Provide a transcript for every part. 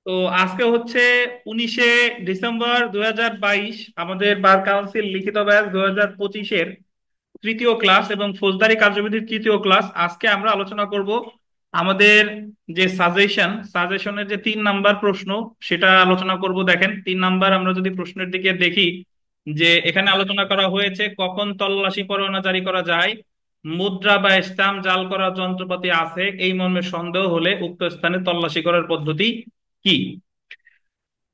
তো আজকে হচ্ছে 19শে ডিসেম্বর 2022, আমাদের বার কাউন্সিল লিখিত ব্যাচ 2025-এর তৃতীয় ক্লাস এবং ফৌজদারি কার্যবিধির তৃতীয় ক্লাস। আজকে আমরা আলোচনা করব আমাদের যে সাজেশনের যে 3 নাম্বার প্রশ্ন, সেটা আলোচনা করব। দেখেন, 3 নাম্বার আমরা যদি প্রশ্নের দিকে দেখি, যে এখানে আলোচনা করা হয়েছে কখন তল্লাশি পরোয়ানা জারি করা যায়, মুদ্রা বা স্ট্যাম্প জাল করার যন্ত্রপাতি আছে এই মর্মে সন্দেহ হলে উক্ত স্থানে তল্লাশি করার পদ্ধতি কি।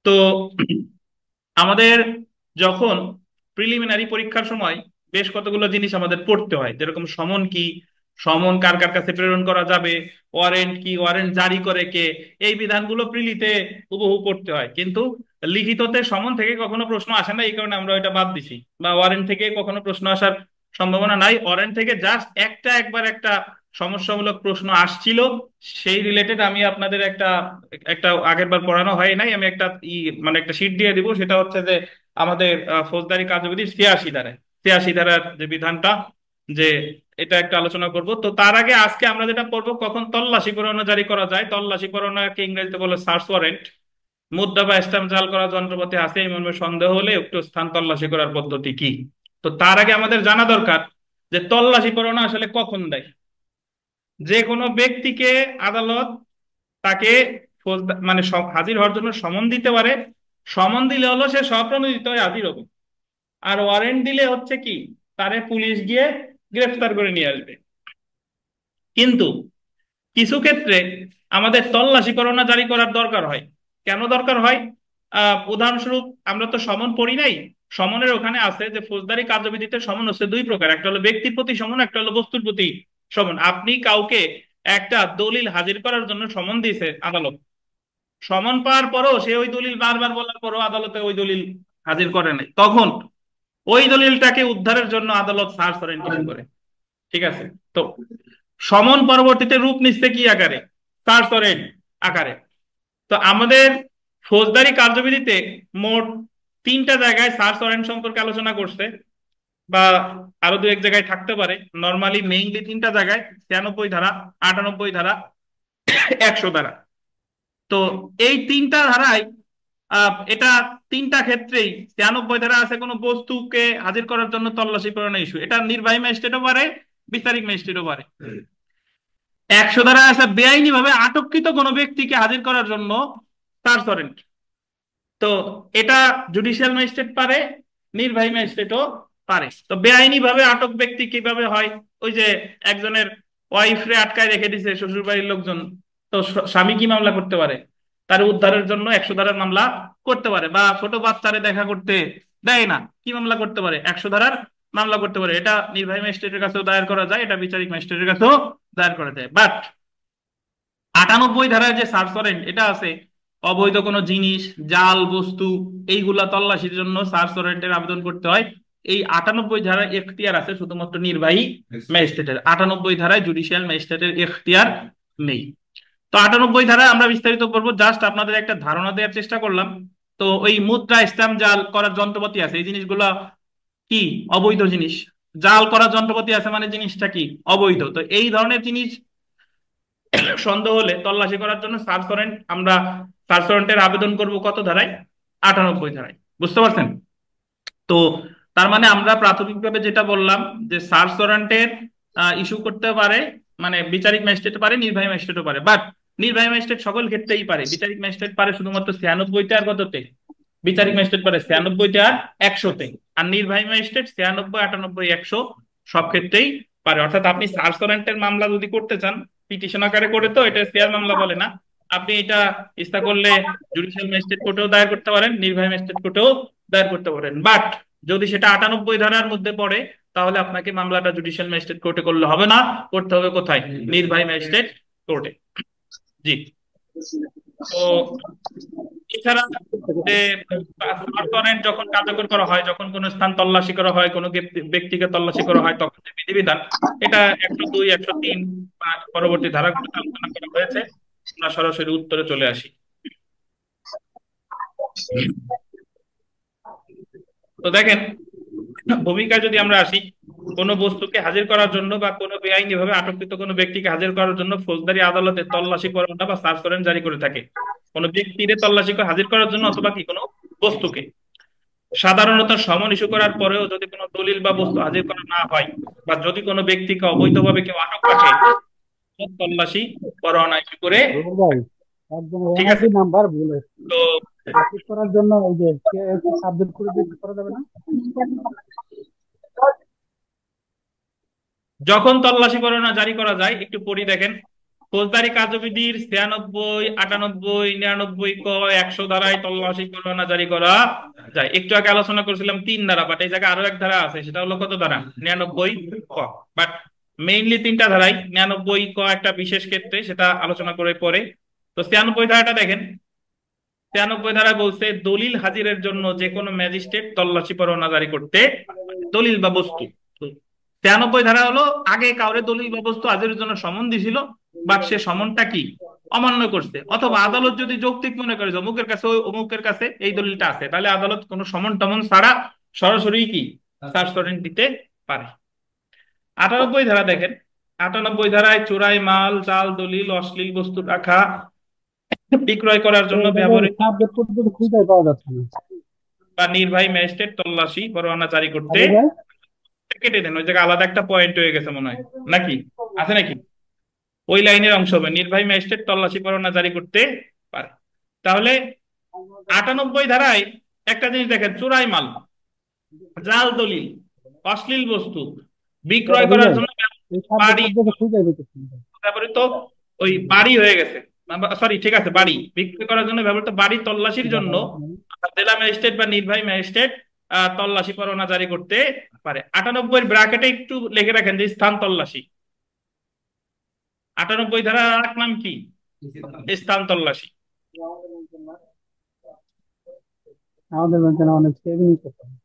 তো আমাদের যখন প্রিলিমিনারি পরীক্ষার সময় বেশ কতগুলো জিনিস আমাদের পড়তে হয়, যেরকম সমন কি, সমন কার কার কাছে প্রেরণ করা যাবে, ওয়ারেন্ট কি, ওয়ারেন্ট জারি করে কে, এই বিধানগুলো প্রিলিতে হুবহু পড়তে হয়। কিন্তু লিখিততে সমন থেকে কখনো প্রশ্ন আসে না, এই কারণে আমরা এটা বাদ দিছি। বা ওয়ারেন্ট থেকে কখনো প্রশ্ন আসার সম্ভাবনা নাই। ওয়ারেন্ট থেকে জাস্ট একবার একটা সমস্যামূলক প্রশ্ন আসছিল, সেই রিলেটেড আমি আপনাদের একটা একটা আগের বার পড়ানো হয় নাই, আমি একটা মানে একটা শীট দিয়ে দিব। সেটা হচ্ছে যে আমাদের ফৌজদারি কার্যবিধি 86 ধারার যে বিধানটা, যে এটা একটা আলোচনা করব। তো তার আগে আজকে আমরা যেটা পড়বো, কখন তল্লাশি পরোয়ানা জারি করা যায়। তল্লাশি পরোয়ানাকে ইংরেজিতে বলে সার্চ ওয়ারেন্ট। মুদ্রা বা স্ট্যাম্প জাল করা যন্ত্রপাতি আছে এই মর্মে সন্দেহ হলে উক্ত স্থান তল্লাশি করার পদ্ধতি কি। তো তার আগে আমাদের জানা দরকার যে তল্লাশি পরোয়ানা আসলে কখন দেয়। যে কোনো ব্যক্তিকে আদালত তাকে মানে হাজির হওয়ার জন্য সমন দিতে পারে। সমন দিলে হলো সে স্বপ্রণোদিত হয়ে হাজির হবে। আর ওয়ারেন্ট দিলে হচ্ছে কি, তারে পুলিশ গিয়ে গ্রেফতার করে নিয়ে আসবে। কিন্তু কিছু ক্ষেত্রে আমাদের তল্লাশি পরোয়ানা জারি করার দরকার হয়। কেন দরকার হয়? উদাহরণস্বরূপ, আমরা তো সমন পড়ি নাই। সমনের ওখানে আছে যে ফৌজদারি কার্যবিধিতে সমন হচ্ছে 2 প্রকার, একটা হলো ব্যক্তির প্রতি সমন, একটা হলো বস্তুর প্রতি সমন। আপনি কাউকে একটা দলিল হাজির করার জন্য সমন দিয়েছে আদালত, সমন পাওয়ার পরও সে ওই দলিল বারবার বলার পরও আদালতে ওই দলিল হাজির করে নাই, তখন ওই দলিলটাকে উদ্ধারের জন্য আদালত সার্চ ওয়ারেন্ট ইস্যু করে। ঠিক আছে? তো সমন পরবর্তীতে রূপ নিচ্ছে কি আকারে? সার্চ ওয়ারেন্ট আকারে। তো আমাদের ফৌজদারি কার্যবিধিতে মোট 3টা জায়গায় সার্চ ওয়ারেন্ট সম্পর্কে আলোচনা করছে, বা আরো 2-1 জায়গায় থাকতে পারে। নর্মালি মেইনলি 3টা জায়গায়: 96 ধারা, 98 ধারা, 100 ধারা। তো এই 3টা ধারায় এটা 3টা ক্ষেত্রেই 96 ধারা আছে কোনো বস্তুকে হাজির করার জন্য তল্লাশি পরোয়ানা ইস্যু, এটা নির্বাহী ম্যাজিস্ট্রেটও পারে, বিচারিক ম্যাজিস্ট্রেটও পারে। 100 ধারা আছে বেআইনি ভাবে আটককৃত কোনো ব্যক্তিকে হাজির করার জন্য সার্চ ওয়ারেন্ট। তো এটা জুডিশিয়াল ম্যাজিস্ট্রেট পারে, নির্বাহী ম্যাজিস্ট্রেটও পারে। তো বেআইনি ভাবে আটক ব্যক্তি কিভাবে হয়? ওই যে একজনের ওয়াইফ রে আটকায় রেখে দিছে শ্বশুর বাড়ির লোকজন, তো স্বামী কি মামলা করতে পারে? তার উদ্ধারের জন্য 100 ধারার মামলা করতে পারে। বা ছোট বাচ্চারে দেখা করতে দেয় না, কি মামলা করতে পারে? 100 ধারার মামলা করতে পারে। এটা নির্বাহী ম্যাজিস্ট্রেটের কাছেও দায়ের করা যায়, এটা বিচারিক ম্যাজিস্ট্রেটের কাছেও দায়ের করা যায়। বাট 98 ধারায় যে সার্চ ওয়ারেন্ট এটা আছে, অবৈধ কোনো জিনিস, জাল বস্তু, এইগুলা তল্লাশির জন্য সার্চ ওয়ারেন্টের আবেদন করতে হয়। এই 98 ধারায় এখতিয়ার আছে শুধুমাত্র নির্বাহী ম্যাজিস্ট্রেটের, 98 ধারায় জুডিশিয়াল ম্যাজিস্ট্রেটের এখতিয়ার নেই। তো 98 ধারায় আমরা বিস্তারিত করবো, জাস্ট আপনাদের একটা ধারণা দেওয়ার চেষ্টা করলাম। তো ওই মুদ্রা স্ট্যাম্প জাল করার যন্ত্রপাতি আছে, এই জিনিসগুলো কি? অবৈধ জিনিস। জাল করার যন্ত্রপাতি আছে মানে জিনিসটা কি? অবৈধ। তো এই ধরনের জিনিস সন্দেহ হলে তল্লাশি করার জন্য সার্চ ওয়ারেন্টের আবেদন করব কত ধারায়? 98 ধারায়। বুঝতে পারছেন? তো তার মানে আমরা প্রাথমিকভাবে যেটা বললাম, যে সার্চ ওয়ারেন্টের ইস্যু করতে পারে, মানে বিচারিক ম্যাজিস্ট্রেট পারে, নির্বাহী ম্যাজিস্ট্রেটও পারে। বাট নির্বাহী ম্যাজিস্ট্রেট সকল ক্ষেত্রেই পারে, বিচারিক ম্যাজিস্ট্রেট পারে শুধুমাত্র 96-তে আর কততে, বিচারিক ম্যাজিস্ট্রেট পারে 96-তে আর 100-তে। আর নির্বাহী ম্যাজিস্ট্রেট 96, 98, 100 সব ক্ষেত্রেই পারে। অর্থাৎ আপনি সার্চ ওয়ারেন্টের মামলা যদি করতে চান, পিটিশন আকারে করে, তো এটা শেয়ার মামলা বলে না, আপনি এটা ইচ্ছা করলে জুডিশিয়াল ম্যাজিস্ট্রেট কোর্টেও দায়ের করতে পারেন, নির্বাহী ম্যাজিস্ট্রেট কোর্টেও দায়ের করতে পারেন। বাট যদি সেটা 98 ধারার মধ্যে পড়ে, তাহলে আপনাকে মামলাটা জুডিশিয়াল ম্যাজিস্ট্রেট কোর্টে করলে হবে না, করতে হবে কোথায়? নির্বাহী ম্যাজিস্ট্রেট কোর্টে। জি। তো এছাড়া যে সার্চ ওয়ারেন্ট যখন কার্যকর করা হয়, যখন কোনো স্থান তল্লাশি করা হয়, কোনো ব্যক্তিকে তল্লাশি করা হয়, তখন যে বিধিবিধান, এটা 102, 103 বা পরবর্তী ধারাগুলোতে আলোচনা করা হয়েছে। আমরা সরাসরি উত্তরে চলে আসি। তো দেখেন, ভূমিকায় যদি আমরা আসি, কোনো বস্তুকে হাজির করার জন্য বা কোনো বেআইনি ভাবে আটককৃত কোনো ব্যক্তিকে হাজির করার জন্য ফৌজদারি আদালতে তল্লাশি পরোয়ানা বা সার্চ ওয়ারেন্ট জারি করে থাকে। কোনো ব্যক্তিরে তল্লাশি করে হাজির করার জন্য অথবা কি কোনো বস্তুকে। সাধারণত সমন ইস্যু করার পরেও যদি কোনো দলিল বা বস্তু হাজির করা না হয়, বা যদি কোনো ব্যক্তিকে অবৈধভাবে কেউ আটক রাখে, তল্লাশি পরোয়ানা ইস্যু করে। রুবেল ভাই, একদম ঠিক আছে। এনআইডি নাম্বার ভুল হয়েছে। তো ঠিক করার জন্য ওই যে সাবজেক্ট করে দিয়ে করা যাবে না? যখন তল্লাশি পরোয়ানা জারি করা যায় একটু পড়ি দেখেন। ফৌজদারি কার্যবিধির 96, 98, 99 ক 100 ধারায় তল্লাশি পরোয়ানা জারি করা যায়। একটু আগে আলোচনা করেছিলাম 3 ধারা, বাট এই জায়গায় আরো এক ধারা আছে, সেটা হলো কত ধারা? 99 ক। বাট মেইনলি 3টা ধারাই। 99 ক একটা বিশেষ ক্ষেত্রে, সেটা আলোচনা করে পরে। তো 96 ধারাটা দেখেন। 96 ধারা বলছে দলিল হাজিরের জন্য যে কোনো ম্যাজিস্ট্রেট তল্লাশি পরোয়ানা জারি করতে পারে, দলিল বা বস্তু। 93 ধারা হলো আগে কাউরে দলিল বা বস্তু হাজিরের জন্য সমন দিছিল, বাট সে সমনটা কি অমান্য করছে, অথবা আদালত যদি যৌক্তিক মনে করে যে অমুকের কাছে অমুকের কাছে এই দলিলটা আছে, তাহলে আদালত কোনো সমন টমন ছাড়া সরাসরি কি সার্চ ওয়ারেন্ট দিতে পারে। 98 ধারা দেখেন। 98 ধারায় চোরাই মাল, জাল দলিল, অশ্লীল বস্তু রাখা, বিক্রয় করার জন্য ব্যবহৃত সাবজেক্ট কোড যদি খুঁজে পাওয়া যাচ্ছে না। বা নির্বাহী ম্যাজিস্ট্রেট তল্লাশি পরোয়ানা জারি করতে। আরে ভাই, কেটে দেন, ওই জায়গায় আলাদা একটা পয়েন্ট হয়ে গেছে মনে হয়, নাকি আছে নাকি? ওই লাইনের অংশ হবে নির্বাহী ম্যাজিস্ট্রেট তল্লাশি পরোয়ানা জারি করতে পারে। তাহলে 98 ধারায় একটা জিনিস দেখেন, চোরাই মাল, জাল দলিল, অশ্লীল বস্তু বিক্রয় রবি করার ভাই, জন্য এই সাবজেক্ট বাড়ি, কোড খুঁজে পেতেছি না। ব্যবহৃত ওই বাড়ি হয়ে গেছে, সরি ঠিক আছে, বাড়ি বিক্রয় করার জন্য ব্যবহৃত বাড়ি তল্লাশির জন্য জেলা ম্যাজিস্ট্রেট বা নির্বাহী ম্যাজিস্ট্রেট তল্লাশি পরোয়ানা জারি করতে পারে। 98 ব্র্যাকেটে একটু লিখে রাখেন যে স্থান তল্লাশি। 98 ধারার আর এক নাম কি? স্থান তল্লাশি। আমাদের ব্যাংকে না অনেক সেভিং করতে হবে।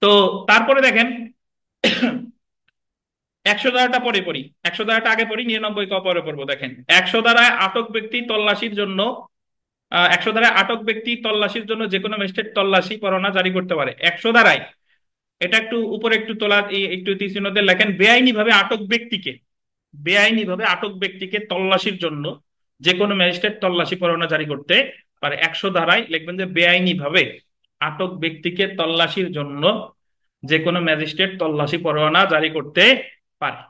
তো তারপরে দেখেন 100 ধারাটা পরে পড়ি। 100 ধারাটা আগে পড়ি, 99 ক পরে পড়বো। দেখেন 100 ধারায় আটক ব্যক্তি তল্লাশির জন্য, 100 ধারায় আটক ব্যক্তি তল্লাশির জন্য যে কোনো ম্যাজিস্ট্রেট তল্লাশি পরোয়ানা জারি করতে পারে। 100 ধারায় এটা একটু উপরে একটু তোলা, একটু তীর চিহ্ন দিয়ে লেখেন, বেআইনি ভাবে আটক ব্যক্তিকে, বেআইনি ভাবে আটক ব্যক্তিকে তল্লাশির জন্য যে কোনো ম্যাজিস্ট্রেট তল্লাশি পরোয়ানা জারি করতে পারে। 100 ধারায় লিখবেন যে বেআইনি ভাবে আটক ব্যক্তিকে তল্লাশির জন্য যে কোনো ম্যাজিস্ট্রেট তল্লাশি পরোয়ানা জারি করতে পারে।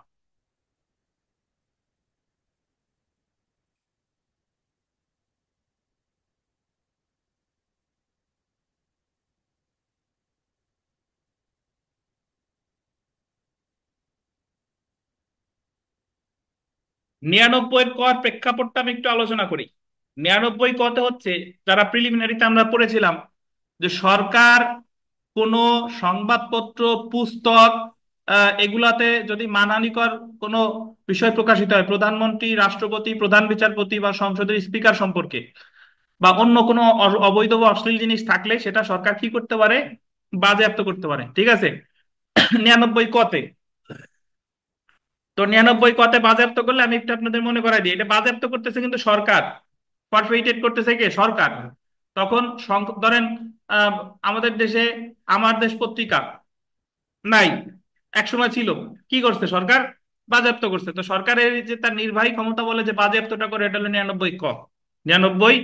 99 কর প্রেক্ষাপটটা আমি একটু আলোচনা করি। 99 কতে হচ্ছে, যারা প্রিলিমিনারিতে আমরা পড়েছিলাম যে সরকার কোনো সংবাদপত্র, পুস্তক, এগুলাতে যদি মানহানিকর কোনো বিষয় প্রকাশিত হয়, প্রধানমন্ত্রী, রাষ্ট্রপতি, প্রধান বিচারপতি বা সংসদের স্পিকার সম্পর্কে, বা অন্য কোনো অবৈধ বা অশ্লীল জিনিস থাকলে সেটা সরকার কি করতে পারে? বাজেয়াপ্ত করতে পারে। ঠিক আছে। 99 কতে। তো 99 কতে বাজেয়াপ্ত করলে আমি একটু আপনাদের মনে করাই দিই, এটা বাজেয়াপ্ত করতেছে কিন্তু সরকার, পারপেইটেড করতেছে কে? সরকার। তখন ধরেন আহ, আমাদের দেশে আমার দেশ পত্রিকা নাই, একসময় ছিল, কি করছে সরকার? বাজেয়াপ্ত করছে। তো সরকারের যে তার নির্বাহী ক্ষমতা বলে যে বাজেয়াপ্তটা করে, এটা হলো 99 ক। 99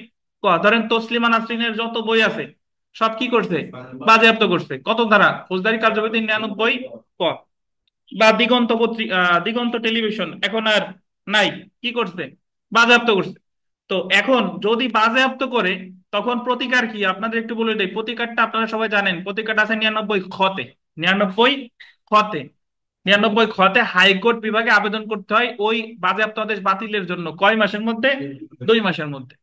ক। ধরেন তসলিমা নাসরিনের যত বই আছে সব কি করছে? বাজেয়াপ্ত করছে। কত ধারা? ফৌজদারি কার্যবিধি 99 ক। বা দিগন্ত পত্রিকা, দিগন্ত টেলিভিশন এখন আর নাই, কি করছে? বাজেয়াপ্ত করছে। তো এখন যদি বাজেয়াপ্ত করে, তখন প্রতিকার কি আপনাদের একটু বলে দেই। প্রতিকারটা আপনারা সবাই জানেন, প্রতিকারটা আছে 99 খতে। 99 খতে, 99 খতে হাইকোর্ট বিভাগে আবেদন করতে হয় ওই বাজেয়াপ্ত আদেশ বাতিলের জন্য। কয় মাসের মধ্যে? 2 মাসের মধ্যে।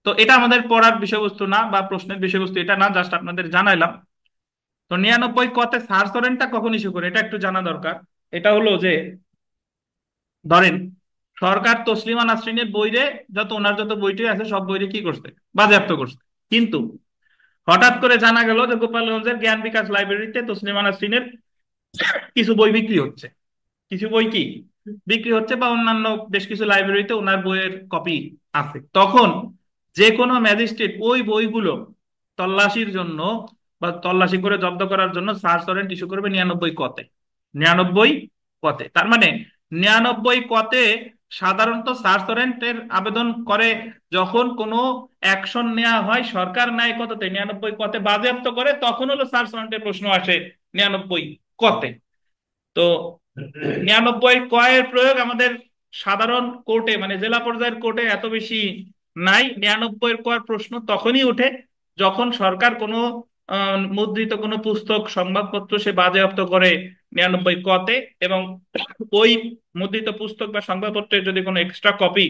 তো এটা আমাদের পড়ার বিষয়বস্তু না বা প্রশ্নের বিষয়বস্তু এটা না, জাস্ট আপনাদের জানাইলাম। তো 99 কতে সার্চ ওয়ারেন্টটা কখন ইস্যু করে এটা একটু জানা দরকার। এটা হলো যে, ধরেন সরকার তসলিমা নাসরিনের বইরে, যত ওনার যত বইটি আছে সব বইরে কি করছে? বাজেয়াপ্ত করছে। কিন্তু হঠাৎ করে জানা গেল যে গোপালগঞ্জের জ্ঞান বিকাশ লাইব্রেরিতে তসলিমা নাসরিনের কিছু বই বিক্রি হচ্ছে। কিছু বই কি বিক্রি হচ্ছে, বা অন্যান্য বেশ কিছু লাইব্রেরিতে ওনার বইয়ের কপি আছে। তখন যে কোনো ম্যাজিস্ট্রেট ওই বইগুলো তল্লাশির জন্য বা তল্লাশি করে জব্দ করার জন্য সার্চ ওয়ারেন্ট ইস্যু করবে 99 কতে। 99 কতে, তার মানে 99 কতে সাধারণত সার্চ ওয়ারেন্টের আবেদন করে যখন কোনো অ্যাকশন নেওয়া হয়, সরকার নেয় কততে, 99 কতে বাজেয়াপ্ত করে, তখন হলো সার্চ ওয়ারেন্টের প্রশ্ন আসে 99 কতে। তো 99 কয়ের প্রয়োগ আমাদের সাধারণ কোর্টে মানে জেলা পর্যায়ের কোর্টে এত বেশি নাই। 99 কয়ের প্রশ্ন তখনই উঠে যখন সরকার কোনো মুদ্রিত কোনো পুস্তক সংবাদপত্র সে বাজেয়াপ্ত করে 99 কতে, এবং ওই মুদ্রিত পুস্তক বা সংবাদপত্রের যদি কোনো এক্সট্রা কপি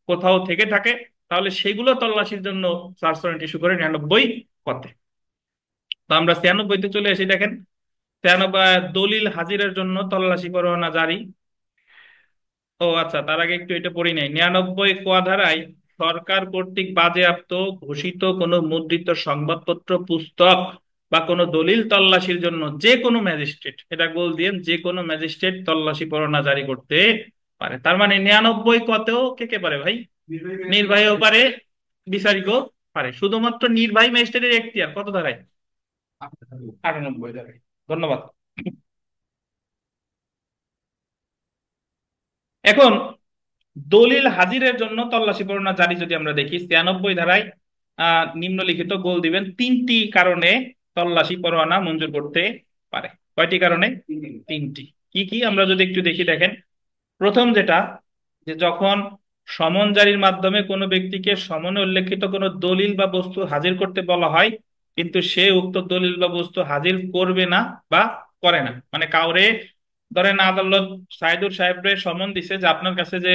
কোথাও থেকে থাকে, তাহলে সেগুলো তল্লাশির জন্য সার্চ ওয়ারেন্ট ইস্যু করে 99 কতে। তো আমরা 96-তে চলে আসি, দেখেন 93 দলিল হাজিরের জন্য তল্লাশি পরোয়ানা জারি। ও আচ্ছা, তার আগে একটু এটা পড়ি নাই। 99 ক ধারায় সরকার কর্তৃক বাজেয়াপ্ত ঘোষিত কোনো মুদ্রিত সংবাদপত্র, পুস্তক বা কোনো দলিল তল্লাশির জন্য যে কোনো ম্যাজিস্ট্রেট, এটা গোল দিয়ে, যে কোনো ম্যাজিস্ট্রেট তল্লাশি পরোয়ানা জারি করতে পারে। তার মানে 99 কতেও কে কে পারে ভাই? নির্বাহীও পারে, বিচারিকও পারে। শুধুমাত্র নির্বাহী ম্যাজিস্ট্রেটের এখতিয়ার কত ধারায়? 98 ধারায়। ধন্যবাদ। এখন দলিল হাজিরের জন্য তল্লাশি পরোয়ানা জারি যদি আমরা দেখি 96 ধারায়, নিম্নলিখিত গোল দিবেন, 3টি কারণে তল্লাশি পরোয়ানা মঞ্জুর করতে পারে। কয়টি কারণে? 3টি। কি কি আমরা যদি একটু দেখি, দেখেন প্রথম যেটা, যে যখন সমন জারির মাধ্যমে কোনো ব্যক্তিকে সমনে উল্লেখিত কোনো দলিল বা বস্তু হাজির করতে বলা হয়, কিন্তু সে উক্ত দলিল বা বস্তু হাজির করবে না বা করে না। মানে কাউরে, ধরেন আদালত সাইদুর সাহেবের সমন দিছে যে আপনার কাছে যে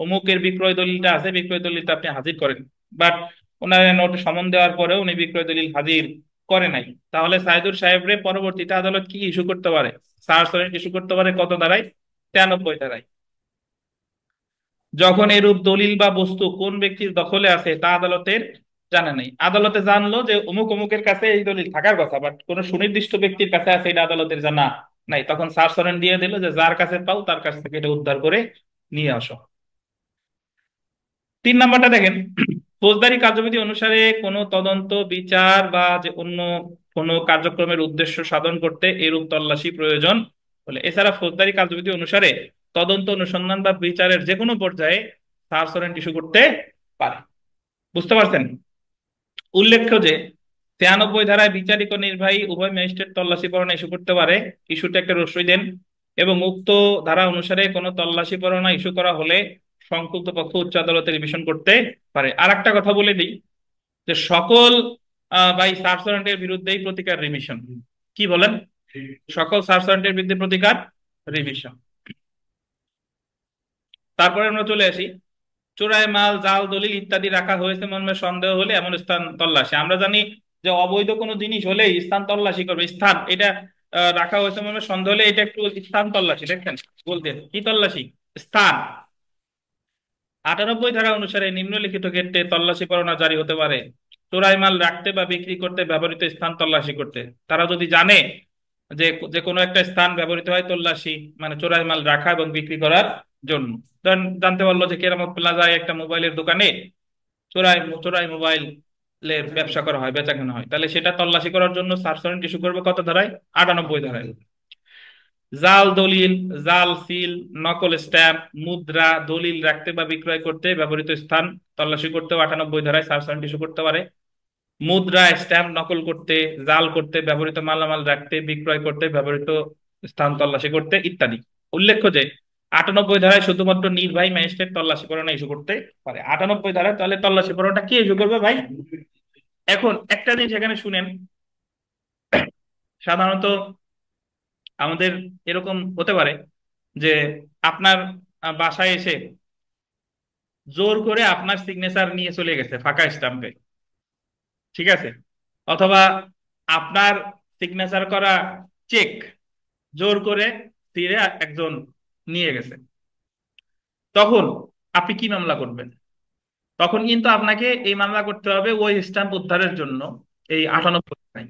অমুকের বিক্রয় দলিলটা আছে, বিক্রয় দলিলটা আপনি হাজির করেন, বাট ওনার নোট সমন দেওয়ার পরেও উনি বিক্রয় দলিল হাজির করে নাই, তাহলে সাইদুর সাহেবরে পরবর্তীতে আদালত কি ইস্যু করতে পারে? সার্চ ওয়ারেন্ট ইস্যু করতে পারে কত ধারায়? 93 ধারায়। যখন এরূপ দলিল বা বস্তু কোন ব্যক্তির দখলে আছে তা আদালতের জানা নেই। আদালতে জানলো যে অমুক অমুকের কাছে এই দলিল থাকার কথা, বাট কোন সুনির্দিষ্ট ব্যক্তির কাছে আছে এটা আদালতের জানা নাই, তখন সার্চ ওয়ারেন্ট দিয়ে দিল যে যার কাছে পাও তার কাছ থেকে এটা উদ্ধার করে নিয়ে আসো। 3 নাম্বারটা দেখেন, ফৌজদারি কার্যবিধি অনুসারে কোনো তদন্ত, বিচার বা যে অন্য কোনো কার্যক্রমের উদ্দেশ্য সাধন করতে এরূপ তল্লাশি প্রয়োজন বলে। এছাড়া ফৌজদারি কার্যবিধি অনুসারে তদন্ত, অনুসন্ধান বা বিচারের যে কোনো পর্যায়ে সার্চ ওয়ারেন্ট ইস্যু করতে পারে। বুঝতে পারছেন? উল্লেখ্য যে 93 ধারায় বিচারিক ও নির্বাহী উভয় ম্যাজিস্ট্রেট তল্লাশি পরোয়ানা ইস্যু করতে পারে। ইস্যুটা একটা রসই দেন। এবং উক্ত ধারা অনুসারে কোনো তল্লাশি পরোয়ানা ইস্যু করা হলে সংশ্লিষ্ট পক্ষ উচ্চ আদালতে রিভিশন করতে পারে। আর একটা কথা বলে দিই, যে সকল বাই সার্চ ওয়ারেন্টের বিরুদ্ধেই প্রতিকার রিভিশন। কি বলেন? সকল সার্চ ওয়ারেন্টের বিরুদ্ধে প্রতিকার রিভিশন। তারপরে আমরা চলে আসি, চোরাই মাল, জাল দলিল ইত্যাদি রাখা হয়েছে মর্মে সন্দেহ হলে এমন স্থান তল্লাশি। আমরা জানি যে অবৈধ কোনো জিনিস হলেই স্থান তল্লাশি করবে। স্থান এটা রাখা হয়েছে মর্মে সন্দেহ হলে এটা একটু স্থান তল্লাশি। দেখছেন বলতেন কি তল্লাশি? স্থান। 98 ধারা অনুসারে নিম্নলিখিত ক্ষেত্রে তল্লাশি পরোয়ানা জারি হতে পারে: চোরাই মাল রাখতে বা বিক্রি করতে ব্যবহৃত স্থান তল্লাশি করতে। তারা যদি জানে যে যে কোনো একটা স্থান ব্যবহৃত হয় তল্লাশি মানে চোরাই মাল রাখা এবং বিক্রি করার জন্য, ধরেন জানতে পারলো যে কেরামত প্লাজায় একটা মোবাইলের দোকানে চোরাই চোরাই মোবাইলের ব্যবসা করা হয়, বেচাকেনা হয়, তাহলে সেটা তল্লাশি করার জন্য সার্চ ওয়ারেন্ট ইস্যু করবে কত ধারায়? 98 ধারায়। জাল দলিল, জাল সিল, নকল স্ট্যাম্প, মুদ্রা, দলিল রাখতে বা বিক্রয় করতে ব্যবহৃত স্থান তল্লাশি করতেও 98 ধারায় সার্চ ওয়ারেন্ট ইস্যু করতে পারে। মুদ্রা, স্ট্যাম্প নকল করতে, জাল করতে, ব্যবহৃত মালামাল রাখতে, বিক্রয় করতে ব্যবহৃত স্থান তল্লাশি করতে ইত্যাদি। উল্লেখ্য যে 98 ধারায় শুধুমাত্র নির্বাহী ম্যাজিস্ট্রেট তল্লাশি পরোয়ানা ইস্যু করতে পারে। 98 ধারায় তাহলে তল্লাশি পরোয়ানাটা কি ইস্যু করবে ভাই? এখন একটা জিনিস এখানে শুনেন, সাধারণত আমাদের এরকম হতে পারে যে আপনার বাসায় এসে জোর করে আপনার সিগনেচার নিয়ে চলে গেছে ফাঁকা স্টাম্পে, ঠিক আছে, অথবা আপনার সিগনেচার করা চেক জোর করে ফিরে একজন নিয়ে গেছে, তখন আপনি কি মামলা করবেন? তখন কিন্তু আপনাকে এই মামলা করতে হবে ওই স্ট্যাম্প উদ্ধারের জন্য, এই 98 ধারায়।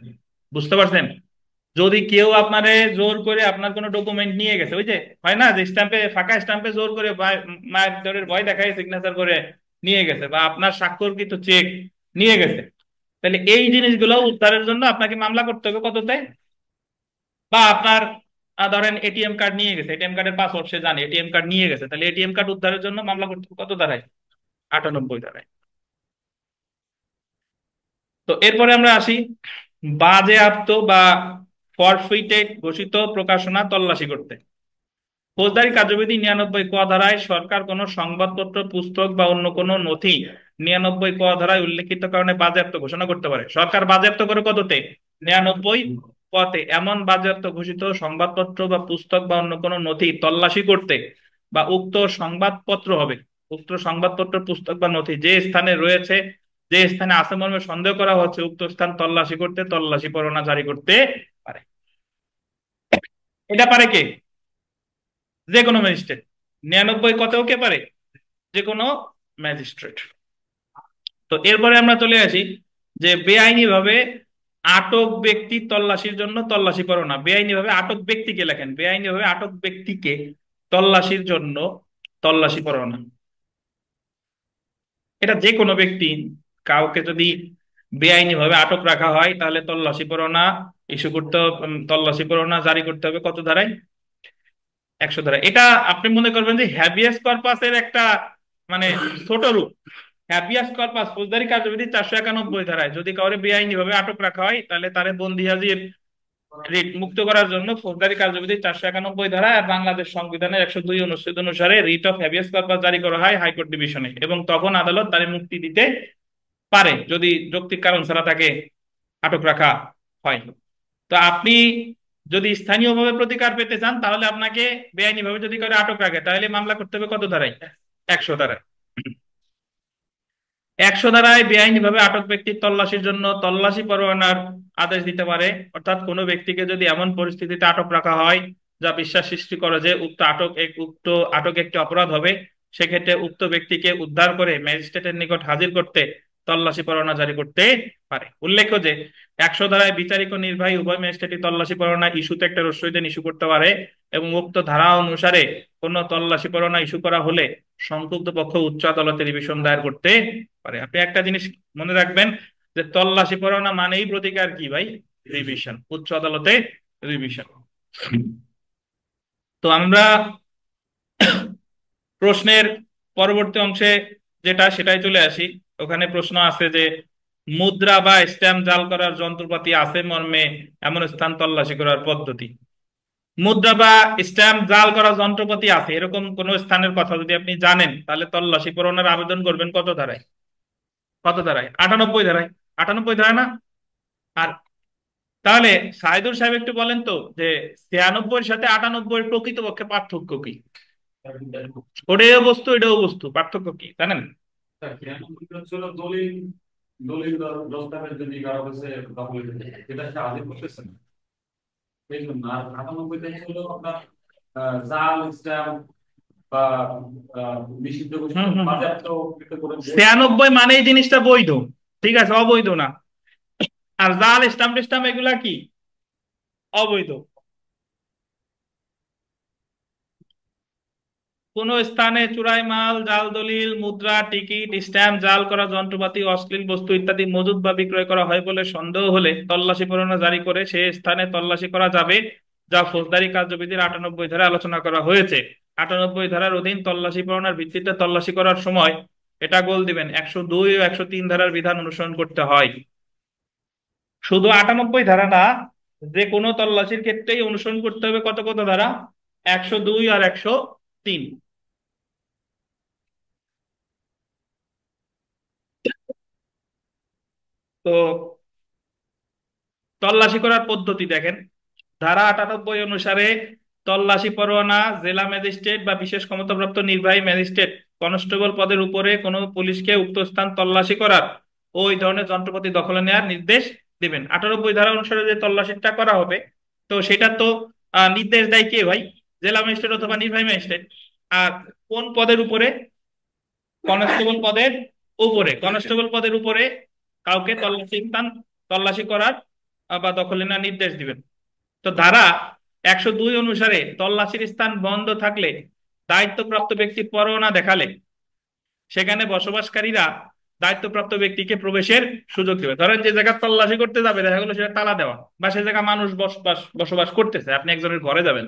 বুঝতে পারছেন? যদি কেউ আপনারে জোর করে আপনার কোনো ডকুমেন্ট নিয়ে গেছে, ওই যে হয় না যে স্ট্যাম্পে, ফাঁকা স্ট্যাম্পে জোর করে মায়ের জোরের ভয় দেখায় সিগনেচার করে নিয়ে গেছে, বা আপনার স্বাক্ষরকৃত চেক নিয়ে গেছে, তাহলে এই জিনিসগুলো উদ্ধারের জন্য আপনাকে মামলা করতে হবে কততে? বা আপনার ধরেন এটিএম কার্ড নিয়ে গেছে, এটিএম কার্ডের পাসওয়ার্ড সে জানে, এটিএম কার্ড নিয়ে গেছে, তাহলে এটিএম কার্ড উদ্ধারের জন্য মামলা করতে হবে কত ধারায়? 98 ধারায়। তো এরপরে আমরা আসি বাজেয়াপ্ত বা ফরফিটেড ঘোষিত প্রকাশনা তল্লাশি করতে। ফৌজদারি কার্যবিধি 99 ক ধারায় সরকার কোনো সংবাদপত্র, পুস্তক বা অন্য কোনো নথি 99 ক ধারায় উল্লেখিত কারণে বাজেয়াপ্ত ঘোষণা করতে পারে। সরকার বাজেয়াপ্ত করে কততে? 99 কতে। এমন বাজেয়াপ্ত ঘোষিত সংবাদপত্র বা পুস্তক বা অন্য কোনো নথি তল্লাশি করতে বা উক্ত সংবাদপত্র হবে, উক্ত সংবাদপত্র, পুস্তক বা নথি যে স্থানে রয়েছে, যে স্থানে আছে মর্মে সন্দেহ করা হচ্ছে, উক্ত স্থান তল্লাশি করতে তল্লাশি পরোয়ানা জারি করতে পারে। এটা পারে কে? যে কোনো ম্যাজিস্ট্রেট। 99 কতেও কে পারে? যে কোনো ম্যাজিস্ট্রেট। তো এরপরে আমরা চলে আসি যে বেআইনি ভাবে আটক ব্যক্তি তল্লাশির জন্য তল্লাশি পরোয়ানা। বেআইনি ভাবে আটক ব্যক্তিকে লেখেন, বেআইনি ভাবে আটক ব্যক্তিকে তল্লাশির জন্য তল্লাশি পরোয়ানা। এটা যে কোনো ব্যক্তি, কাউকে যদি বেআইনি ভাবে আটক রাখা হয় তাহলে তল্লাশি পরোয়ানা ইস্যু করতে তল্লাশি পরোয়ানা জারি করতে হবে কত ধারায়? 100 ধারায়। এটা আপনি মনে করবেন যে হ্যাবিয়াস কর্পাসের একটা মানে ছোট রূপ। হ্যাবিয়াস কর্পাস ফৌজদারি কার্যবিধি 491 ধারায় যদি কাউরে বেআইনি ভাবে আটক রাখা হয় তাহলে তারে বন্দি হাজির রিট মুক্ত করার জন্য ফৌজদারি কার্যবিধি 491 ধারা আর বাংলাদেশ সংবিধানের 102 অনুচ্ছেদ অনুসারে রিট অফ হ্যাবিয়াস কর্পাস জারি করা হয় হাইকোর্ট ডিভিশনে, এবং তখন আদালত তারে মুক্তি দিতে পারে যদি যৌক্তিক কারণ ছাড়া তাকে আটক রাখা হয়। তো আপনি যদি স্থানীয়ভাবে প্রতিকার পেতে চান তাহলে আপনাকে বেআইনি ভাবে যদি কাউকে আটক রাখে তাহলে মামলা করতে হবে কত ধারায়? 100 ধারায়। 100 ধারায় বেআইনিভাবে আটক ব্যক্তির তল্লাশির জন্য তল্লাশি পরোয়ানার আদেশ দিতে পারে। অর্থাৎ কোনো ব্যক্তিকে যদি এমন পরিস্থিতিতে আটক রাখা হয় যা বিশ্বাস সৃষ্টি করে যে উক্ত আটক একটি অপরাধ হবে, সেক্ষেত্রে উক্ত ব্যক্তিকে উদ্ধার করে ম্যাজিস্ট্রেটের নিকট হাজির করতে তল্লাশি পরোয়ানা জারি করতে পারে। উল্লেখ্য যে 100 ধারায় বিচারিক ও নির্বাহী উভয় ম্যাজিস্ট্রেটই তল্লাশি পরোয়ানা ইস্যুতে একটা রসইদিন ইস্যু করতে পারে, এবং উক্ত ধারা অনুসারে কোনো তল্লাশি পরোয়ানা ইস্যু করা হলে সংক্ষুব্ধ পক্ষ উচ্চ আদালতে রিভিশন দায়ের করতে পারে। আপনি একটা জিনিস মনে রাখবেন যে তল্লাশি পরোয়ানা মানেই প্রতিকার কি ভাই? রিভিশন, উচ্চ আদালতে রিভিশন। তো আমরা প্রশ্নের পরবর্তী অংশে যেটা সেটাই চলে আসি। ওখানে প্রশ্ন আছে যে মুদ্রা বা স্ট্যাম্প জাল করার যন্ত্রপাতি আছে মর্মে এমন স্থান তল্লাশি করার পদ্ধতি। মুদ্রা বা স্ট্যাম্প জাল করা যন্ত্রপাতি আছে এরকম কোন স্থানের কথা যদি আপনি জানেন তাহলে তল্লাশি পরোয়ানার আবেদন করবেন কত ধারায়? কত ধারায়? 98 ধারায়। 98 ধারায় না? আর তাহলে সাইদুর সাহেব একটু বলেন তো যে 96 সাথে 98 প্রকৃতপক্ষে পার্থক্য কি? ওটাও বস্তু এটাও বস্তু, পার্থক্য কি জানেন? ছিল দলিল, দলিল দস্তাবেজ যদি কারো কাছে দখল যেটা সে আগে করতেছে না এই জন্য। আর 98টা ছিল আপনার জাল স্ট্যাম্প বা নিষিদ্ধ ঘোষিত হম হম হম। বাজেয়াপ্ত করে বই। 96 মানে এই জিনিসটা বৈধ, ঠিক আছে, অবৈধ না। আর জাল স্টাম্প স্টাম্প এগুলা কি? অবৈধ। কোন স্থানে চোরাই মাল, জাল দলিল, মুদ্রা, টিকিট, স্ট্যাম্প, জাল করা যন্ত্রপাতি, অশ্লীল বস্তু ইত্যাদি মজুত বা বিক্রয় করা হয় বলে সন্দেহ হলে তল্লাশি পরোয়ানা জারি করে সে স্থানে তল্লাশি করা যাবে, যা ফৌজদারি কার্যবিধির 98 ধারায় আলোচনা করা হয়েছে। 98 ধারার অধীন তল্লাশি পরোয়ানার ভিত্তিতে তল্লাশি করার সময় এটা গোল দিবেন 102 ও 103 ধারার বিধান অনুসরণ করতে হয়। শুধু 98 ধারা না, যে কোনো তল্লাশির ক্ষেত্রেই অনুসরণ করতে হবে কত কত ধারা? 102 আর 103। তো তল্লাশি করার পদ্ধতি দেখেন, ধারা 98 অনুসারে তল্লাশি পরোয়ানা জেলা ম্যাজিস্ট্রেট বা বিশেষ ক্ষমতাপ্রাপ্ত নির্বাহী ম্যাজিস্ট্রেট কনস্টেবল পদের উপরে কোনো পুলিশকে উক্ত স্থান তল্লাশি করার ওই ধরনের যন্ত্রপাতি দখলে নেওয়ার নির্দেশ দিবেন। 98 ধারা অনুসারে যে তল্লাশিটা করা হবে তো সেটা তো নির্দেশ দেয় কে ভাই? জেলা ম্যাজিস্ট্রেট অথবা নির্বাহী ম্যাজিস্ট্রেট। আর কোন পদের উপরে? কনস্টেবল পদের উপরে। কনস্টেবল পদের উপরে কাউকে তল্লাশি স্থান তল্লাশি করার বা দখলে নেওয়ার নির্দেশ দিবেন। তো ধারা 102 অনুসারে তল্লাশির স্থান বন্ধ থাকলে দায়িত্বপ্রাপ্ত ব্যক্তি পরোয়ানা দেখালে সেখানে বসবাসকারীরা দায়িত্বপ্রাপ্ত ব্যক্তিকে প্রবেশের সুযোগ দেবে। ধরেন যে জায়গা তল্লাশি করতে যাবে, দেখা গেলো সেটা তালা দেওয়া, বা সে জায়গা মানুষ বসবাস করতেছে, আপনি একজনের ঘরে যাবেন,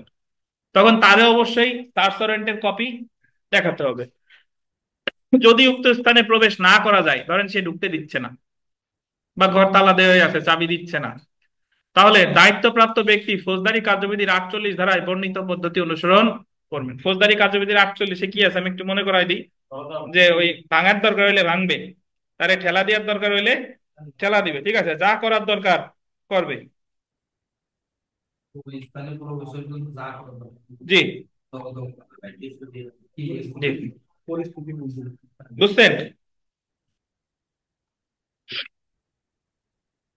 তখন তারে অবশ্যই সার্চ ওয়ারেন্টের কপি দেখাতে হবে। যদি উক্ত স্থানে প্রবেশ না করা যায়, ধরেন সে ঢুকতে দিচ্ছে না বা ঘর তালা দেওয়া আছে, চাবি দিচ্ছে না, তাহলে দায়িত্বপ্রাপ্ত ব্যক্তি ফৌজদারি কার্যবিধির 48 ধারায় বর্ণিত পদ্ধতি অনুসরণ করবেন। ফৌজদারি কার্যবিধির 48-এ কি আছে আমি একটু মনে করাই দিই। যে ওই ভাঙার দরকার হইলে ভাঙবে, তারে ঠেলা দেওয়ার দরকার হইলে ঠেলা দিবে, ঠিক আছে, যা করার দরকার করবে। জি জি, পরিস্থিতি বুঝে। বুঝছেন?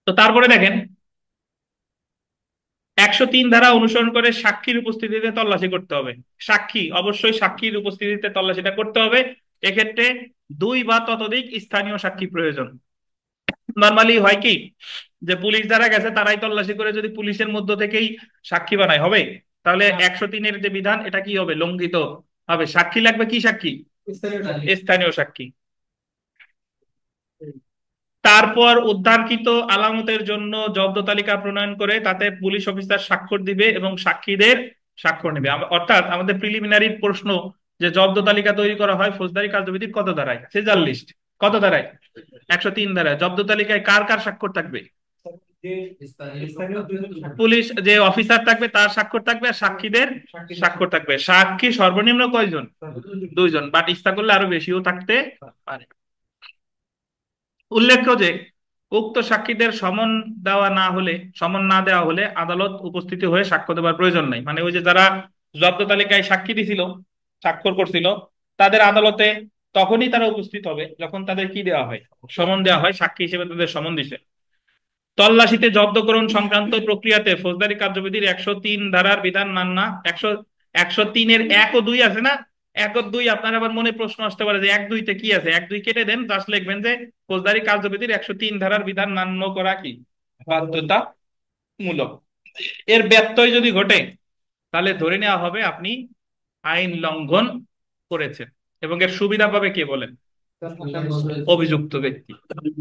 তো তারপরে দেখেন 103 ধারা অনুসরণ করে সাক্ষীর উপস্থিতিতে তল্লাশি করতে হবে। সাক্ষী, অবশ্যই সাক্ষীর উপস্থিতিতে তল্লাশিটা করতে হবে। এক্ষেত্রে 2 বা ততোধিক স্থানীয় সাক্ষী প্রয়োজন। নর্মালি হয় কি, যে পুলিশ যারা গেছে তারাই তল্লাশি করে যদি পুলিশের মধ্য থেকেই সাক্ষী বানায় হবে, তাহলে 103-এর যে বিধান এটা কি হবে, লঙ্ঘিত হবে। সাক্ষী লাগবে কি সাক্ষী? স্থানীয় সাক্ষী। তারপর উদ্ধারকৃত আলামতের জন্য জব্দ তালিকা প্রণয়ন করে তাতে পুলিশ অফিসার স্বাক্ষর দিবে এবং সাক্ষীদের স্বাক্ষর নেবে। অর্থাৎ আমাদের প্রিলিমিনারি প্রশ্ন, যে জব্দ তালিকা তৈরি করা হয় ফৌজদারি কার্যবিধির কত ধারায়? সিজার লিস্ট কত ধারায়? 103 ধারায়। জব্দ তালিকায় কার কার স্বাক্ষর থাকবে? পুলিশ যে অফিসার থাকবে তার স্বাক্ষর থাকবে, আর সাক্ষীদের স্বাক্ষর থাকবে। সাক্ষী সর্বনিম্ন কয়জন? 2 জন, বাট ইচ্ছা করলে আরো বেশিও থাকতে পারে। উল্লেখ্য যে উক্ত সাক্ষীদের সমন না দেওয়া হলে আদালত উপস্থিতি হয়ে সাক্ষ্য দেওয়ার প্রয়োজন নাই। মানে ওই যে যারা জব্দ তালিকায় সাক্ষী দিছিল, স্বাক্ষর করছিল, তাদের আদালতে তখনই তারা উপস্থিত হবে যখন তাদের কি দেওয়া হয়, সমন দেওয়া হয়, সাক্ষী হিসেবে তাদের সমন দিছে। তল্লাশিতে জব্দকরণ সংক্রান্ত প্রক্রিয়াতে ফৌজদারি কার্যবিধির 103 ধারার বিধান মানা। 103-এর 1 ও 2 আছে না, 1 ও 2 আপনার আবার মনে প্রশ্ন আসতে পারে যে 1-2-তে কি আছে, 1-2 কেটে দেন, জাস্ট লিখবেন যে ফৌজদারি কার্যবিধির 103 ধারার বিধান মান্য করা কি বাধ্যতামূলক। এর ব্যত্যয় যদি ঘটে তাহলে ধরে নেওয়া হবে আপনি আইন লঙ্ঘন করেছেন, এবং এর সুবিধা পাবে কে বলেন? অভিযুক্ত ব্যক্তি।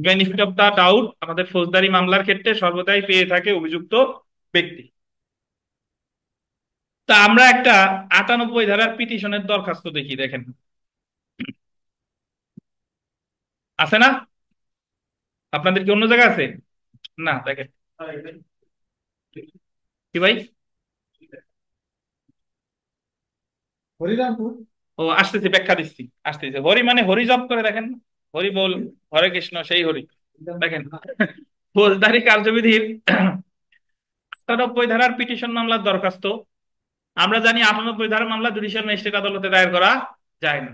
বেনিফিট অফ দা ডাউট আমাদের ফৌজদারি মামলার ক্ষেত্রে সর্বদাই পেয়ে থাকে অভিযুক্ত ব্যক্তি। তা আমরা একটা 98 ধারার পিটিশনের দরখাস্ত দেখি, দেখেন আছে না? আপনাদের কি অন্য জায়গা আছে? না, দেখেন কি ভাই। হরিরামপুর। ও আসতেছি, ব্যাখ্যা দিচ্ছি, আসতেছি। হরি মানে হরি জপ করে, দেখেন হরি বল, হরে কৃষ্ণ, সেই হরি। দেখেন ফৌজদারি কার্যবিধির 98 ধারার পিটিশন মামলার দরখাস্ত। আমরা জানি 98 ধারার মামলা জুডিশিয়াল ম্যাজিস্ট্রেট আদালতে দায়ের করা যায় না।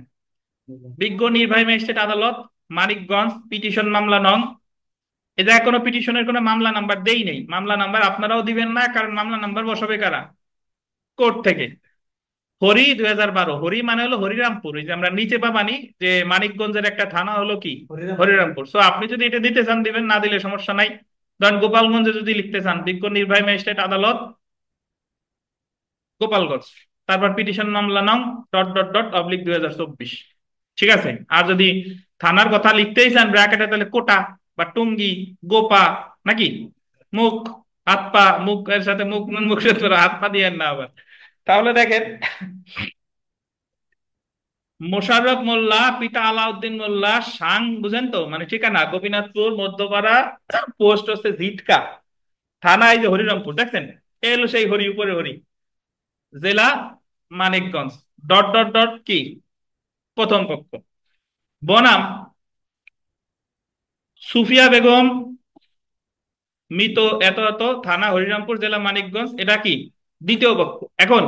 বিজ্ঞ নির্বাহী ম্যাজিস্ট্রেট আদালত, মানিকগঞ্জ, পিটিশন মামলা নং। এ জায়গায় কোনো পিটিশনের কোনো মামলা নাম্বার দেই নেই। মামলা নাম্বার আপনারাও দিবেন না, কারণ মামলা নাম্বার বসাবে কারা? কোর্ট থেকে। হরি 2012, হরি মানে হলো হরিরামপুর। এই যে আমরা নিচে পাবানি যে মানিকগঞ্জের একটা থানা হলো কি হরিরামপুর। সো আপনি যদি এটা দিতে চান দিবেন, না দিলে সমস্যা নাই। ধরেন গোপালগঞ্জে যদি লিখতে চান বিজ্ঞ নির্বাহী ম্যাজিস্ট্রেট আদালত গোপালগঞ্জ, তারপর পিটিশন মামলা নং .. 2024, ঠিক আছে। আর যদি থানার কথা লিখতেই চান ব্র্যাকেটে, তাহলে কোটা বা টুঙ্গি, গোপা, নাকি মুখ, হাত পা, মুখ এর সাথে মুখ মুখ হাত পা দিয়ে না আবার। তাহলে দেখেন মোশাররফ মোল্লা পিতা আলাউদ্দিন মোল্লা সাং, বুঝেন তো, মানে ঠিকানা গোপীনাথপুর মধ্যপাড়া, পোস্ট হচ্ছে জিটকা, থানা এই যে হরিরামপুর, দেখছেন এ হলো সেই হরি, উপরে হরি, জেলা মানিকগঞ্জ, ডট ডট ডট কি প্রথম পক্ষ, বনাম সুফিয়া বেগম মৃত এত এত, থানা হরিরামপুর, জেলা মানিকগঞ্জ, এটা কি দ্বিতীয় পক্ষ। এখন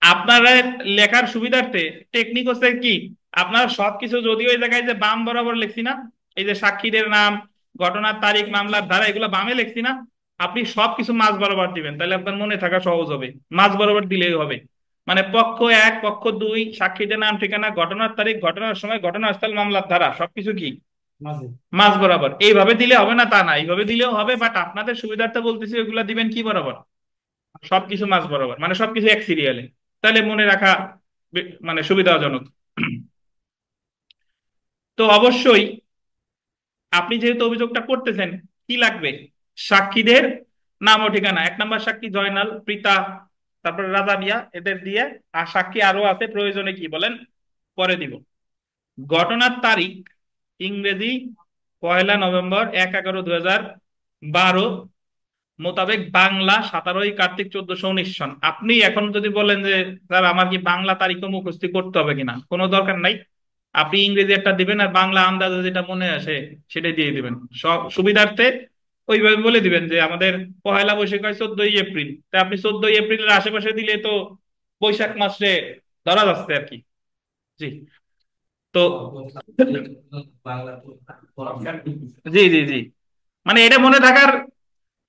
আপনারা লেখার সুবিধার্থে টেকনিক হচ্ছে কি, আপনারা সবকিছু যদিও এই জায়গায় যে বাম বরাবর লিখছি না, এই যে সাক্ষীদের নাম, ঘটনার তারিখ, মামলার ধারা, এগুলো বামে লিখছি না, আপনি সবকিছু মাঝ বরাবর দিবেন, তাহলে আপনার মনে থাকা সহজ হবে। মাঝ বরাবর দিলেই হবে। মানে পক্ষ 1, পক্ষ 2, সাক্ষীদের নাম, ঠিকানা, ঘটনার তারিখ, ঘটনার সময়, ঘটনাস্থল, মামলার ধারা, সবকিছু কি মাঝে। মাঝ বরাবর। এইভাবে দিলে হবে না তা না, এইভাবে দিলেও হবে, বাট আপনাদের সুবিধার্থে বলতেছি এগুলা দিবেন কি বরাবর, সবকিছু মাঝ বরাবর, মানে সবকিছু এক সিরিয়ালে, তাহলে মনে রাখা মানে সুবিধাজনক। তো অবশ্যই আপনি যেহেতু অভিযোগটা করতেছেন, কি লাগবে? সাক্ষীদের নাম ও ঠিকানা। 1 নম্বর সাক্ষী জয়নাল, প্রীতা, তারপরে রাজা মিয়া, এদের দিয়ে। আর সাক্ষী আরো আছে, প্রয়োজনে কি বলেন, পরে দিব। ঘটনার তারিখ ইংরেজি 1 নভেম্বর 1/11/2012 মোতাবেক, বাংলা 17 কার্তিক 1419 সন। আপনি এখন যদি বলেন যে স্যার আমার কি বাংলা তারিখও মুখস্থ করতে হবে কিনা, কোনো দরকার নাই। আপনি ইংরেজি একটা দিবেন আর বাংলা আন্দাজে যেটা মনে আসে সেটাই দিয়ে দিবেন সব সুবিধার্থে। ওইভাবে বলে দিবেন যে আমাদের পহেলা বৈশাখ হয় 14ই এপ্রিল, তা আপনি 14ই এপ্রিলের আশেপাশে দিলে তো বৈশাখ মাসে ধরা যাচ্ছে আর কি। জি। তো জি জি জি, মানে এটা মনে থাকার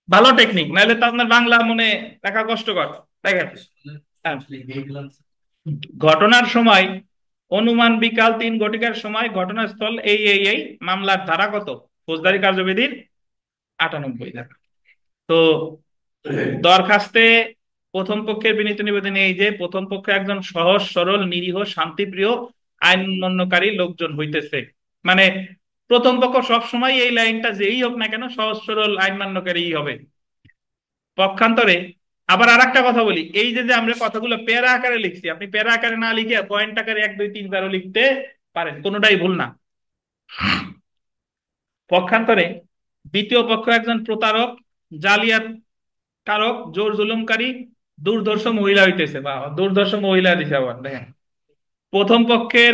ভালো টেকনিক, নাহলে তো আপনার বাংলা মনে রাখা কষ্টকর। দেখেন, হ্যাঁ, ঘটনার সময় অনুমান বিকাল 3 ঘটিকার সময়, ঘটনাস্থল এই মামলার ধারা কত? ফৌজদারি কার্যবিধির 98 ধারা। তো দরখাস্তে প্রথম পক্ষের বিনীত নিবেদন এই যে প্রথম পক্ষ একজন সহজ সরল নিরীহ শান্তিপ্রিয় আইন মান্যকারী লোকজন হইতেছে। মানে প্রথম পক্ষ সবসময় এই লাইনটা যেই হোক না কেন সহজ সরল আইন মান্যকারী হবে। পক্ষান্তরে আবার আরেকটা কথা বলি, এই যে যে আমরা কথাগুলো প্যারা আকারে লিখছি, আপনি প্যারা আকারে না লিখে পয়েন্ট আকারে 1 2 3 4 লিখতে পারেন, কোনোটাই ভুল না। পক্ষান্তরে দ্বিতীয় পক্ষ একজন প্রতারক, জালিয়াত কারক, জোর জুলুমকারী, দুর্ধর্ষ মহিলা হইতেছে। বা দুর্ধর্ষ মহিলা দিছে আবার দেখেন। প্রথম পক্ষের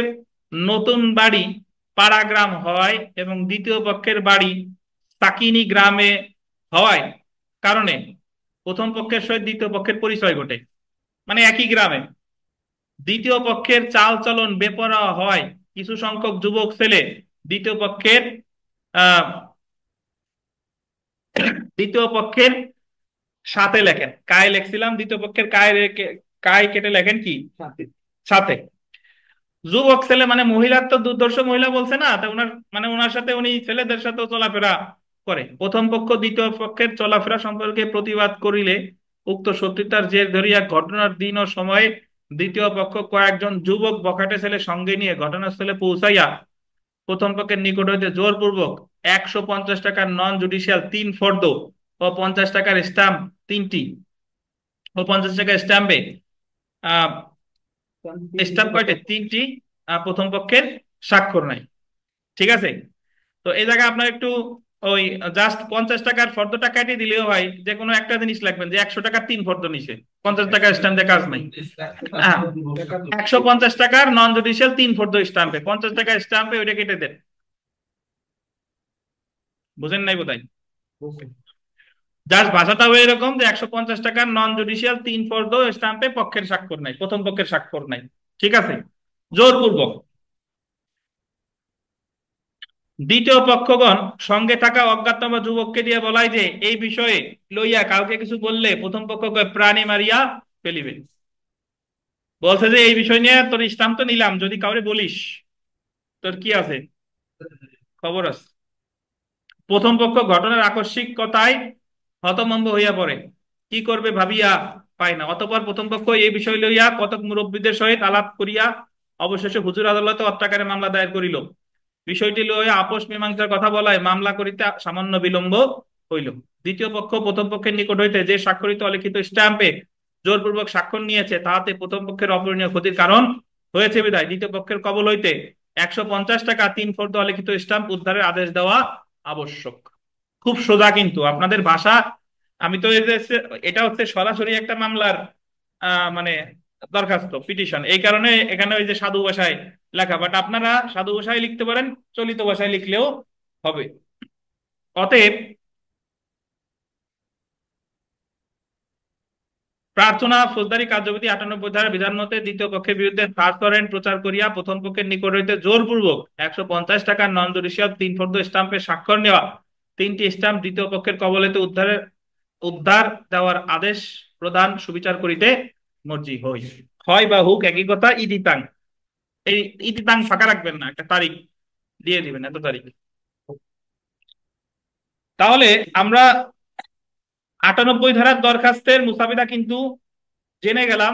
নতুন বাড়ি পাড়া গ্রাম হয় এবং দ্বিতীয় পক্ষের বাড়ি সাকিনি গ্রামে হওয়ায় কারণে প্রথম পক্ষের সহিত দ্বিতীয় পক্ষের পরিচয় ঘটে, মানে একই গ্রামে। দ্বিতীয় পক্ষের চাল চলন বেপরোয়া হয় কিছু সংখ্যক যুবক ছেলে দ্বিতীয় পক্ষের আহ দ্বিতীয় পক্ষের সাথে লেখেন। কায় লেখছিলাম, দ্বিতীয় পক্ষের কায় কায় কেটে লেখেন কি সাথে। যুবক ছেলে মানে মহিলার তো দুর্ধর্ষ মহিলা বলছে না, তা ওনার মানে ওনার সাথে উনি ছেলেদের সাথেও চলাফেরা করে। প্রথম পক্ষ দ্বিতীয় পক্ষের চলাফেরা সম্পর্কে প্রতিবাদ করিলে উক্ত সত্যিতার জের ধরিয়া ঘটনার দিন ও সময়ে দ্বিতীয় পক্ষ কয়েকজন যুবক বখাটে ছেলে সঙ্গে নিয়ে ঘটনাস্থলে পৌঁছাইয়া প্রথম পক্ষের নিকট হইতে জোরপূর্বক 150 টাকার নন জুডিশিয়াল 3 ফর্দ ও 50 টাকার স্টাম্প 3টি ও 50 টাকার স্টাম্পে আহ স্টাম্প কয়টা 3টি প্রথম পক্ষের স্বাক্ষর নাই। ঠিক আছে। তো এই জায়গায় আপনার একটু ওই জাস্ট 50 টাকার ফর্দটা কাটিয়ে দিলেও হয়, যে কোনো একটা জিনিস লাগবেন যে 100 টাকার 3 ফর্দ নিছে, 50 টাকার স্ট্যাম্পে কাজ নাই। হ্যাঁ, 150 টাকার নন জুডিশিয়াল 3 ফর্দ স্ট্যাম্পে, 50 টাকার স্ট্যাম্পে ওইটা কেটে দেন। বুঝেন নাই বোধহয়। জাস্ট ভাষাটাও এরকম যে 150 টাকার নন জুডিশিয়াল 3 ফর্দ স্ট্যাম্পে পক্ষের স্বাক্ষর নাই, প্রথম পক্ষের স্বাক্ষর নাই। ঠিক আছে। জোরপূর্বক দ্বিতীয় পক্ষগণ সঙ্গে থাকা অজ্ঞাতনামা যুবককে দিয়ে বলাই যে এই বিষয়ে লইয়া কাউকে কিছু বললে প্রথম পক্ষ প্রাণী মারিয়া ফেলিবে। বলছে যে এই বিষয় নিয়ে তোর স্টাম্প তো নিলাম, যদি কাউরে বলিস তোর কি আছে, খবর আছে। প্রথম পক্ষ ঘটনার আকস্মিকতায় হতভম্ব হইয়া পড়ে, কি করবে ভাবিয়া পায় না। অতঃপর প্রথম পক্ষ এই বিষয় লইয়া কতক মুরব্বীদের সহিত আলাপ করিয়া অবশেষে হুজুর আদালতে অত্যাচারে মামলা দায়ের করিল। বিষয়টি লইয়া আপোষ মীমাংসার কথা বলায় মামলা করিতে সামান্য বিলম্ব হইল। দ্বিতীয় পক্ষ প্রথম পক্ষের নিকট হইতে যে স্বাক্ষরিত অলিখিত স্ট্যাম্পে জোরপূর্বক স্বাক্ষর নিয়েছে তাহাতে প্রথম পক্ষের অপূরণীয় ক্ষতির কারণ হয়েছে বিধায় দ্বিতীয় পক্ষের কবল হইতে 150 টাকা 3 ফর্দ অলিখিত স্ট্যাম্প উদ্ধারের আদেশ দেওয়া আবশ্যক। খুব সোজা কিন্তু আপনাদের ভাষা। আমি তো এটা হচ্ছে সরাসরি একটা মামলার মানে দরখাস্ত পিটিশন, এই কারণে এখানে ওই যে সাধু ভাষায় লেখা, বাট আপনারা সাধু ভাষায় লিখতে পারেন, চলিত ভাষায় লিখলেও হবে। অতএব প্রার্থনা ফৌজদারি কার্যবিধি 98 ধারা বিধান মতে দ্বিতীয় পক্ষের বিরুদ্ধে সার্চ ওয়ারেন্ট প্রচার করিয়া প্রথম পক্ষের নিকট হইতে জোরপূর্বক 150 টাকার নন জুডিশিয়াল 3 ফর্দ স্টাম্পে স্বাক্ষর নেওয়া 3টি স্টাম্প দ্বিতীয় পক্ষের কবলিতে উদ্ধার দেওয়ার আদেশ প্রদান সুবিচার করিতে মর্জি হই। হয় বা হুক একই কথা। ইদিতাং, এই ইদিতাং ফাঁকা রাখবেন না, একটা তারিখ দিয়ে দিবেন, এত তারিখ। তাহলে আমরা 98 ধারার দরখাস্তের মুসাবিদা কিন্তু জেনে গেলাম।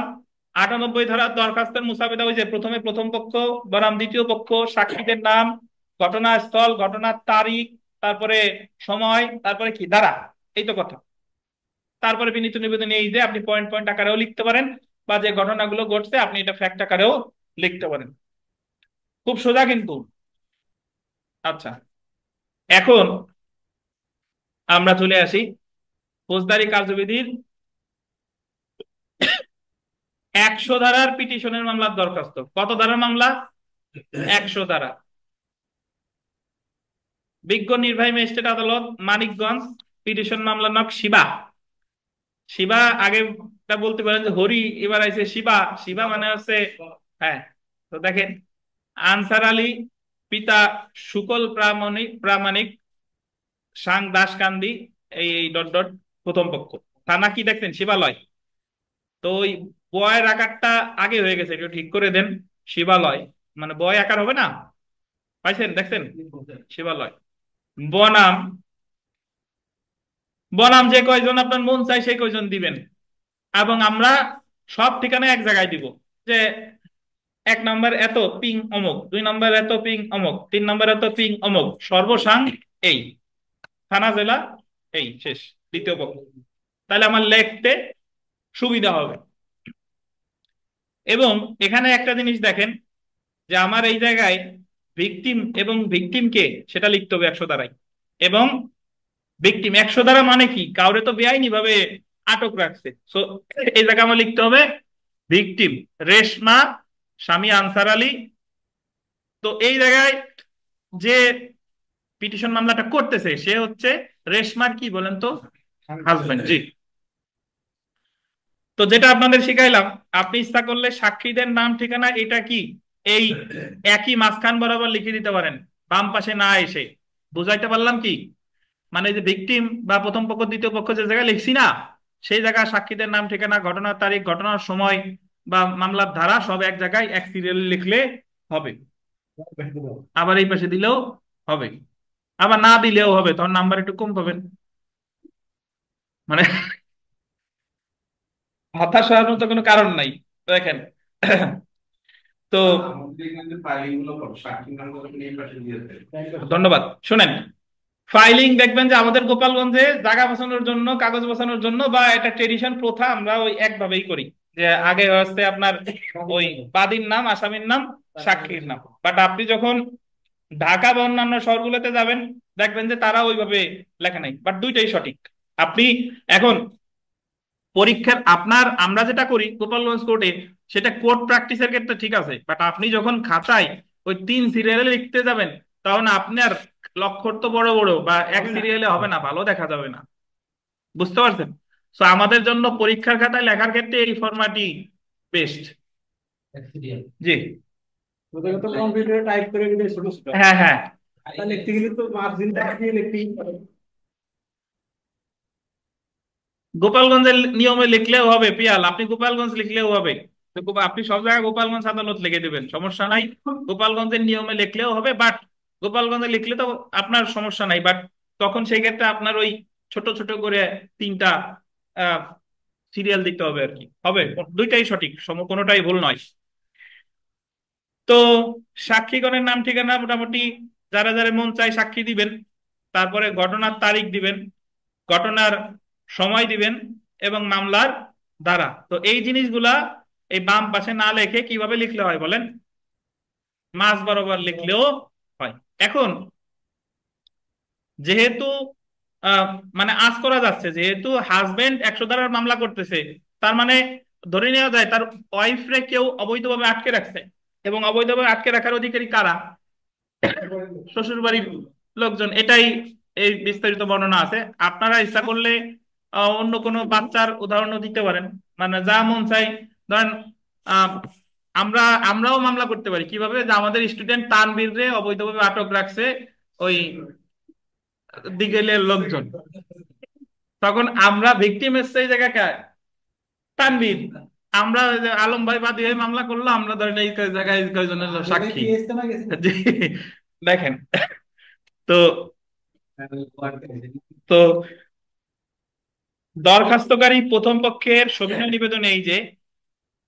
98 ধারার দরখাস্তের মুসাবিদা ওই যে প্রথমে প্রথম পক্ষ বনাম দ্বিতীয় পক্ষ, সাক্ষীদের নাম, ঘটনাস্থল, ঘটনার তারিখ, তারপরে সময়, তারপরে কি ধারা, এই তো কথা। তারপরে বিনীত নিবেদন এই যে আপনি পয়েন্ট পয়েন্ট আকারেও লিখতে পারেন, বা যে ঘটনাগুলো ঘটছে আপনি এটা ফ্যাক্ট আকারেও লিখতে পারেন। খুব সোজা কিন্তু। আচ্ছা, এখন আমরা চলে আসি ফৌজদারি কার্যবিধির 100 ধারার পিটিশনের মামলার দরখাস্ত। কত ধারার মামলা? 100 ধারা। বিজ্ঞ নির্বাহী ম্যাজিস্ট্রেট আদালত মানিকগঞ্জ, পিটিশন মামলা নক শিবা। শিবা আগে তা বলতে পারেন যে হরি, এবার আইছে শিবা। শিবা মানে হচ্ছে, হ্যাঁ। তো দেখেন, আনসার আলী পিতা শুকল প্রামাণিক প্রামাণিক সাং দাসকান্দি, এই ডট ডট প্রথম পক্ষ। থানা কি দেখছেন? শিবালয়। তো ওই বয়ের আকারটা আগে হয়ে গেছে, একটু ঠিক করে দেন। শিবালয় মানে বয় আকার হবে না, পাইছেন? দেখছেন? শিবালয়। বনাম, বনাম যে কয়জন আপনার মন চাই সেই কয়জন দিবেন, এবং আমরা সব ঠিকানা এক জায়গায় দিব, যে 1 নম্বর এত পিং অমুক, 2 নম্বর এত পিং অমুক, 3 নম্বর এত পিং অমুক, সর্বসাং এই, থানা জেলা এই, শেষ, দ্বিতীয় পক্ষ। তাহলে আমার লিখতে সুবিধা হবে। এবং এখানে একটা জিনিস দেখেন, যে আমার এই জায়গায় ভিকটিম এবং ভিকটিমকে সেটা লিখতে হবে 100 ধারায়। এবং ভিকটিম 100 ধারা মানে কি? কাউরে তো বেআইনি ভাবে আটক রাখছে, সো এই জায়গায় আমার লিখতে হবে ভিকটিম রেশমা স্বামী আনসার আলী। তো এই জায়গায় যে পিটিশন মামলাটা করতেছে সে হচ্ছে রেশমার কি বলেন তো, হাজবেন্ড। জি। তো যেটা আপনাদের শিখাইলাম, আপনি ইচ্ছা করলে সাক্ষীদের নাম ঠিকানা এটা কি এই একই মাঝখান বরাবর লিখে দিতে পারেন, বাম পাশে না এসে। বুঝাইতে পারলাম কি? মানে যে ভিকটিম বা প্রথম পক্ষ দ্বিতীয় পক্ষ যে জায়গায় লিখছি না, সেই জায়গায় সাক্ষীদের নাম ঠিকানা, ঘটনার তারিখ, ঘটনার সময় বা মামলার ধারা সব এক জায়গায় এক সিরিয়াল লিখলে হবে। আবার এই পাশে দিলেও হবে, আবার না দিলেও হবে, তখন নাম্বার একটু কম পাবেন। মানে হতাশ হওয়ার মতো কোনো কারণ নাই। দেখেন, তো ধন্যবাদ। শুনেন, ফাইলিং দেখবেন যে আমাদের গোপালগঞ্জে জায়গা বাঁচানোর জন্য, কাগজ বাঁচানোর জন্য, বা এটা ট্রেডিশন প্রথা, আমরা ওই একভাবেই করি, যে আগে হচ্ছে আপনার ওই বাদীর নাম, আসামির নাম, সাক্ষীর নাম। বাট আপনি যখন ঢাকা বা অন্যান্য শহরগুলোতে যাবেন, দেখবেন যে তারা ওইভাবে লেখা নাই, বাট দুইটাই সঠিক। আপনি এখন পরীক্ষার আপনার, আমরা যেটা করি গোপালগঞ্জ কোর্টে, সেটা কোর্ট প্র্যাকটিসের ক্ষেত্রে ঠিক আছে, বাট আপনি যখন খাতায় ওই 3 সিরিয়ালে লিখতে যাবেন, তখন আপনার লক্ষ্য তো বড় বড়, বা এক সিরিয়ালে হবে না, ভালো দেখা যাবে না। বুঝতে পারছেন? তো আমাদের জন্য পরীক্ষার খাতায় লেখার ক্ষেত্রে এই ফরম্যাটই বেস্ট। জি। ওদের তো কম্পিউটারে টাইপ করে দিলে ছোট ছোট, হ্যাঁ হ্যাঁ, তা লিখতে গেলে তো মার্জিনটা দিয়ে লিখতেই পারে। গোপালগঞ্জের নিয়মে লিখলেও হবে পিয়াল, আপনি গোপালগঞ্জ লিখলেও হবে। তো আপনি সব জায়গায় গোপালগঞ্জ আদালত লিখে দেবেন, সমস্যা নাই। গোপালগঞ্জের নিয়মে লিখলেও হবে, বাট গোপালগঞ্জে লিখলে তো আপনার সমস্যা নাই, বাট তখন সেই ক্ষেত্রে আপনার ওই ছোট ছোট করে 3টা সিরিয়াল দিতে হবে আর কি। হবে, দুইটাই সঠিক, কোনোটাই ভুল নয়। তো সাক্ষীগণের নাম ঠিকানা মোটামুটি যারা যারা মন চায় সাক্ষী দিবেন, তারপরে ঘটনার তারিখ দিবেন, ঘটনার সময় দিবেন, এবং মামলার ধারা। তো এই জিনিসগুলা এই বাম পাশে না লিখে কিভাবে লিখলে হয় বলেন? মাঝ বরাবর লিখলেও হয়। এখন যেহেতু আহ, মানে আজ করা যাচ্ছে, যেহেতু হাজবেন্ড 100 ধারার মামলা করতেছে, তার মানে ধরে নেওয়া যায় তার ওয়াইফরে কেউ অবৈধভাবে আটকে রাখছে, এবং অবৈধভাবে আটকে রাখার অধিকারী কারা? শ্বশুর বাড়ির লোকজন। এটাই এই বিস্তারিত বর্ণনা আছে। আপনারা ইচ্ছা করলে অন্য কোনো বাচ্চার উদাহরণও দিতে পারেন, মানে যা মন চাই। ধরেন আহ, আমরা আমরাও মামলা করতে পারি কিভাবে, যে আমাদের স্টুডেন্ট তানবীর রে অবৈধভাবে আটক রাখছে ওই দিগেলের লোকজন, তখন আমরা ভিকটিম এসছে এই জায়গায় তানবীর, আমরা ওই যে আলম ভাই বাদী হয়ে মামলা করলো, আমরা ধরেন এই জায়গায় এই কয়জনের সাক্ষী। জি, দেখেন। তো তো দরখাস্তকারী প্রথম পক্ষের সবিনয় নিবেদন এই যে,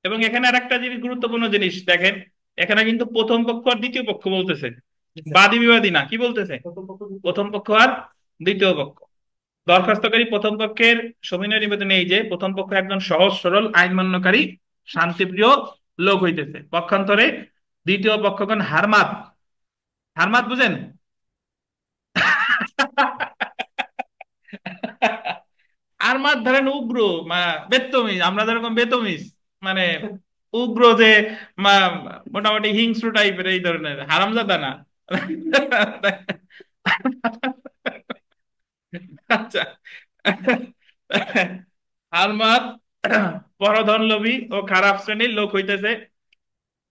এবং এখানে আর একটা জিনিস, গুরুত্বপূর্ণ জিনিস দেখেন, এখানে কিন্তু প্রথম পক্ষ আর দ্বিতীয় পক্ষ বলতেছে। বাদী বিবাদী না, কি বলতেছে? প্রথম পক্ষ আর দ্বিতীয় পক্ষ। দরখাস্তকারী প্রথম পক্ষের সবিনয় নিবেদন এই যে প্রথম পক্ষ একজন সহজ সরল আইন মান্যকারী শান্তিপ্রিয় লোক হইতেছে, পক্ষান্তরে দ্বিতীয় পক্ষগণ হারমাত। হারমাত বুঝেন? হারমাত ধরেন উগ্র, বেত্তমিজ, আমরা যেরকম বেতমিজ, মানে উগ্র যে, মোটামুটি হিংস্র টাইপের এই ধরনের, হারামজাদা না। আচ্ছা, হারমাত পরধন লোভী ও খারাপ শ্রেণীর লোক হইতেছে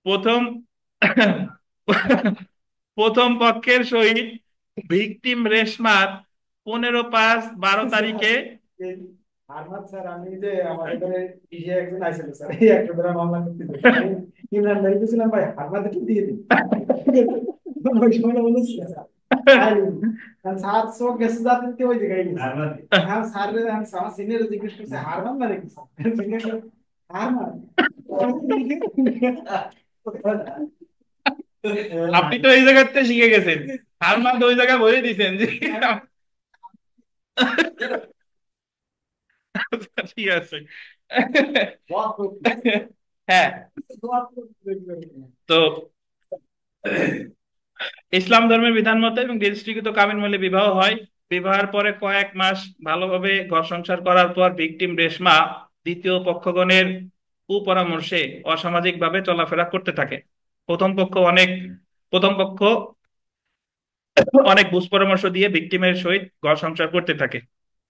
প্রথম প্রথম পক্ষের সহিত ভিকটিম রেশমার 15/5/12 তারিখে। আরমান স্যার, আমি যে আমাদের ঘরে ইয়ে একজন আইছিল স্যার, এই একটা ধরে মামলা করতে আমি ইমরান ভাই বলছিলাম ভাই আরমান একটু দিয়ে দিন। ওই সময় বলেছি স্যার আই স্যার সব গেছে যাতে ওই জায়গায় গেছে। হ্যাঁ স্যার, আমি আমার সিনিয়র জিজ্ঞেস করছে আরমান মানে কি স্যার? সিনিয়র আরমান। আপনি তো এই জায়গাতে শিখে গেছেন, হারমান তো ওই জায়গায় বলে দিছেন যে। ঠিক আছে। হ্যাঁ, তো ইসলাম ধর্মের বিধান মতে এবং রেজিস্ট্রিকৃত কাবিন মিলে বিবাহ হয়। বিবাহের পরে কয়েক মাস ভালোভাবে ঘর সংসার করার পর ভিকটিম রেশমা দ্বিতীয় পক্ষগণের কুপরামর্শে অসামাজিক ভাবে চলাফেরা করতে থাকে। প্রথম পক্ষ অনেক প্রথম পক্ষ অনেক বুঝ পরামর্শ দিয়ে ভিকটিমের সহিত ঘর সংসার করতে থাকে।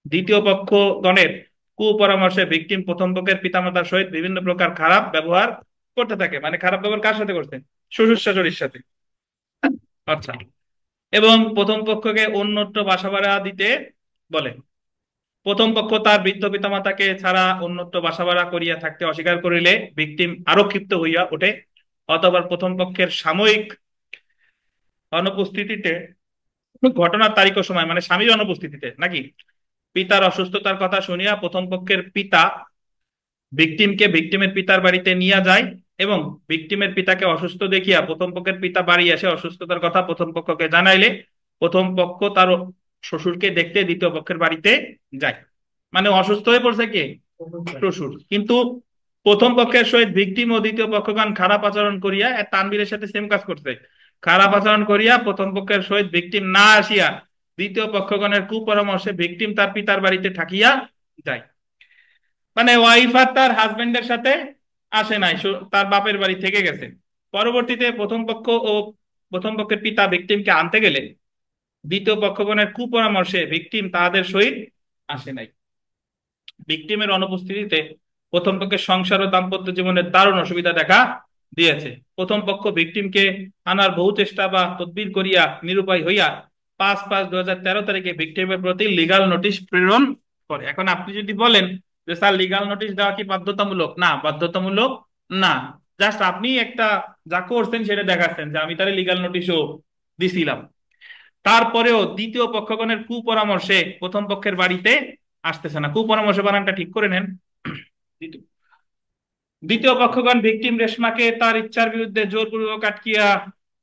দ্বিতীয় পক্ষগণের কুপরামর্শে ভিকটিম প্রথম পক্ষের পিতামাতার সহিত বিভিন্ন প্রকার খারাপ ব্যবহার করতে থাকে। মানে খারাপ ব্যবহার কার সাথে করছে? শ্বশুর শাশুড়ির সাথে। আচ্ছা, এবং প্রথম পক্ষকে অন্যত্র বাসা ভাড়া দিতে বলে। প্রথম পক্ষ তার বৃদ্ধ পিতামাতাকে ছাড়া অন্যত্র বাসা ভাড়া করিয়া থাকতে অস্বীকার করিলে ভিকটিম আরো ক্ষিপ্ত হইয়া ওঠে, অথবা প্রথম পক্ষের সাময়িক অনুপস্থিতিতে, ঘটনার তারিখ ও সময় মানে স্বামীর অনুপস্থিতিতে নাকি, পিতার অসুস্থতার কথা শুনিয়া প্রথম পক্ষের পিতা ভিকটিমকে ভিকটিমের পিতার বাড়িতে নিয়ে যায়, এবং ভিকটিমের পিতাকে অসুস্থ দেখিয়া প্রথম পক্ষের পিতা বাড়ি এসে অসুস্থতার কথা প্রথম পক্ষকে জানাইলে প্রথম পক্ষ তার শ্বশুরকে দেখতে দ্বিতীয় পক্ষের বাড়িতে যায়। মানে অসুস্থ হয়ে পড়ছে কে? শ্বশুর। কিন্তু প্রথম পক্ষের সহিত ভিকটিম ও দ্বিতীয় পক্ষগণ খারাপ আচরণ করিয়া, তানবীরের সাথে সেম কাজ করছে, খারাপ আচরণ করিয়া প্রথম পক্ষের সহিত ভিকটিম না আসিয়া দ্বিতীয় পক্ষগণের কুপরামর্শে ভিকটিম তার পিতার বাড়িতে থাকিয়া যায়। মানে ওয়াইফ আর তার হাজবেন্ডের সাথে আসে নাই, তার বাপের বাড়ি থেকে গেছে। পরবর্তীতে প্রথম পক্ষের পিতা ভিকটিমকে আনতে গেলে দ্বিতীয় পক্ষগণের কুপরামর্শে ভিকটিম তাদের সহিত আসে নাই। ভিকটিমের অনুপস্থিতিতে প্রথম পক্ষের সংসার ও দাম্পত্য জীবনের দারুণ অসুবিধা দেখা দিয়েছে। প্রথম পক্ষ ভিকটিমকে আনার বহু চেষ্টা বা তদবির করিয়া নিরুপায় হইয়া 5/5/2013 তারিখে ভিকটিমের প্রতি লিগাল নোটিশ প্রেরণ করে। এখন আপনি যদি বলেন যে স্যার লিগাল নোটিশ দেওয়া কি বাধ্যতামূলক? না, বাধ্যতামূলক না। জাস্ট আপনি একটা যা করছেন সেটা দেখাচ্ছেন যে আমি তার লিগাল নোটিশও দিছিলাম। তারপরেও দ্বিতীয় পক্ষগণের কুপরামর্শে প্রথম পক্ষের বাড়িতে আসতেছে না। কুপরামর্শ বানানটা ঠিক করে নেন। দ্বিতীয় পক্ষগণ ভিকটিম রেশমাকে তার ইচ্ছার বিরুদ্ধে জোরপূর্বক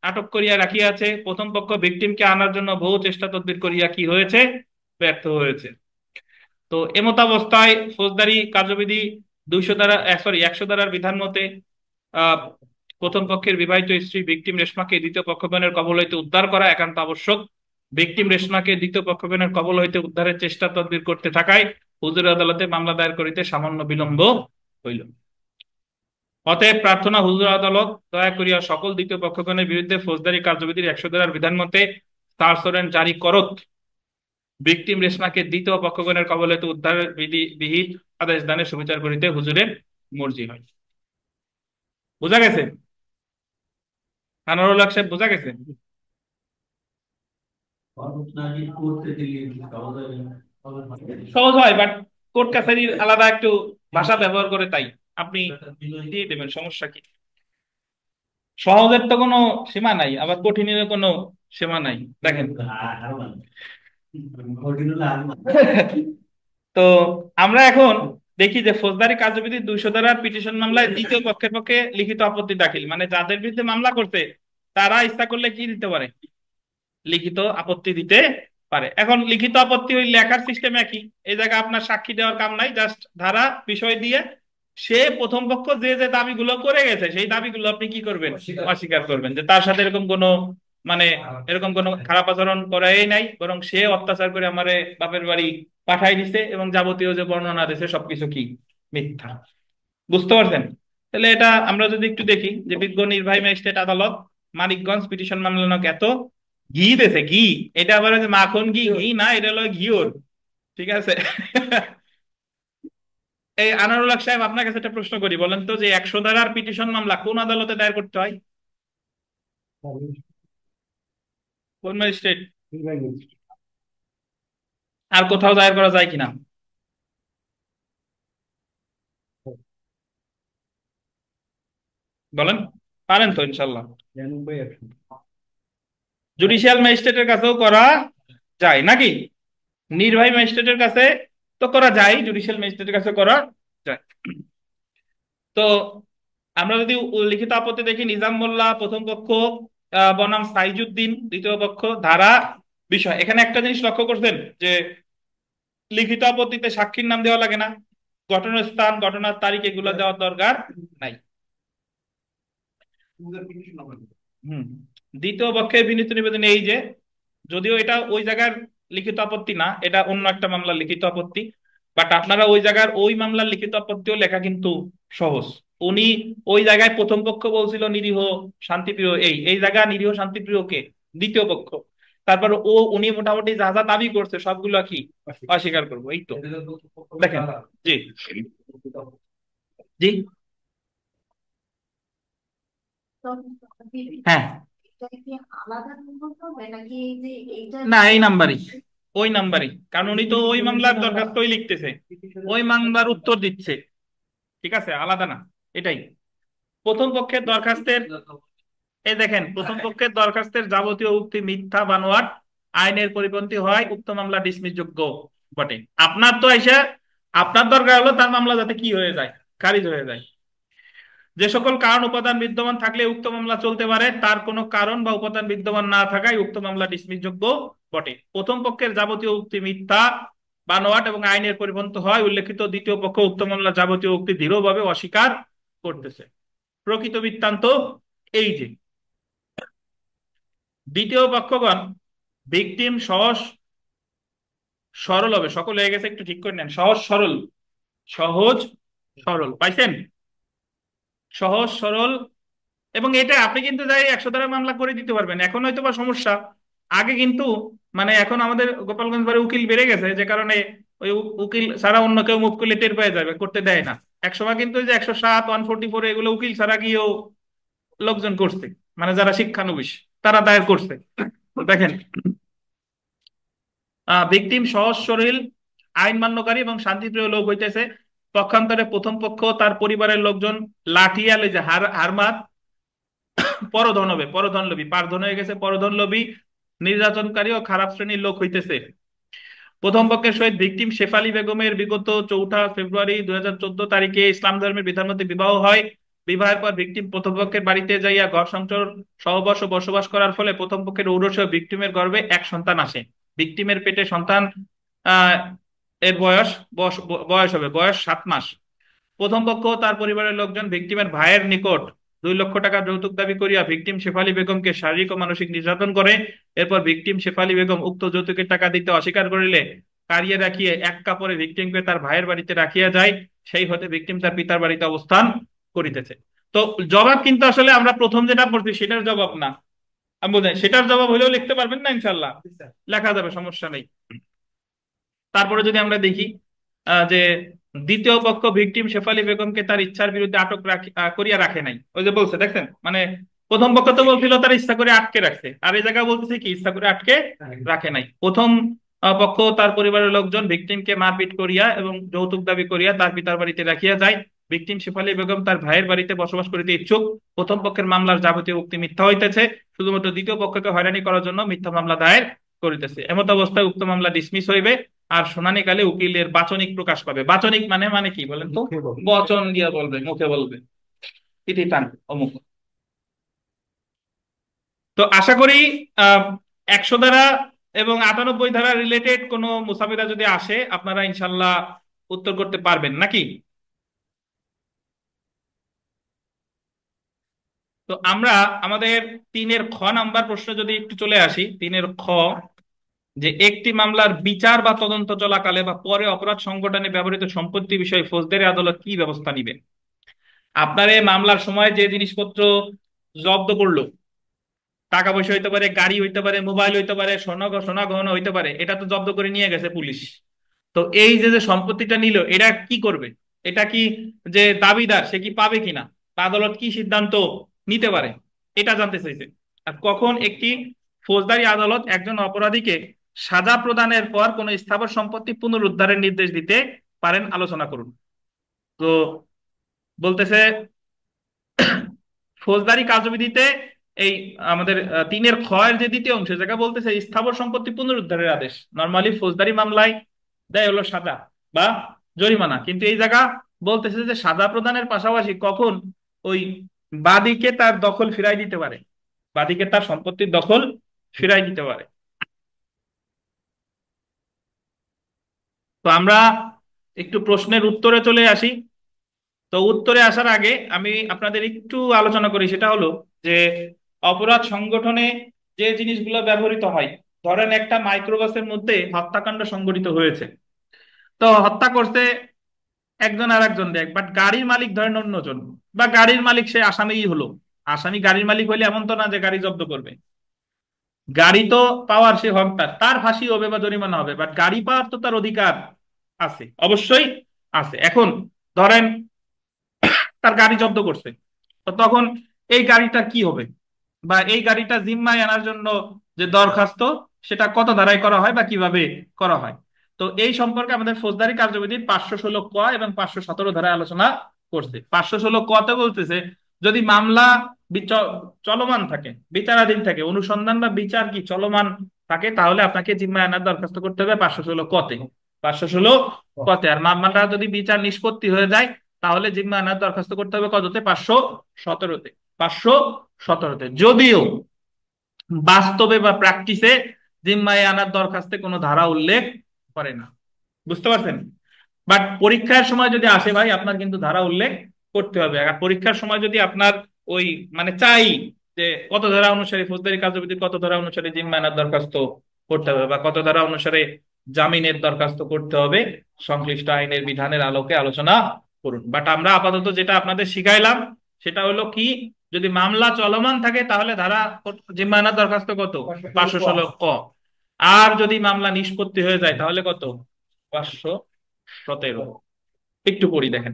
আটক করিয়া রাখিয়াছে। প্রথম পক্ষ ভিকটিমকে আনার জন্য বহু চেষ্টা তদবির করিয়া কি হয়েছে? ব্যর্থ হয়েছে। তো এমতাবস্থায় ফৌজদারি কার্যবিধি 100 ধারার বিধান মতে আহ প্রথম পক্ষের বিবাহিত স্ত্রী ভিকটিম রেশমাকে দ্বিতীয় পক্ষগণের কবল হইতে উদ্ধার করা একান্ত আবশ্যক। ভিকটিম রেশমাকে দ্বিতীয় পক্ষগণের কবল হইতে উদ্ধারের চেষ্টা তদবির করতে থাকায় হুজুর আদালতে মামলা দায়ের করিতে সামান্য বিলম্ব হইল। অতএব প্রার্থনা, হুজুর আদালত দয়া করিয়া সকল দ্বিতীয় পক্ষগণের বিরুদ্ধে ফৌজদারি কার্যবিধির 100 ধারার বিধান মতে সার্চ ওয়ারেন্ট জারি করত। ভিকটিম রেশমাকে দ্বিতীয় পক্ষগণের কবল হইতে উদ্ধারের বিহিত আদেশ দানের সুবিচার করিতে হুজুরের মর্জি হয়। বোঝা গেছে? আনোয়ারুল হক সাহেব, বোঝা গেছে? সহজ হয়, বাট কোর্ট কাছারির আলাদা একটু ভাষা ব্যবহার করে, তাই আপনি দিয়ে দেবেন, সমস্যা কি? সহজের তো কোনো সীমা নাই, আবার কঠিনের কোনো সীমা নাই। দেখেন তো আমরা এখন দেখি যে ফৌজদারি কার্যবিধি 200 ধারার পিটিশন মামলায় দ্বিতীয় পক্ষের পক্ষে লিখিত আপত্তি দাখিল, মানে যাদের বিরুদ্ধে মামলা করতে তারা ইচ্ছা করলে কি দিতে পারে? লিখিত আপত্তি দিতে পারে। এখন লিখিত আপত্তি ওই লেখার সিস্টেম একই, এই জায়গায় আপনার সাক্ষী দেওয়ার কাম নাই, জাস্ট ধারা বিষয় দিয়ে সে প্রথম পক্ষ যে যে দাবিগুলো করে গেছে সেই দাবিগুলো আপনি কি করবেন, অস্বীকার করবেন, যে তার সাথে এরকম কোনো মানে এরকম কোনো খারাপ আচরণ করাই নাই, বরং সে অত্যাচার করে আমারে বাপের বাড়ি পাঠাই দিছে এবং যাবতীয় যে বর্ণনা দিছে সবকিছু কি মিথ্যা। বুঝতে পারছেন? তাহলে এটা আমরা যদি একটু দেখি যে বিজ্ঞ নির্বাহী ম্যাজিস্ট্রেট আদালত মানিকগঞ্জ পিটিশন মামলা নং এত ঘি দেছে ঘি, এটা আবার ওই যে মাখন ঘি, ঘি না, এটা হলো ঘিওর। ঠিক আছে। এই আনারুল হক সাহেব, আপনার কাছে একটা প্রশ্ন করি, বলেন তো যে 100 ধারার পিটিশন মামলা কোন আদালতে দায়ের করতে হয়? কোন ম্যাজিস্ট্রেট? আর কোথাও দায়ের করা যায় কিনা? বলেন। পারেন তো ইনশাল্লাহ। জুডিশিয়াল ম্যাজিস্ট্রেটের কাছেও করা যায় নাকি? নির্বাহী ম্যাজিস্ট্রেটের কাছে তো করা যায়, জুডিশিয়াল ম্যাজিস্ট্রেটের কাছে করা যায়। তো আমরা যদি লিখিত আপত্তি দেখি, নিজাম মোল্লা প্রথম পক্ষ, বনাম সাইজুদ্দিন দ্বিতীয় পক্ষ, ধারা বিষয়। এখানে একটা জিনিস লক্ষ্য করছেন যে লিখিত আপত্তিতে সাক্ষীর নাম দেওয়া লাগে না, ঘটনার স্থান ঘটনার তারিখ এগুলো দেওয়ার দরকার নাই। হুম। দ্বিতীয় পক্ষের বিনীত নিবেদন এই যে, যদিও এটা ওই জায়গার লিখিত আপত্তি না, এটা অন্য একটা মামলার লিখিত আপত্তি, বাট আপনারা ওই জায়গার ওই মামলার লিখিত আপত্তিও লেখা কিন্তু সহজ। উনি ওই জায়গায় প্রথম পক্ষ বলছিল নিরীহ শান্তিপ্রিয়, এই এই জায়গা নিরীহ শান্তিপ্রিয় কে? দ্বিতীয় পক্ষ। তারপর উনি মোটামুটি যা যা দাবি করছে সবগুলো কি অস্বীকার করবো, এই তো। দেখেন। জি। জি। হ্যাঁ। না, এই নাম্বারই, ওই নাম্বারই, কারণ উনি তো ওই মামলার দরখাস্তই লিখতেছে, ওই মামলার উত্তর দিচ্ছে। ঠিক আছে, আলাদা না। এটাই প্রথম পক্ষের দরখাস্তের, এই দেখেন, প্রথম পক্ষের দরখাস্তের যাবতীয় উক্তি মিথ্যা বানোয়াট আইনের পরিপন্থী হয়, উক্ত মামলা ডিসমিস যোগ্য বটে। আপনার তো এসে আপনার দরকার হলো তার মামলা যাতে কি হয়ে যায়, খারিজ হয়ে যায়। যে সকল কারণ উপাদান বিদ্যমান থাকলে উক্ত মামলা চলতে পারে, তার কোনো কারণ বা উপাদান বিদ্যমান না থাকায় উক্ত মামলা ডিসমিস যোগ্য বটে। প্রথম পক্ষের যাবতীয় উক্তি মিথ্যা বানোয়াট এবং আইনের পরিপন্থী হয় উল্লেখিত দ্বিতীয় পক্ষ উক্ত মামলা যাবতীয় উক্তি দৃঢ়ভাবে অস্বীকার করতেছে। প্রকৃত বৃত্তান্ত এই যে, দ্বিতীয় পক্ষগণ ভিকটিম সহজ সরল হবে, সকল হয়ে গেছে, একটু ঠিক করে নেন, সহজ সরল, সহজ সরল পাইছেন? সহজ সরল। এবং এটা আপনি কিন্তু যাই 100 ধারা মামলা করে দিতে পারবেন, এখন হয়তো বা সমস্যা, আগে কিন্তু মানে এখন আমাদের গোপালগঞ্জ বারে উকিল বেড়ে গেছে, যে কারণে ওই উকিল ছাড়া অন্য কেউ মুভ করলে টের পেয়ে যাবে, করতে দেয় না। একসময় কিন্তু ওই যে 107, 144 এগুলো উকিল ছাড়া গিয়েও লোকজন করছে, মানে যারা শিক্ষানবিশ তারা দায়ের করছে। তো দেখেন, ভিকটিম সহজ সরল আইন মান্যকারী এবং শান্তিপ্রিয় লোক হইতেছে। পক্ষান্তরে প্রথম পক্ষ তার পরিবারের লোকজন লাঠিয়াল, এই যে হারমাত, পরধন হবে, পরধন লোভী, পারধন হয়ে গেছে, পরধন লোভী, নির্যাতনকারী ও খারাপ শ্রেণীর লোক হইতেছে। প্রথম পক্ষের সহিত ভিকটিম শেফালী বেগমের বিগত 4 ফেব্রুয়ারি 2014 তারিখে ইসলাম ধর্মের বিধানমতে বিবাহ হয়। বিবাহের পর ভিকটিম প্রথম পক্ষের বাড়িতে যাইয়া ঘর সংসার সহবাস ও বসবাস করার ফলে প্রথম পক্ষের ঔরসে ভিকটিমের গর্ভে এক সন্তান আসে। ভিকটিমের পেটে সন্তান আহ এর বয়স হবে 7 মাস। প্রথম পক্ষ ও তার পরিবারের লোকজন ভিকটিমের ভাইয়ের নিকট 2 লক্ষ টাকা যৌতুক দাবি করিয়া ভিকটিম শেফালী বেগমকে শারীরিক ও মানসিক নির্যাতন করে। এরপর ভিকটিম শেফালী বেগম উক্ত যৌতুকের টাকা দিতে অস্বীকার করিলে কারিয়ে রাখিয়ে এক কাপড়ে ভিকটিমকে তার ভাইয়ের বাড়িতে রাখিয়া যায়। সেই হতে ভিকটিম তার পিতার বাড়িতে অবস্থান করিতেছে। তো জবাব কিন্তু আসলে আমরা প্রথম যেটা পড়ছি সেটার জবাব না, আমি বোঝাই, সেটার জবাব হলেও লিখতে পারবেন না ইনশাল্লাহ, লেখা যাবে, সমস্যা নেই। তারপরে যদি আমরা দেখি যে দ্বিতীয় পক্ষ ভিকটিম শেফালী বেগমকে তার ইচ্ছার বিরুদ্ধে আটক করিয়া রাখে নাই, ওই যে বলছে দেখছেন, মানে প্রথম পক্ষ তো বলছিল তার ইচ্ছা করে আটকে রাখছে, আর এই জায়গায় বলতেছে কি ইচ্ছা করে আটকে রাখে নাই। প্রথম পক্ষ তার পরিবারের লোকজন ভিকটিমকে মারপিট করিয়া এবং যৌতুক দাবি করিয়া তার পিতার বাড়িতে রাখিয়া যায়। ভিকটিম শেফালী বেগম তার ভাইয়ের বাড়িতে বসবাস করিতে ইচ্ছুক। প্রথম পক্ষের মামলার যাবতীয় উক্তি মিথ্যা হইতেছে, শুধুমাত্র দ্বিতীয় পক্ষকে হয়রানি করার জন্য মিথ্যা মামলা দায়ের করিতেছে। এমত অবস্থায় উক্ত মামলা ডিসমিস হইবে। আর শুনানিকালে উকিলের বাচনিক প্রকাশ পাবে। বাচনিক মানে মানে কি বলেন তো? বচন দিয়া বলবে, মুখে বলবে, ইতি টান অমুক। তো আশা করি আহ 100 ধারা এবং 98 ধারা রিলেটেড কোনো মুসাফিরা যদি আসে আপনারা ইনশাল্লাহ উত্তর করতে পারবেন নাকি? তো আমরা আমাদের 3-এর খ নাম্বার প্রশ্ন যদি একটু চলে আসি। 3-এর খ, যে একটি মামলার বিচার বা তদন্ত চলাকালে বা পরে অপরাধ সংগঠনে ব্যবহৃত সম্পত্তি বিষয়ে ফৌজদারি আদালত কি ব্যবস্থা নিবে? আপনার এই মামলার সময় যে জিনিসপত্র জব্দ করলো, টাকা পয়সা হইতে পারে, গাড়ি হইতে পারে, মোবাইল হইতে পারে, সোনা গহনা হইতে পারে, এটা তো জব্দ করে নিয়ে গেছে পুলিশ। তো এই যে যে সম্পত্তিটা নিল এটা কি করবে? এটা কি যে দাবিদার সে কি পাবে কিনা, তা আদালত কি সিদ্ধান্ত নিতে পারে, এটা জানতে চাইছে। আর কখন একটি ফৌজদারি আদালত একজন অপরাধীকে সাজা প্রদানের পর কোনো স্থাবর সম্পত্তি পুনরুদ্ধারের নির্দেশ দিতে পারেন, আলোচনা করুন। তো বলতেছে ফৌজদারি কার্যবিধিতে এই আমাদের 3-এর খ-এর যে দ্বিতীয় অংশ, জায়গা বলতেছে স্থাবর সম্পত্তি পুনরুদ্ধারের আদেশ। নর্মালি ফৌজদারি মামলায় দেয় হলো সাজা বা জরিমানা, কিন্তু এই জায়গা বলতেছে যে সাজা প্রদানের পাশাপাশি কখন ওই বাদীকে তার দখল ফিরাই দিতে পারে, বাদীকে তার সম্পত্তির দখল ফিরাই দিতে পারে। তো আমরা একটু প্রশ্নের উত্তরে চলে আসি। তো উত্তরে আসার আগে আমি আপনাদের একটু আলোচনা করি, সেটা হলো যে অপরাধ সংগঠনে যে জিনিসগুলো ব্যবহৃত হয়, ধরেন একটা মাইক্রোবাসের মধ্যে হত্যাকাণ্ড সংঘটিত হয়েছে। তো হত্যা করছে একজন আর একজন দেখ, বাট গাড়ির মালিক ধরেন অন্যজন, বা গাড়ির মালিক সে আসামিই হলো। আসামি গাড়ির মালিক হইলে এমন তো না যে গাড়ি জব্দ করবে, গাড়ি তো পাওয়ার সে হকদার, তার ফাঁসি হবে বা জরিমানা হবে, বাট গাড়ি পাওয়ার তো তার অধিকার আছে, অবশ্যই আছে। এখন ধরেন তার গাড়ি জব্দ করছে, তো তখন এই গাড়িটা কি হবে, বা এই গাড়িটা জিম্মায় আনার জন্য যে দরখাস্ত সেটা কত ধারায় করা হয় বা কিভাবে করা হয়। তো এই সম্পর্কে আমাদের ফৌজদারি কার্যবিধির 516 ক এবং 517 ধারায় আলোচনা করছে। 516 কতে বলতেছে যদি মামলা চলমান থাকে, বিচারাধীন থাকে, অনুসন্ধান বা বিচার কি চলমান থাকে, তাহলে আপনাকে জিম্মায় আনার দরখাস্ত করতে হবে 516 কতে। 516 কতে। আর মামলাটা যদি বিচার নিষ্পত্তি হয়ে যায় তাহলে জিম্মা আনার দরখাস্ত করতে হবে কততে? 517-তে। 517-তে। যদিও বাস্তবে বা প্র্যাকটিসে জিম্মায় আনার দরখাস্তে কোনো ধারা উল্লেখ করে না, বুঝতে পারছেন? বাট পরীক্ষার সময় যদি আসে ভাই, আপনার কিন্তু ধারা উল্লেখ করতে হবে। আর পরীক্ষার সময় যদি আপনার ওই মানে চাই যে কত ধারা অনুসারে ফৌজদারি কার্যবিধির কত ধারা অনুসারে জিম্মা আনার দরখাস্ত করতে হবে বা কত ধারা অনুসারে জামিনের দরখাস্ত করতে হবে, সংশ্লিষ্ট আইনের বিধানের আলোকে আলোচনা করুন। বাট আমরা আপাতত যেটা আপনাদের শিখাইলাম সেটা হলো কি, যদি মামলা চলমান থাকে তাহলে ধারা জিম্মা আনার দরখাস্ত কত? 516 ক। আর যদি মামলা নিষ্পত্তি হয়ে যায় তাহলে কত? 517। একটু পড়ি দেখেন।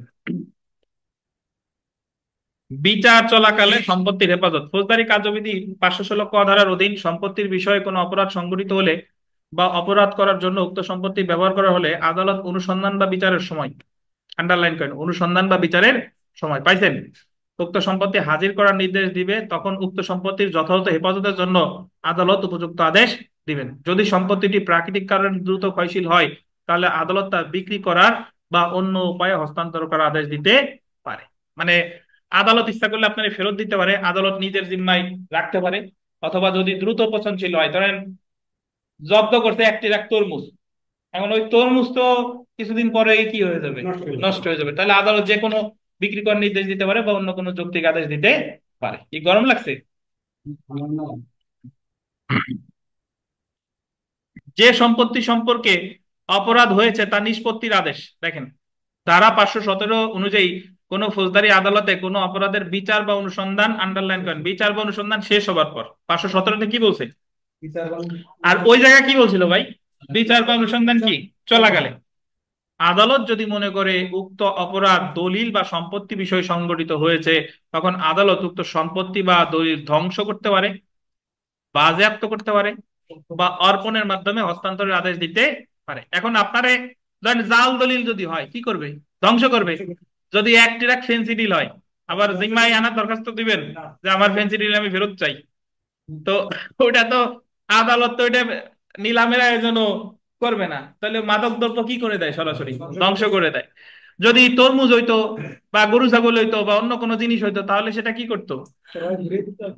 বিচার চলাকালে সম্পত্তির হেফাজত। ফৌজদারি কার্যবিধি 516 ক ধারার অধীন সম্পত্তির বিষয়ে কোনো অপরাধ সংঘটিত হলে বা অপরাধ করার জন্য উক্ত সম্পত্তি ব্যবহার করা হলে আদালত অনুসন্ধান বা বিচারের সময়, আন্ডারলাইন করেন, অনুসন্ধান বা বিচারের সময়, পাইছেন, উক্ত সম্পত্তি হাজির করার নির্দেশ দিবে। তখন উক্ত সম্পত্তির যথাযথ হেফাজতের জন্য আদালত উপযুক্ত আদেশ দিবেন। যদি সম্পত্তিটি প্রাকৃতিক কারণে দ্রুত ক্ষয়শীল হয় তাহলে আদালত তা বিক্রি করার বা অন্য উপায়ে হস্তান্তর করার আদেশ দিতে পারে। মানে আদালত ইচ্ছা করলে আপনার ফেরত দিতে পারে, আদালত নিজের জিম্মায় রাখতে পারে, অথবা যদি দ্রুত পচনশীল হয়, ধরেন জব্দ করতে একটি এক তরমুজ, এখন ওই তরমুজ তো কিছুদিন পরে কি হয়ে যাবে? নষ্ট হয়ে যাবে। তাহলে আদালত যে কোনো বিক্রি করার নির্দেশ দিতে পারে বা অন্য কোনো যৌক্তিক আদেশ দিতে পারে। কি গরম লাগছে? যে সম্পত্তি সম্পর্কে অপরাধ হয়েছে তা নিষ্পত্তির আদেশ। দেখেন ধারা 517 অনুযায়ী কোন ফৌজদারি আদালতে কোনো অপরাধের বিচার বা অনুসন্ধান, আন্ডারলাইন করেন, বিচার বা অনুসন্ধান শেষ হবার পর। 517-তে কি বলছে? আর ওই জায়গায় কি বলছিল ভাই? বিচার বা অনুসন্ধান কি চলাকালে। আদালত যদি মনে করে উক্ত অপরাধ দলিল বা সম্পত্তি বিষয় সংগঠিত হয়েছে, তখন আদালত উক্ত সম্পত্তি বা দলিল ধ্বংস করতে পারে, বাজেয়াপ্ত করতে পারে, বা অর্পণের মাধ্যমে হস্তান্তরের আদেশ দিতে পারে। এখন আপনারে ধরেন জাল দলিল যদি হয় কি করবে? ধ্বংস করবে। যদি এক ট্রাক ফেন্সি ডিল হয়, আবার জিম্মায় আনার দরখাস্ত দিবেন যে আমার ফেন্সি ডিল আমি ফেরত চাই। তো ওটা তো আদালত তো ওইটা নিলামের আয়োজনও করবে না, তাহলে মাদক দ্রব্য কি করে দেয়? সরাসরি ধ্বংস করে দেয়। যদি তরমুজ হইতো বা গরু ছাগল হইতো বা অন্য কোনো জিনিস হইতো তাহলে সেটা কি করতো?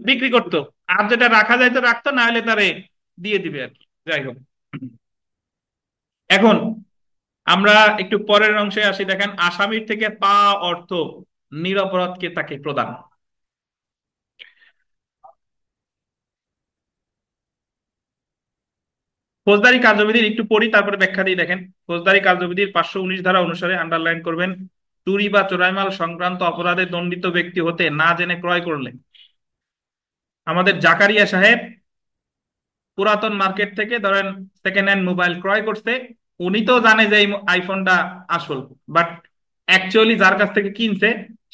বিক্রি করতো। আর যেটা রাখা যায় তো রাখতো, না হলে তারে দিয়ে দিবে আর কি। যাই হোক, এখন আমরা একটু পরের অংশে আসি। দেখেন, আসামির থেকে পাওয়া অর্থ নিরপরাধকে তাকে প্রদান। ফৌজদারি কার্যবিধির একটু পড়ি, তারপরে ব্যাখ্যা দিই। দেখেন, ফৌজদারি কার্যবিধির 519 ধারা অনুসারে, আন্ডারলাইন করবেন, চুরি বা চোরাইমাল সংক্রান্ত অপরাধে দণ্ডিত ব্যক্তি হতে না জেনে ক্রয় করলে, আমাদের জাকারিয়া সাহেব পুরাতন মার্কেট থেকে ধরেন সেকেন্ড হ্যান্ড মোবাইল ক্রয় করছে, উনি তো জানে যে এই আইফোনটা আসল, বাট অ্যাকচুয়ালি যার কাছ থেকে কিনছে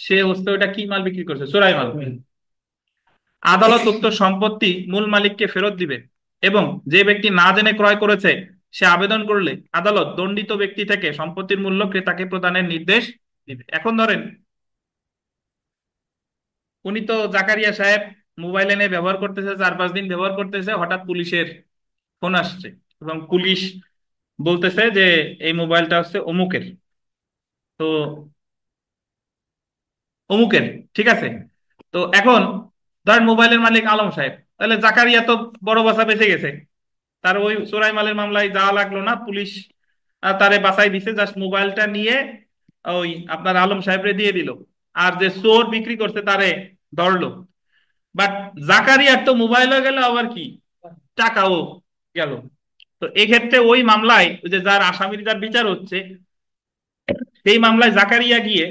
সে হচ্ছে ওটা কি মাল বিক্রি করছে, চোরাই মাল। আদালত উক্ত সম্পত্তি মূল মালিককে ফেরত দিবে, এবং যে ব্যক্তি না জেনে ক্রয় করেছে সে আবেদন করলে আদালত দণ্ডিত ব্যক্তি থেকে সম্পত্তির মূল্য ক্রেতাকে প্রদানের নির্দেশ দিবে। এখন ধরেন উনি তো জাকারিয়া সাহেব মোবাইল এনে ব্যবহার করতেছে, 4-5 দিন ব্যবহার করতেছে, হঠাৎ পুলিশের ফোন আসছে এবং পুলিশ বলতেছে যে এই মোবাইলটা হচ্ছে অমুকের, তো অমুকের, ঠিক আছে। তো এখন ধরেন মোবাইলের মালিক আলম সাহেব, তাহলে জাকারিয়া তো বড় বাসা বেঁচে গেছে, তার ওই চোরাই মালের মামলায় যাওয়া লাগলো না, পুলিশ তারে বাঁচাই দিছে, জাস্ট মোবাইলটা নিয়ে ওই আপনার আলম সাহেবরে দিয়ে দিল, আর যে চোর বিক্রি করছে তারে ধরলো। বাট জাকারিয়ার তো মোবাইল হয়ে গেল, আবার কি টাকাও গেল। তো এক্ষেত্রে ওই মামলায় ওই যে যার আসামির যার বিচার হচ্ছে, সেই মামলায় জাকারিয়া গিয়ে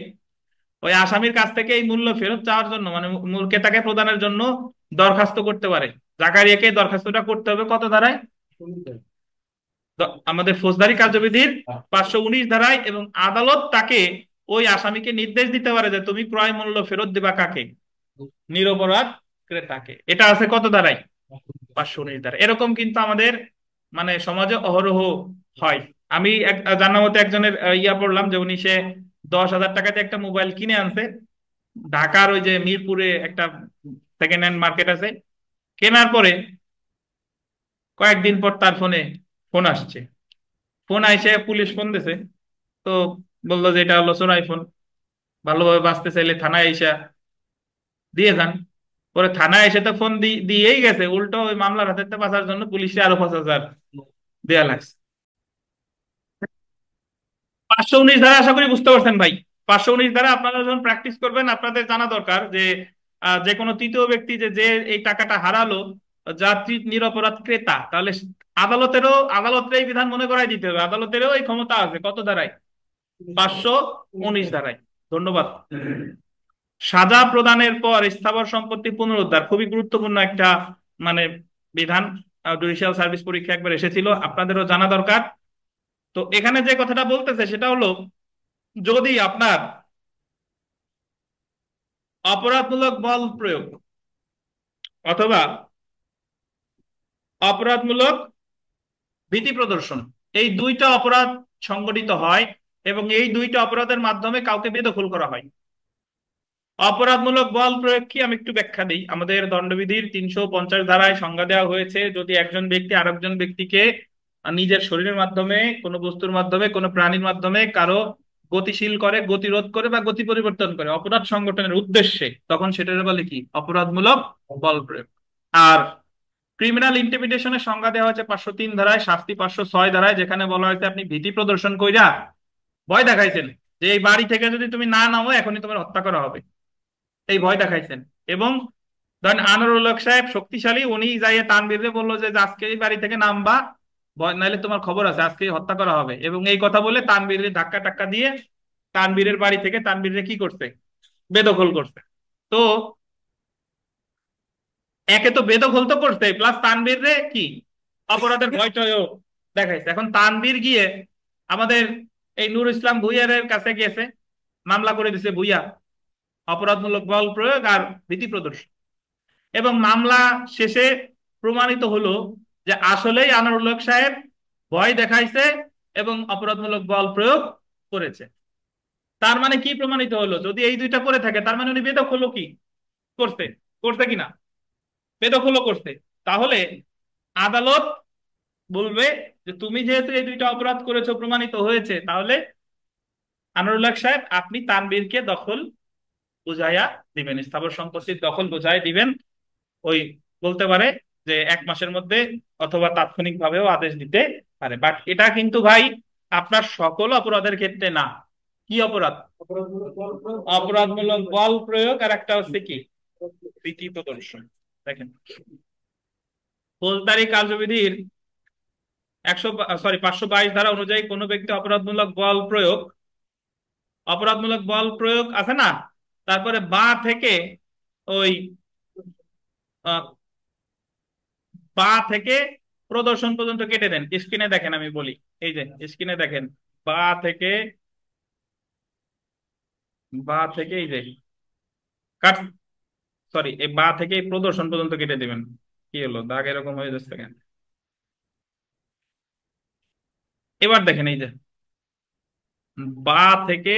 ওই আসামির কাছ থেকে এই মূল্য ফেরত চাওয়ার জন্য, মানে মূল ক্রেতাকে প্রদানের জন্য দরখাস্ত করতে পারে। জাকারিয়াকে দরখাস্তটা করতে হবে কত ধারায়? আমাদের ফৌজদারি কার্যবিধির 519 ধারায়, এবং আদালত তাকে ওই আসামিকে নির্দেশ দিতে পারে যে তুমি ক্রয় মূল্য ফেরত দিবা কাকে? নিরপরাধ ক্রেতাকে। এটা আছে কত ধারায়? 519 ধারা। এরকম কিন্তু আমাদের মানে সমাজে অহরহ হয়। আমি জানার মতো একজনের ইয়া পড়লাম যে উনি সে 10,000 টাকাতে একটা মোবাইল কিনে আনছে, ঢাকার ওই যে মিরপুরে একটা সেকেন্ড হ্যান্ড মার্কেট আছে। কেনার পরে কয়েকদিন পর তার ফোনে ফোন আসছে, ফোন আইসে পুলিশ ফোন দিছে, তো বললো যে এটা হলো চোরাই ফোন, ভালোভাবে বাঁচতে চাইলে থানায় এসে দিয়ে যান। পরে থানায় এসে তো ফোন দিয়েই গেছে, উল্টো ওই মামলার হাতে বাঁচার জন্য পুলিশে আরো 5,000 দেয়া লাগছে। 519 ধারা আশা করি বুঝতে পারছেন ভাই। 519 ধারা আপনারা যখন প্র্যাকটিস করবেন আপনাদের জানা দরকার যে যে কোনো তৃতীয় ব্যক্তি যে যে এই টাকাটা হারালো, যাত্রী নিরপরাধ ক্রেতা, তাহলে আদালতের এই বিধান মনে করাই দিতে হবে, আদালতেরও এই ক্ষমতা আছে কত ধারায়? 519 ধারায়। ধন্যবাদ। সাজা প্রদানের পর স্থাবর সম্পত্তি পুনরুদ্ধার খুবই গুরুত্বপূর্ণ একটা মানে বিধান, জুডিশিয়াল সার্ভিস পরীক্ষা একবার এসেছিল, আপনাদেরও জানা দরকার। তো এখানে যে কথাটা বলতেছে সেটা হলো, যদি আপনার অপরাধমূলক বল প্রয়োগ অথবা অপরাধমূলক ভীতি প্রদর্শন, এই দুইটা অপরাধ সংগঠিত হয় এবং এই দুইটা অপরাধের মাধ্যমে কাউকে বেদখল করা হয়। অপরাধমূলক বল প্রয়োগ কি, আমি একটু ব্যাখ্যা দিই। আমাদের দণ্ডবিধির 350 ধারায় সংজ্ঞা দেওয়া হয়েছে, যদি একজন ব্যক্তি আরেকজন ব্যক্তিকে নিজের শরীরের মাধ্যমে, কোনো বস্তুর মাধ্যমে, কোনো প্রাণীর মাধ্যমে কারো গতিশীল করে, গতিরোধ করে বা গতি পরিবর্তন করে অপরাধ সংগঠনের উদ্দেশ্যে, তখন সেটার বলে কি? অপরাধমূলক বল প্রয়োগ। আর ক্রিমিনাল ইন্টিমিডেশনের সংজ্ঞা দেওয়া হয়েছে 503 ধারায়, শাস্তি 506 ধারায়, যেখানে বলা হয়েছে আপনি ভীতি প্রদর্শন কইরা ভয় দেখাইছেন যে এই বাড়ি থেকে যদি তুমি না নামো এখনই তোমার হত্যা করা হবে, এই ভয় দেখাইছেন। এবং ধরেন আনোয়ারুল হক সাহেব শক্তিশালী, উনি যাইয়ে তানভীরকে বললো যে আজকে এই বাড়ি থেকে নামবা, ভয় নাইলে তোমার খবর আছে, আজকে হত্যা করা হবে, এবং এই কথা বলে তানভীরের ধাক্কা টাক্কা দিয়ে তানভীরের বাড়ি থেকে তানভীরে কি করছে? বেদখল করছে। তো একে তো বেদখল তো করছে, প্লাস তানভীর রে কি অপরাধের ভয়টাও দেখাইছে। এখন তানভীর গিয়ে আমাদের এই নূর ইসলাম ভুইয়ারের কাছে গিয়েছে, মামলা করে দিছে ভুইয়া অপরাধমূলক বল প্রয়োগ আর ভীতি প্রদর্শন, এবং মামলা শেষে প্রমাণিত হলো যে আসলেই আনোয়ারুল হক সাহেব ভয় দেখাইছে এবং অপরাধমূলক বল প্রয়োগ করেছে। তার মানে কি প্রমাণিত হলো? যদি এই দুইটা করে থাকে তার মানে উনি বেদখলও কি করছে, করছে কিনা? বেদখলও করছে। তাহলে আদালত বলবে যে তুমি যেহেতু এই দুইটা অপরাধ করেছো, প্রমাণিত হয়েছে, তাহলে আনোয়ারুল হক সাহেব আপনি তানভীরকে দখল বুঝাইয়া দিবেন, স্থাবর সম্পত্তির দখল বুঝাই দিবেন। ওই বলতে পারে যে 1 মাসের মধ্যে অথবা তাৎক্ষণিক ভাবেও আদেশ দিতে পারে। বাট এটা কিন্তু ভাই আপনার সকল অপরাধের ক্ষেত্রে না। কি অপরাধ? অপরাধমূলক বল প্রয়োগ, অপরাধমূলক বল প্রয়োগ, আর একটা হচ্ছে কি ভীতি প্রদর্শন। দেখেন, ফৌজদারি কার্যবিধির 522 ধারা অনুযায়ী কোনো ব্যক্তি অপরাধমূলক বল প্রয়োগ আছে না, তারপরে বা থেকে ওই আহ, বা থেকে প্রদর্শন পর্যন্ত কেটে দেন। স্ক্রিনে দেখেন, আমি বলি, এই যে স্ক্রিনে দেখেন, বা থেকে এই যে কাট সরি, এই বা থেকে এই প্রদর্শন পর্যন্ত কেটে দিবেন। কি হলো, দাগ এরকম হয়ে যাচ্ছে কেন? এবার দেখেন, এই যে বা থেকে,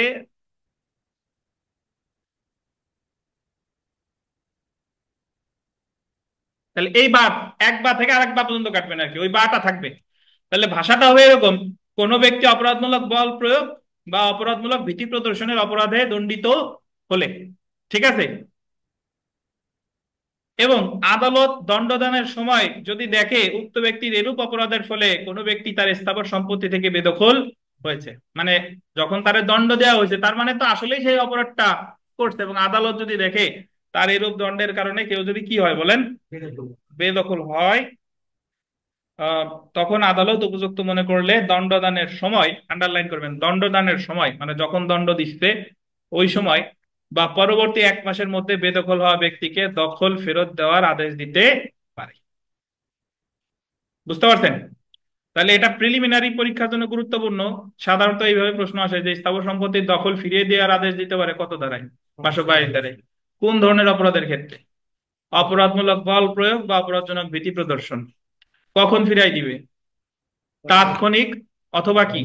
তাহলে এই বা, এক বা থেকে আরেক বা পর্যন্ত কাটবেন আর কি, ওই বাটা থাকবে। তাহলে ভাষাটা হবে এরকম: কোন ব্যক্তি অপরাধমূলক বল প্রয়োগ বা অপরাধমূলক ভীতি প্রদর্শনের অপরাধে দণ্ডিত হলে, ঠিক আছে, এবং আদালত দণ্ডদানের সময় যদি দেখে উক্ত ব্যক্তির এরূপ অপরাধের ফলে কোনো ব্যক্তি তার স্থাবর সম্পত্তি থেকে বেদখল হয়েছে, মানে যখন তার দণ্ড দেওয়া হয়েছে তার মানে তো আসলেই সেই অপরাধটা করছে, এবং আদালত যদি দেখে তার এরূপ দণ্ডের কারণে কেউ যদি কি হয় বলেন, বেদখল হয়, আহ, তখন আদালত উপযুক্ত মনে করলে দণ্ডদানের সময়, আন্ডারলাইন করবেন, দণ্ডদানের সময় মানে যখন দণ্ড দিচ্ছে ওই সময় বা পরবর্তী 1 মাসের মধ্যে বেদখল হওয়া ব্যক্তিকে দখল ফেরত দেওয়ার আদেশ দিতে পারে। বুঝতে পারছেন? তাহলে এটা প্রিলিমিনারি পরীক্ষার জন্য গুরুত্বপূর্ণ। সাধারণত এইভাবে প্রশ্ন আসে যে স্থাবর সম্পত্তির দখল ফিরিয়ে দেওয়ার আদেশ দিতে পারে কত ধারায়? 522 ধারায়। কোন ধরনের অপরাধের ক্ষেত্রে? অপরাধমূলক বল প্রয়োগ বা অপরাধজনক ভীতি প্রদর্শন। কখন ফিরাই দিবে? তাৎক্ষণিক অথবা কি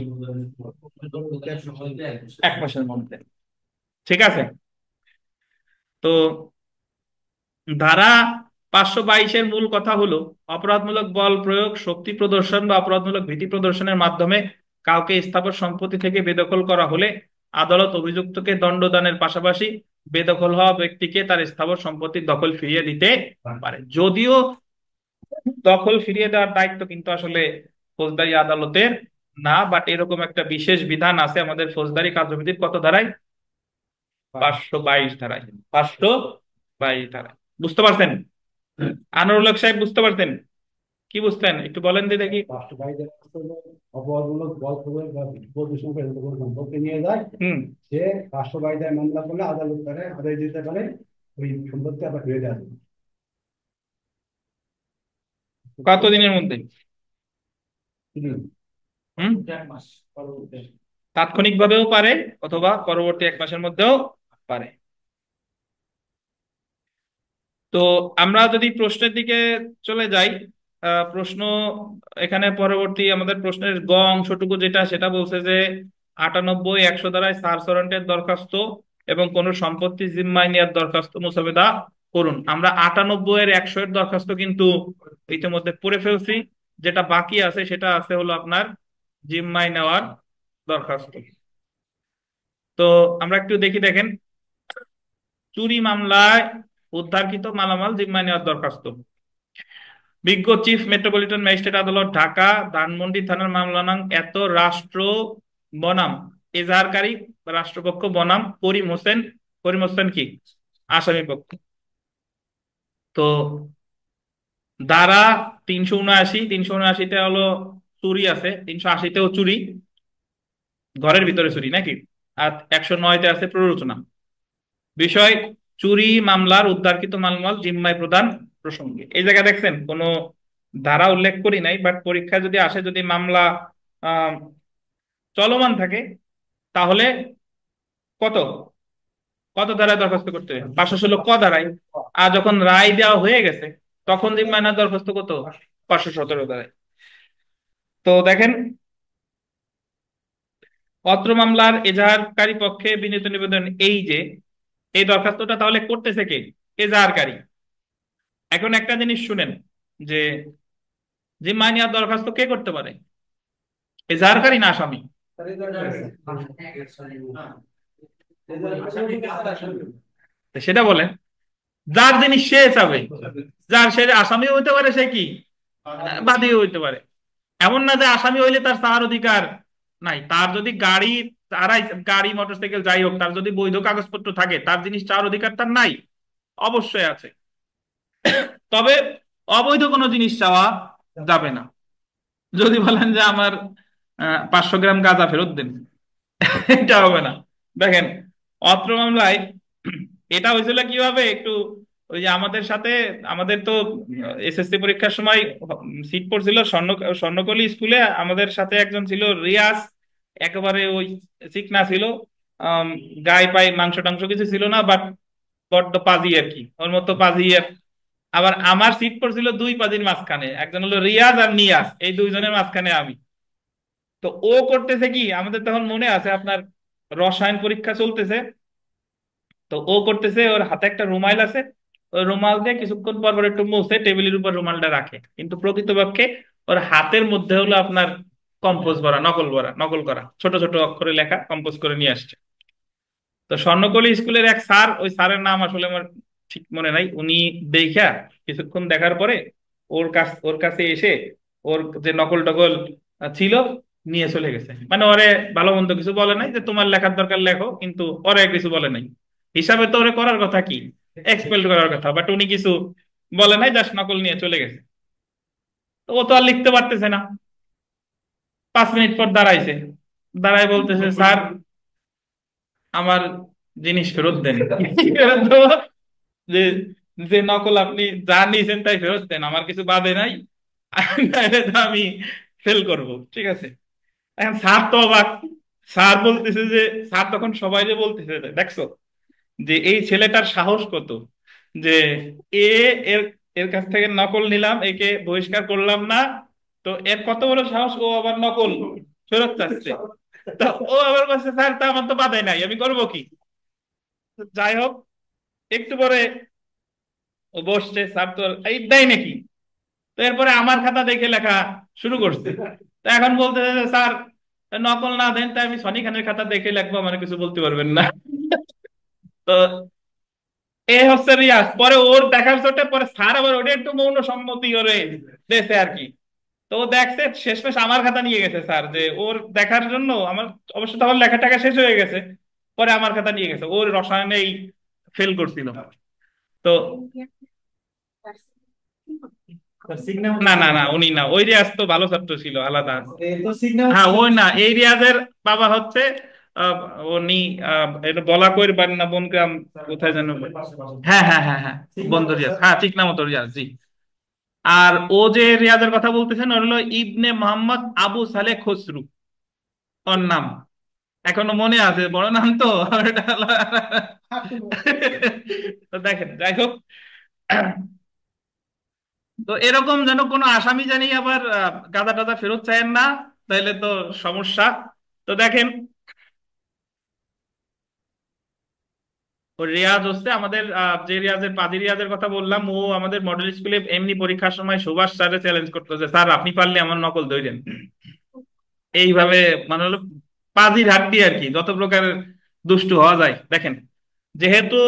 1 মাসের মধ্যে। ঠিক আছে? তো ধারা 522-এর মূল কথা হলো অপরাধমূলক বল প্রয়োগ, শক্তি প্রদর্শন বা অপরাধমূলক ভীতি প্রদর্শনের মাধ্যমে কাউকে স্থাবর সম্পত্তি থেকে বেদখল করা হলে আদালত অভিযুক্তকে দণ্ডদানের পাশাপাশি বেদখল হওয়া ব্যক্তিকে তার স্থাবর সম্পত্তির দখল ফিরিয়ে দিতে পারে। যদিও দখল ফিরিয়ে দেওয়ার দায়িত্ব কিন্তু আসলে ফৌজদারি আদালতের না, বাট এরকম একটা বিশেষ বিধান আছে আমাদের ফৌজদারি কার্যবিধির কত ধারায়? 522 ধারায়। 522 ধারায়। বুঝতে পারছেন? আনোয়ারুল হক সাহেব বুঝতে পারছেন? কি বুঝতেন একটু বলেন দিয়ে দেখি। রাষ্ট্র বাইরে অপরাধমূলক বল প্রয়োগ বা প্রদূষণ করে কোনো সম্পর্কে নিয়ে যায়, হুম। সে রাষ্ট্র বাইরে মামলা করলে আদালত করে আদায় দিতে পারে, ওই সম্পত্তি আবার ফিরে দেওয়া যাবে। কতদিনের মধ্যে? হুম। হুম। 1 মাস পরবর্তী। তাৎক্ষণিক ভাবেও পারে অথবা পরবর্তী 1 মাসের মধ্যেও পারে। তো আমরা যদি প্রশ্নের দিকে চলে যাই, প্রশ্ন এখানে পরবর্তী আমাদের প্রশ্নের গ অংশটুকু যেটা, সেটা বলছে যে 98, 100 ধারায় সার্চ ওয়ারেন্টের দরখাস্ত এবং কোন সম্পত্তি জিম্মায় নেওয়ার দরখাস্ত মোসাবেদা করুন। আমরা 98-100 এর দরখাস্ত কিন্তু ইতিমধ্যে পড়ে ফেলছি। যেটা বাকি আছে সেটা আছে হলো আপনার জিম্মায় নেওয়ার দরখাস্ত। তো আমরা একটু দেখি, দেখেন, চুরি মামলায় উদ্ধারকৃত মালামাল জিম্মায় নেওয়ার দরখাস্ত। বিজ্ঞ চিফ মেট্রোপলিটন ম্যাজিস্ট্রেট আদালত, ঢাকা, ধানমন্ডি থানার মামলা নং এত, রাষ্ট্র বনাম এজাহারকারী রাষ্ট্রপক্ষ বনাম করিম হোসেন। করিম হোসেন কি আসামি পক্ষ। তো ধারা 379, 379-তে হলো চুরি আছে, 380-তেও চুরি, ঘরের ভিতরে চুরি নাকি, আর 109-তে আছে প্ররোচনা। বিষয় চুরি মামলার উদ্ধারকৃত মালামাল জিম্মায় প্রদান প্রসঙ্গে। এই জায়গায় দেখছেন কোনো ধারা উল্লেখ করি নাই, বাট পরীক্ষায় যদি আসে, যদি মামলা আহ, চলমান থাকে তাহলে কত কত ধারায় দরখাস্ত করতে হবে? 516 ক ধারায়। আর যখন রায় দেওয়া হয়ে গেছে তখন জিম্মায় নেওয়ার দরখাস্ত কত? 517 ধারায়। তো দেখেন, অত্র মামলার এজাহারকারী পক্ষে বিনীত নিবেদন এই যে এই দরখাস্তটা তাহলে করতেছে কে? এজাহারকারী। এখন একটা জিনিস শুনেন, যে জিম্মায় নেওয়ার দরখাস্ত কে করতে পারে? এজাহারকারী না আসামি? তো সেটা বলেন, যার জিনিস সে চাবে। যার সে আসামিও হইতে পারে, সে কি বাদীও হইতে পারে। এমন না যে আসামি হইলে তার চাওয়ার অধিকার নাই। তার যদি গাড়ি তারাই গাড়ি মোটরসাইকেল যাই হোক, তার যদি বৈধ কাগজপত্র থাকে, তার জিনিস চাওয়ার অধিকার তার নাই? অবশ্যই আছে। তবে অবৈধ কোনো জিনিস চাওয়া যাবে না। যদি বলেন যে আমার 500 গ্রাম গাঁজা ফেরত দেন, এটা হবে না। দেখেন, অত্র মামলায় এটা হয়েছিল কিভাবে একটু, ওই যে আমাদের সাথে, আমাদের তো এসএসসি পরীক্ষার সময় সিট পড়ছিল স্বর্ণকলি স্কুলে, আমাদের সাথে একজন ছিল রিয়াজ, একেবারে ওই চিকনা ছিল, আম, গায়ে পায়ে মাংস টাংস কিছু ছিল না, বাট বড্ড পাজি আর কি, ওর মতো পাজি। আবার আমার সিট পড়ছিল দুই পাজির মাঝখানে, একজন হলো রিয়াজ আর নিয়াজ, এই দুইজনের মাঝখানে আমি। তো ও করতেছে কি, আমাদের তখন মনে আছে আপনার রসায়ন পরীক্ষা চলতেছে, তো ও করতেছে, ওর হাতে একটা রুমাল আছে, ওই রুমাল দিয়ে কিছুক্ষণ পর পর একটু মুছে টেবিলের উপর রুমালটা রাখে, কিন্তু প্রকৃতপক্ষে ওর হাতের মধ্যে হলো আপনার কম্পোজ ভরা, নকল করা ছোট ছোট অক্ষরে লেখা কম্পোজ করে নিয়ে আসছে। তো স্বর্ণকলি স্কুলের এক স্যার, ওই স্যারের নাম আসলে আমার ঠিক মনে নাই, উনি দেখা কিছুক্ষণ দেখার পরে ওর কাছে এসে ওর যে নকল টকল ছিল নিয়ে চলে গেছে। মানে ওরে ভালো মন্দ কিছু বলে নাই, যে তোমার লেখার দরকার লেখো, কিন্তু ওরে কিছু বলে নাই। হিসাবে তো ওরে করার কথা কি, এক্সপেল করার কথা, বাট উনি কিছু বলে নাই, জাস্ট নকল নিয়ে চলে গেছে। তো ও তো আর লিখতে পারতেছে না। 5 মিনিট পর দাঁড়াইছে, দাঁড়ায় বলতেছে, স্যার আমার জিনিস ফেরত দেন। কি ফেরত দেবো? যে যে নকল আপনি যা নিয়েছেন তাই ফেরত দেন, আমার কিছু বাদে নাই, নাহলে তো আমি ফেল করব। ঠিক আছে, এখন স্যার তো অবাক। স্যার বলতেছে যে, স্যার তখন সবাই যে বলতেছে, দেখছো যে এই ছেলেটার সাহস কত, যে এ এর এর কাছ থেকে নকল নিলাম, একে বহিষ্কার করলাম না, তো এর কত বড় সাহস, ও আবার নকল ফেরত চাচ্ছে। তা ও আবার বলছে, স্যার তা আমার তো বাধা নাই, আমি করবো কি? তো যাই হোক, একটু পরে ও বসছে, স্যার তো এই দেয় নাকি, তো এরপরে আমার খাতা দেখে লেখা শুরু করছে। তো এখন বলতে স্যার নকল না দেন তাই আমি সনি খানের খাতা দেখে লিখবো, আমার কিছু বলতে পারবেন না। তো এ হচ্ছে রিয়াজ। পরে ওর দেখার চোটে পরে স্যার আবার ওটা একটু মৌন সম্মতি করে দিয়েছে আর কি। তো ও দেখছে, শেষমেশ আমার খাতা নিয়ে গেছে স্যার, যে ওর দেখার জন্য আমার, অবশ্য তখন লেখা টাকা শেষ হয়ে গেছে, পরে আমার খাতা নিয়ে গেছে, ওর রসায়নেই ফেল করছিল। তো সিগন্যাল না না না, উনি না, ওই রিয়াজ তো ভালো ছাত্র ছিল, আলাদা। তো সিগন্যাল হ্যাঁ ওই না, এই রিয়াজের বাবা হচ্ছে উনি এটা বলাকৈর বাড়ি না বনগ্রাম, কোথায় যেন। হ্যাঁ হ্যাঁ হ্যাঁ হ্যাঁ, বন্ধু রিয়াজ, হ্যাঁ চিকনা মতো রিয়াজ, জি। আর ও যে রিয়াজের কথা বলতেছেন, ওর হলো ইবনে মোহাম্মদ আবু সালে খসরু, ওর নাম এখনো মনে আছে, বড় নাম তো। ওটা তো দেখেন, যাই হোক, তো এরকম যেন কোনো আসামি জানি আবার গাদা টাদা ফেরত চায় না, তাইলে তো সমস্যা। তো দেখেন, ওই রিয়াজ হচ্ছে আমাদের যে রিয়াজের পাজি রিয়াজের কথা বললাম, ও আমাদের মডেল স্কুলে এমনি পরীক্ষার সময় সুভাষ স্যারে চ্যালেঞ্জ করতো যে স্যার আপনি পারলে আমার নকল ধরেন, এইভাবে, মানে হলো পাজির হাড্ডি আর কি, যত প্রকার দুষ্টু হওয়া যায়। দেখেন, যেহেতু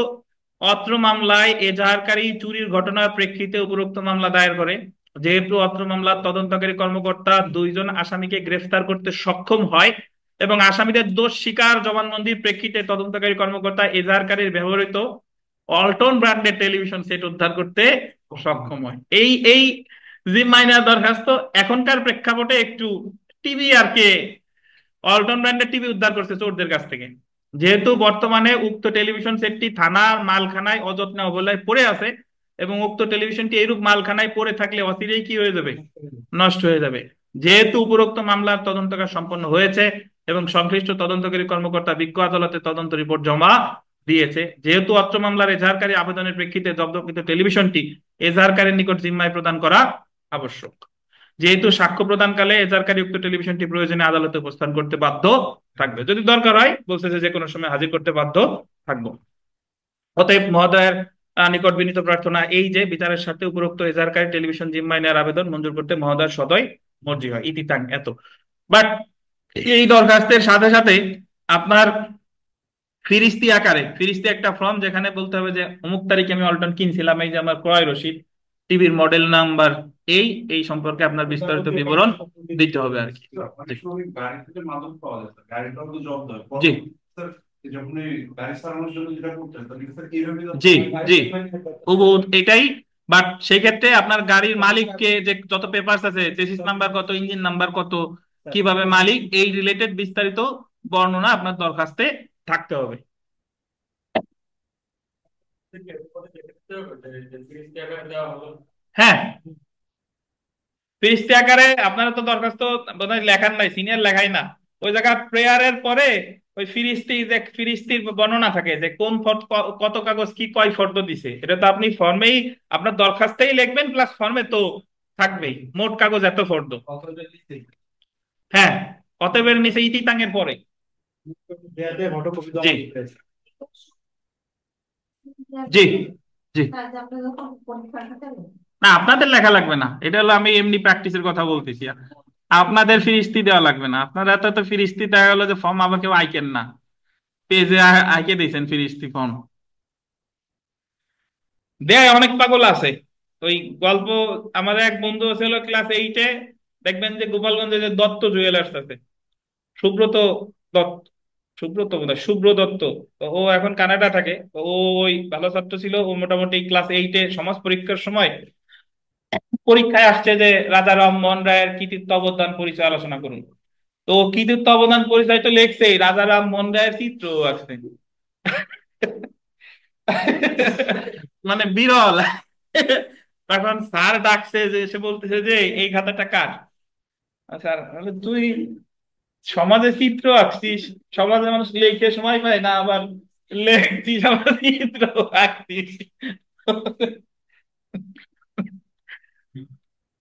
অত্র মামলায় এজাহারকারী চুরির ঘটনার প্রেক্ষিতে উপরোক্ত মামলা দায়ের করে, যেহেতু অত্র মামলার তদন্তকারী কর্মকর্তা দুইজন আসামিকে গ্রেফতার করতে সক্ষম হয়, এবং আসামিদের দোষ স্বীকার জবানবন্দির প্রেক্ষিতে তদন্তকারী কর্মকর্তা এজাহারকারীর ব্যবহৃত অল্টন ব্র্যান্ডের টেলিভিশন সেট উদ্ধার করতে সক্ষম হয়, এই জিম মাইনার দরখাস্ত এখনকার প্রেক্ষাপটে একটু টিভি আর কে অল্টন ব্র্যান্ডের টিভি উদ্ধার করছে চোরদের কাছ থেকে। যেহেতু বর্তমানে উক্ত টেলিভিশন সেটটি থানার মালখানায় অযত্নে অবহেলায় পড়ে আছে, এবং উক্ত টেলিভিশনটি এইরূপ মালখানায় পড়ে থাকলে অচিরেই কি হয়ে যাবে, নষ্ট হয়ে যাবে। যেহেতু উপরোক্ত মামলার তদন্ত কাজ সম্পন্ন হয়েছে এবং সংশ্লিষ্ট তদন্তকারী কর্মকর্তা বিজ্ঞ আদালতে তদন্ত রিপোর্ট জমা দিয়েছে, যেহেতু অত্র মামলার এজাহারকারী আবেদনের প্রেক্ষিতে জব্দকৃত টেলিভিশনটি এজাহারকারীর নিকট জিম্মায় প্রদান করা আবশ্যক। যেহেতু সাক্ষ্য প্রদানকালে এজাহারকারী উক্ত টেলিভিশনটি প্রয়োজনে আদালতে উপস্থান করতে বাধ্য থাকবে, যদি দরকার হয় বলছে যে যে কোনো সময় হাজির করতে বাধ্য থাকবো। অতএব মহোদয়ের নিকট বিনীত প্রার্থনা এই যে বিচারের সাথে উপরোক্ত এজাহারকারী টেলিভিশন জিম্মায় নেওয়ার আবেদন মঞ্জুর করতে মহোদয়ের সদয় মর্জি হয়, ইতি তাং এত। বাট এই দরখাস্তের সাথে সাথে আপনার ফিরিস্তি আকারে, ফিরিস্তি একটা ফর্ম, যেখানে বলতে হবে যে অমুক তারিখে আমি অল্টন কিনছিলাম, এই যে আমার ক্রয় রসিদ, টিভির মডেল নাম্বার এই এই সম্পর্কে আপনার বিস্তারিত বিবরণ দিতে হবে আর কি। অনেক সময় গাড়ি থেকে মাদক পাওয়া যায় স্যার, গাড়িটাও তো জব্দ হয় জি স্যার। যখন এই গাড়ি চালানোর জন্য যেটা করতেন তাহলে স্যার এইভাবে জি জি এটাই। বাট সেই ক্ষেত্রে আপনার গাড়ির মালিককে যে যত পেপারস আছে, চেসিস নাম্বার কত, ইঞ্জিন নাম্বার কত, কিভাবে মালিক, এই রিলেটেড বিস্তারিত বর্ণনা আপনার দরখাস্তে থাকতে হবে। হ্যাঁ, ফিরিস্তি আকারে আপনারা তো দরখাস্ত বোধহয় লেখার নাই, সিনিয়র লেখাই না। ওই জায়গা প্রেয়ারের পরে ওই ফিরিস্তি, যে ফিরিস্তির বর্ণনা থাকে যে কোন কত কাগজ কি কয় ফর্দ দিছে, এটা তো আপনি ফর্মেই আপনার দরখাস্তেই লিখবেন, প্লাস ফর্মে তো থাকবেই মোট কাগজ এত ফর্দ। হ্যাঁ, অতএবের নিচে ইতিতাঙ্গের পরে। ফটোকপি জি জমা দিতে হয়েছে। জি জি না, আপনাদের লেখা লাগবে না, এটা হলো আমি এমনি প্র্যাকটিসের কথা বলতেছি। আপনাদের ফিরিস্তি দেওয়া লাগবে না, আপনারা এত এত ফিরিস্তি দেখা গেলো যে ফর্ম আবার কেউ আইকেন না, পেজে আইকে দিয়েছেন ফিরিস্তি ফর্ম দেয়। অনেক পাগল আছে ওই গল্প। আমাদের এক বন্ধু ছিল ক্লাস 8-এ, দেখবেন যে গোপালগঞ্জে যে দত্ত জুয়েলার্স আছে, সুব্রত দত্ত, সুব্রত বোধহয় শুভ্র দত্ত। তো ও এখন কানাডা থাকে। তো ও ওই ভালো ছাত্র ছিল, ও মোটামুটি ক্লাস 8-এ সমাজ পরীক্ষার সময় পরীক্ষায় আসছে যে রাজা রামমোহন রায়ের কৃতিত্ব অবদান পরিচয় আলোচনা করুন। তো ও কৃতিত্ব অবদান পরিচয় তো লেখছেই, রাজা রামমোহন রায়ের চিত্র আছে। মানে বিরল। তখন স্যার ডাকছে, যে সে বলতেছে যে এই খাতাটা কার। স্যার বলে, তুই সমাজে চিত্র আঁকছিস, সমাজে মানুষ লেখে সময় পায় না, আবার লেখছিস আবার চিত্র আঁকছিস।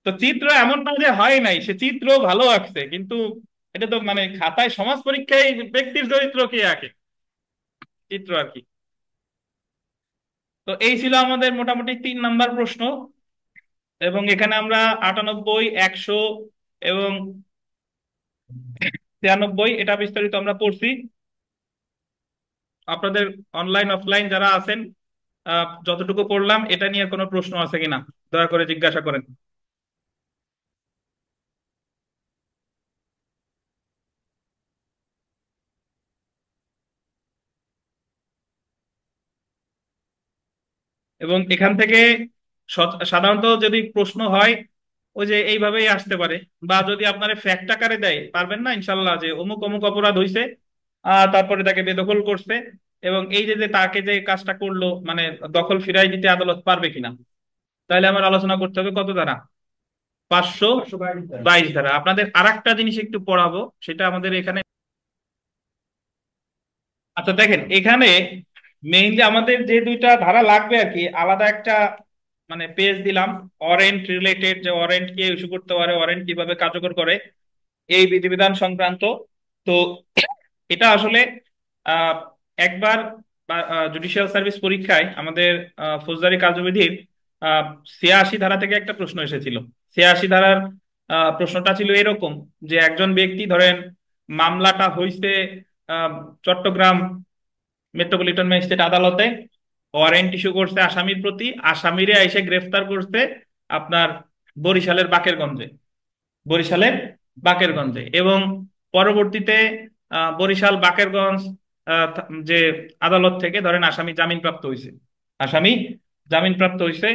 তো চিত্র এমন না যে হয় নাই, সে চিত্র ভালো আঁকছে, কিন্তু এটা তো মানে খাতায় সমাজ পরীক্ষায় ব্যক্তির চরিত্র কে আঁকে, চিত্র আর কি। তো এই ছিল আমাদের মোটামুটি 3 নাম্বার প্রশ্ন। এবং এখানে আমরা 98, 100 এবং 93 এটা বিস্তারিত আমরা পড়ছি। আপনাদের অনলাইন অফলাইন যারা আছেন, যতটুকু পড়লাম এটা নিয়ে কোনো প্রশ্ন আছে কিনা দয়া করে জিজ্ঞাসা করেন। এবং এখান থেকে সাধারণত যদি প্রশ্ন হয় ওই যে এইভাবেই আসতে পারে, বা যদি আপনার ফ্যাক্ট আকারে দেয়, পারবেন না ইনশাল্লাহ যে অমুক অমুক অপরাধ হইছে, তারপরে তাকে বেদখল করছে, এবং এই যে যে তাকে যে কাজটা করলো মানে দখল ফিরাই দিতে আদালত পারবে কিনা, তাহলে আমার আলোচনা করতে হবে কত ধারা, 522 ধারা। আপনাদের আরেকটা জিনিস একটু পড়াবো, সেটা আমাদের এখানে। আচ্ছা দেখেন, এখানে মেইনলি আমাদের যে 2টা ধারা লাগবে আর কি, আলাদা একটা মানে পেজ দিলাম, ওয়ারেন্ট রিলেটেড, যে ওয়ারেন্ট কে ইস্যু করতে পারে, ওয়ারেন্ট কিভাবে কার্যকর করে, এই বিধিবিধান সংক্রান্ত। তো এটা আসলে আহ, একবার জুডিশিয়াল সার্ভিস পরীক্ষায় আমাদের ফৌজদারি কার্যবিধির 86 ধারা থেকে একটা প্রশ্ন এসেছিল। 86 ধারার প্রশ্নটা ছিল এরকম, যে একজন ব্যক্তি ধরেন মামলাটা হইছে আহ, চট্টগ্রাম মেট্রোপলিটন ম্যাজিস্ট্রেট আদালতে, ওয়ারেন্ট ইস্যু করছে আসামির প্রতি, আসামিরে এসে গ্রেফতার করছে আপনার বরিশালের বাকেরগঞ্জে, বরিশালের বাকেরগঞ্জে। এবং পরবর্তীতে বরিশাল বাকেরগঞ্জ যে আদালত থেকে ধরেন আসামি জামিনপ্রাপ্ত হয়েছে, আসামি জামিনপ্রাপ্ত হয়েছে।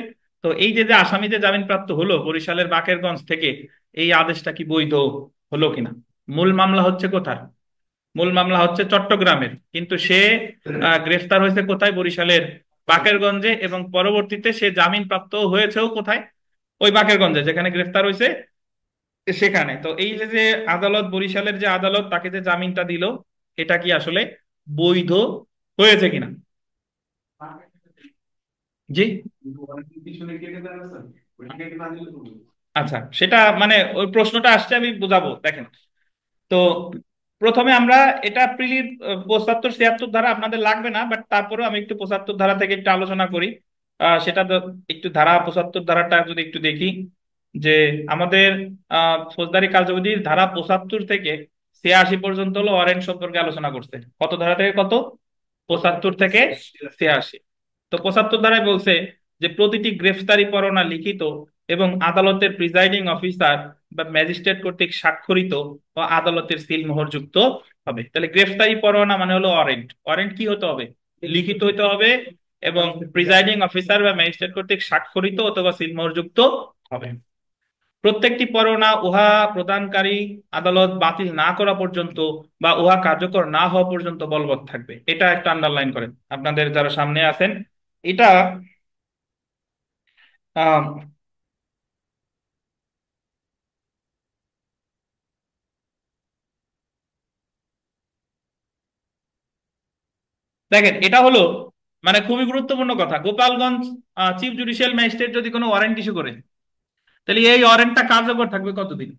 তো এই যে যে আসামি যে জামিনপ্রাপ্ত হলো বরিশালের বাকেরগঞ্জ থেকে, এই আদেশটা কি বৈধ হলো কিনা। মূল মামলা হচ্ছে কোথার, মূল মামলা হচ্ছে চট্টগ্রামের, কিন্তু সে গ্রেফতার হয়েছে কোথায়, বরিশালের বাকেরগঞ্জে, এবং পরবর্তীতে সে জামিনপ্রাপ্ত হয়েছেও কোথায়, ওই বাকেরগঞ্জে যেখানে গ্রেফতার হয়েছে সেখানে। তো এই যে যে আদালত, বরিশালের যে আদালত তাকে যে জামিনটা দিল, এটা কি আসলে বৈধ হয়েছে কিনা। জি পিছনে কেটে দেওয়া আছে, ওইটা কেটে না দিলে তো আচ্ছা, সেটা মানে ওই প্রশ্নটা আসছে, আমি বুঝাবো দেখেন। তো প্রথমে আমরা এটা প্রিলি 75, 76 ধারা আপনাদের লাগবে না, বাট তারপরেও আমি একটু 75 ধারা থেকে একটু আলোচনা করি। সেটা একটু ধারা 75 ধারাটা যদি একটু দেখি, যে আমাদের ফৌজদারি কার্যবিধির ধারা 75 থেকে 86 পর্যন্ত হলো ওয়ারেন্ট সম্পর্কে আলোচনা করছে। কত ধারা থেকে কত, 75 থেকে 86। তো 75 ধারায় বলছে যে প্রতিটি গ্রেফতারি পরোয়ানা লিখিত এবং আদালতের প্রিজাইডিং অফিসার বা ম্যাজিস্ট্রেট কর্তৃক স্বাক্ষরিত ও আদালতের সিল মোহরযুক্ত হবে। তাহলে গ্রেফতারি পরোয়ানা মানে হলো ওয়ারেন্ট। ওয়ারেন্ট কি হতে হবে? লিখিত হতে হবে এবং প্রিজাইডিং অফিসার বা ম্যাজিস্ট্রেট কর্তৃক স্বাক্ষরিত অথবা সিল মোহরযুক্ত হবে। প্রত্যেকটি পরোয়ানা উহা প্রদানকারী আদালত বাতিল না করা পর্যন্ত বা উহা কার্যকর না হওয়া পর্যন্ত বলবৎ থাকবে। এটা একটা আন্ডারলাইন করেন আপনাদের যারা সামনে আছেন। এটা আহ দেখেন, এটা হলো মানে খুবই গুরুত্বপূর্ণ কথা। গোপালগঞ্জ চিফ জুডিশিয়াল ম্যাজিস্ট্রেট যদি কোনো ওয়ারেন্ট ইস্যু করে, তাহলে এই ওয়ারেন্টটা কার্যকর থাকবে কতদিন?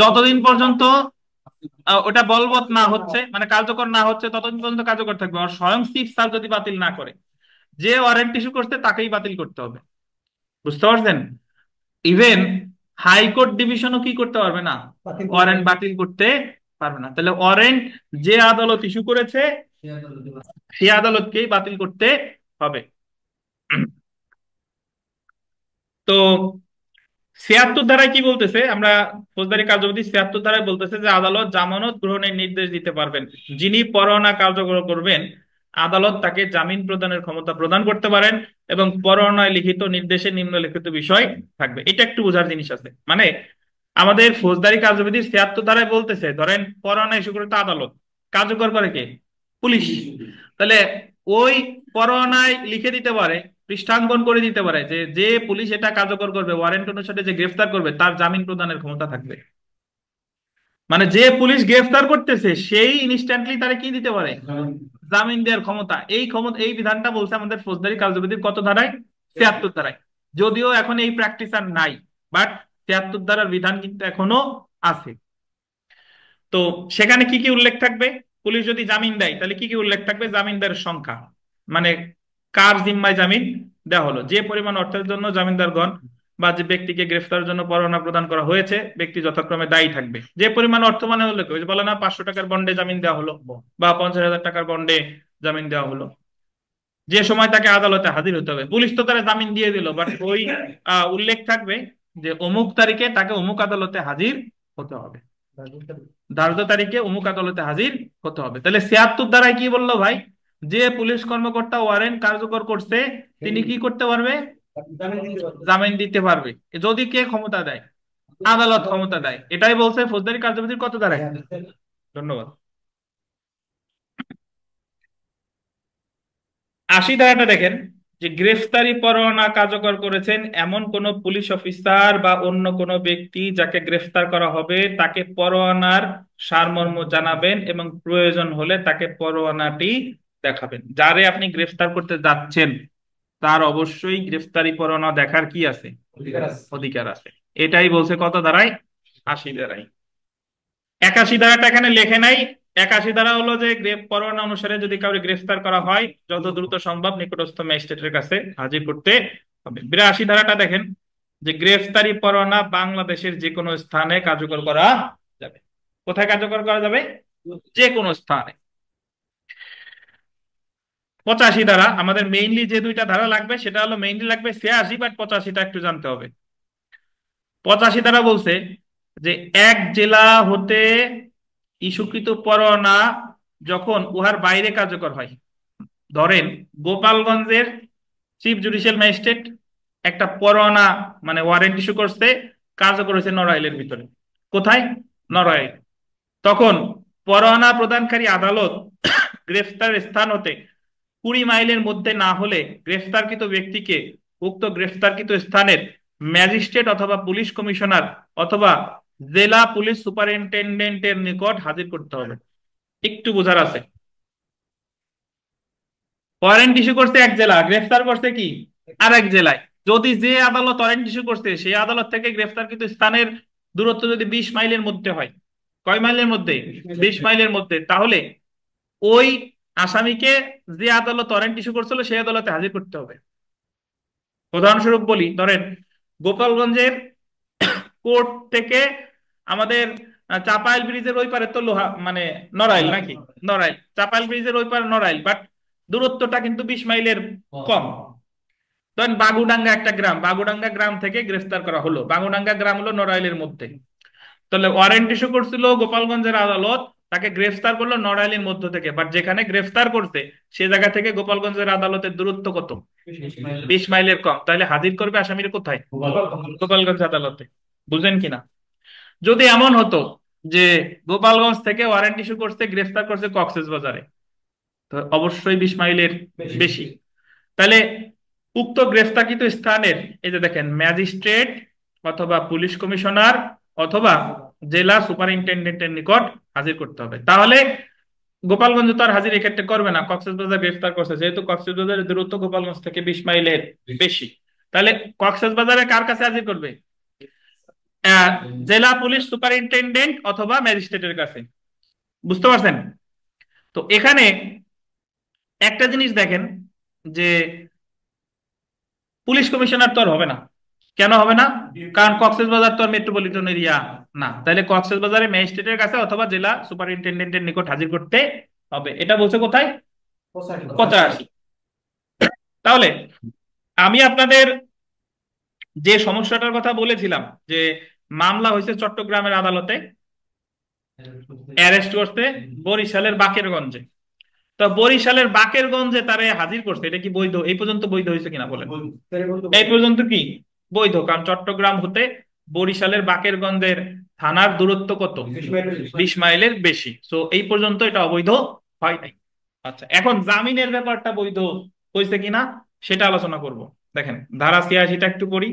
যতদিন পর্যন্ত ওটা বলবৎ না হচ্ছে, মানে কার্যকর না হচ্ছে, ততদিন পর্যন্ত কার্যকর থাকবে। আর স্বয়ং চিফ স্যার যদি বাতিল না করে, যে ওয়ারেন্ট ইস্যু করছে তাকেই বাতিল করতে হবে। বুঝতে পারছেন? ইভেন হাইকোর্ট ডিভিশনও কি করতে পারবে না, ওয়ারেন্ট বাতিল করতে পারবে না। তাহলে ওয়ারেন্ট যে আদালত ইস্যু করেছে সেই আদালতকেই বাতিল করতে হবে। তো 76 ধারায় কি বলতেছে? আমরা ফৌজদারি কার্যবিধি 76 ধারায় বলতেছে যে আদালত জামানত গ্রহণের নির্দেশ দিতে পারবেন। যিনি পরোয়ানা কার্যকর করবেন, আদালত তাকে জামিন প্রদানের ক্ষমতা প্রদান করতে পারেন এবং পরোয়ানায় লিখিত নির্দেশে নিম্নলিখিত বিষয় থাকবে। এটা একটু বোঝার জিনিস আছে। মানে আমাদের ফৌজদারি কার্যবিধির 76 ধারায় বলতেছে, ধরেন পরোয়ানা ইস্যু করে তো আদালত, কার্যকর করে কে? পুলিশ। তাহলে ওই পরোয়ানায় লিখে দিতে পারে, পৃষ্ঠাঙ্কন করে দিতে পারে যে যে পুলিশ এটা কার্যকর করবে, ওয়ারেন্ট অনুসারে যে গ্রেফতার করবে, তার জামিন প্রদানের ক্ষমতা থাকবে। মানে যে পুলিশ গ্রেফতার করতেছে সেই ইনস্ট্যান্টলি তারা কি দিতে পারে? জামিন দেওয়ার ক্ষমতা। এই ক্ষমতা, এই বিধানটা বলছে আমাদের ফৌজদারি কার্যবিধির কত ধারায়? 76 ধারায়। যদিও এখন এই প্র্যাকটিস আর নাই, বাট 76 ধারার বিধান কিন্তু এখনো আছে। তো সেখানে কি কি উল্লেখ থাকবে? পুলিশ যদি জামিন দেয় তাহলে কি কি উল্লেখ থাকবে? জামিনদারের সংখ্যা, মানে কার জিম্মায় জামিন দেওয়া হলো, যে পরিমাণ অর্থের জন্য জামিনদারগণ বা যে ব্যক্তিকে গ্রেফতারের জন্য পরোয়ানা প্রদান করা হয়েছে ব্যক্তি যথাক্রমে দায়ী থাকবে। যে পরিমাণ অর্থ মানে উল্লেখ হয়েছে, বলে না 500 টাকার বন্ডে জামিন দেওয়া হলো বা 50,000 টাকার বন্ডে জামিন দেওয়া হলো, যে সময় তাকে আদালতে হাজির হতে হবে। পুলিশ তো তারা জামিন দিয়ে দিল, বাট ওই উল্লেখ থাকবে যে অমুক তারিখে তাকে অমুক আদালতে হাজির হতে হবে, ধার্য তারিখে অমুক আদালতে হাজির হতে হবে। তাহলে 76 ধারায় কি বললো ভাই? যে পুলিশ কর্মকর্তা ওয়ারেন্ট কার্যকর করছে তিনি কি করতে পারবে? জামিন দিতে পারবে। যদি কে ক্ষমতা দেয়? আদালত ক্ষমতা দেয়। এটাই বলছে ফৌজদারি কার্যবিধির কত ধারায়। ধন্যবাদ। 80 ধারাটা দেখেন, যে গ্রেফতারি পরোয়ানা কার্যকর করেছেন এমন কোন পুলিশ অফিসার বা অন্য কোন ব্যক্তি যাকে গ্রেফতার করা হবে তাকে পরোয়ানার সারমর্ম জানাবেন এবং প্রয়োজন হলে তাকে পরোয়ানাটি দেখাবেন। যারে আপনি গ্রেফতার করতে যাচ্ছেন তার অবশ্যই গ্রেফতারি পরোয়ানা দেখার কি আছে? অধিকার আছে। এটাই বলছে কত ধারায়? 80 ধারায়। 81 ধারাটা এখানে লেখে নাই। 81 ধারা হলো যে পরোয়ানা অনুসারে যদি কাউকে গ্রেফতার করা হয় যত দ্রুত সম্ভব নিকটস্থ ম্যাজিস্ট্রেটের কাছে হাজির করতে হবে। 82 ধারাটা দেখেন, যে গ্রেফতারি পরোয়ানা বাংলাদেশের যে কোনো স্থানে কার্যকর করা যাবে। কোথায় কার্যকর করা যাবে? যে কোনো স্থানে। 85 ধারা, আমাদের মেইনলি যে দুইটা ধারা লাগবে সেটা হলো মেইনলি লাগবে 86, বাট 85টা একটু জানতে হবে। 85 ধারা বলছে যে এক জেলা হতে ইস্যুকৃত পরোয়ানা যখন উহার বাইরে কার্যকর হয়, ধরেন গোপালগঞ্জের চিফ জুডিশিয়াল ম্যাজিস্ট্রেট একটা পরোয়ানা মানে ওয়ারেন্ট ইস্যু করছে, কার্যকর হয়েছে নড়াইলের ভিতরে। কোথায়? নড়াইল। তখন পরোয়ানা প্রদানকারী আদালত গ্রেফতার স্থান হতে 20 মাইলের মধ্যে না হলে গ্রেফতারকৃত ব্যক্তিকে উক্ত গ্রেফতারকৃত স্থানের ম্যাজিস্ট্রেট অথবা পুলিশ কমিশনার অথবা জেলা পুলিশ সুপারিনটেন্ডেন্টের নিকট হাজির করতে হবে। একটু বোঝার আছে। ওয়ারেন্ট ইস্যু করছে এক জেলা, গ্রেফতার করছে কি আর এক জেলায়। যদি যে আদালত ওয়ারেন্ট ইস্যু করছে সেই আদালত থেকে গ্রেফতারকৃত স্থানের দূরত্ব যদি 20 মাইলের মধ্যে হয়, কয় মাইলের মধ্যে? 20 মাইলের মধ্যে, তাহলে ওই আসামিকে যে আদালত ওয়ারেন্ট ইস্যু করছিল সেই আদালতে হাজির করতে হবে। উদাহরণস্বরূপ বলি, ধরেন গোপালগঞ্জের কোর্ট থেকে আমাদের চাপাইল ব্রিজের ওই পারে তো লোহা মানে নড়াইল, নাকি? নড়াইল, চাপাইল ব্রিজের ওই পারে নড়াইল, বাট দূরত্বটা কিন্তু 20 মাইলের কম। তখন বাগুডাঙ্গা একটা গ্রাম, বাগুডাঙ্গা গ্রাম থেকে গ্রেফতার করা হলো। বাগুডাঙ্গা গ্রাম হলো নড়াইলের মধ্যে। তাহলে ওয়ারেন্ট ইস্যু করছিল গোপালগঞ্জের আদালত, তাকে গ্রেফতার করলো নড়াইলের মধ্য থেকে, বাট যেখানে গ্রেফতার করছে সে জায়গা থেকে গোপালগঞ্জের আদালতের দূরত্ব কত? 20 মাইলের কম। তাহলে হাজির করবে আসামির কোথায়? গোপালগঞ্জ আদালতে। বুঝেন কিনা? যদি এমন হতো যে গোপালগঞ্জ থেকে ওয়ারেন্ট ইস্যু করছে, গ্রেফতার করছে কক্সবাজারে, তো অবশ্যই 20 মাইলের বেশি। তাহলে উক্ত গ্রেফতারকৃত স্থানের, এই যে দেখেন, ম্যাজিস্ট্রেট অথবা পুলিশ কমিশনার অথবা জেলা সুপারিনটেন্ডেন্টের নিকট হাজির করতে হবে। তাহলে গোপালগঞ্জ তো আর হাজির এক্ষেত্রে করবে না, কক্সবাজার গ্রেফতার করছে, যেহেতু কক্সবাজারের দূরত্ব গোপালগঞ্জ থেকে 20 মাইলের বেশি। তাহলে কক্সবাজারে কার কাছে হাজির করবে? আহ, জেলা পুলিশ সুপারিনটেন্ডেন্ট অথবা ম্যাজিস্ট্রেটের কাছে। বুঝতে পারছেন? তো এখানে একটা জিনিস দেখেন যে পুলিশ কমিশনার তো আর হবে না। কেন হবে না? কারণ কক্সবাজার তো আর মেট্রোপলিটন এরিয়া না। তাহলে কক্সবাজারে ম্যাজিস্ট্রেটের কাছে অথবা জেলা সুপারিনটেন্ডেন্টের নিকট হাজির করতে হবে। এটা বলছে কোথায়? 85। তাহলে আমি আপনাদের যে সমস্যাটার কথা বলেছিলাম, যে মামলা হয়েছে চট্টগ্রামের আদালতে, অ্যারেস্ট করতে বরিশালের বাকেরগঞ্জে। তো বরিশালের বাকেরগঞ্জে তারে হাজির করছে, এটা কি বৈধ? এই পর্যন্ত বৈধ হয়েছে কিনা বলেন? এই পর্যন্ত কি বৈধ? কারণ চট্টগ্রাম হতে বরিশালের বাকেরগঞ্জের থানার দূরত্ব কত? 20 মাইলের বেশি। সো এই পর্যন্ত এটা অবৈধ হয় নাই। আচ্ছা, এখন জামিনের ব্যাপারটা বৈধ হয়েছে কিনা সেটা আলোচনা করব। দেখেন ধারা 86টা একটু পড়ি।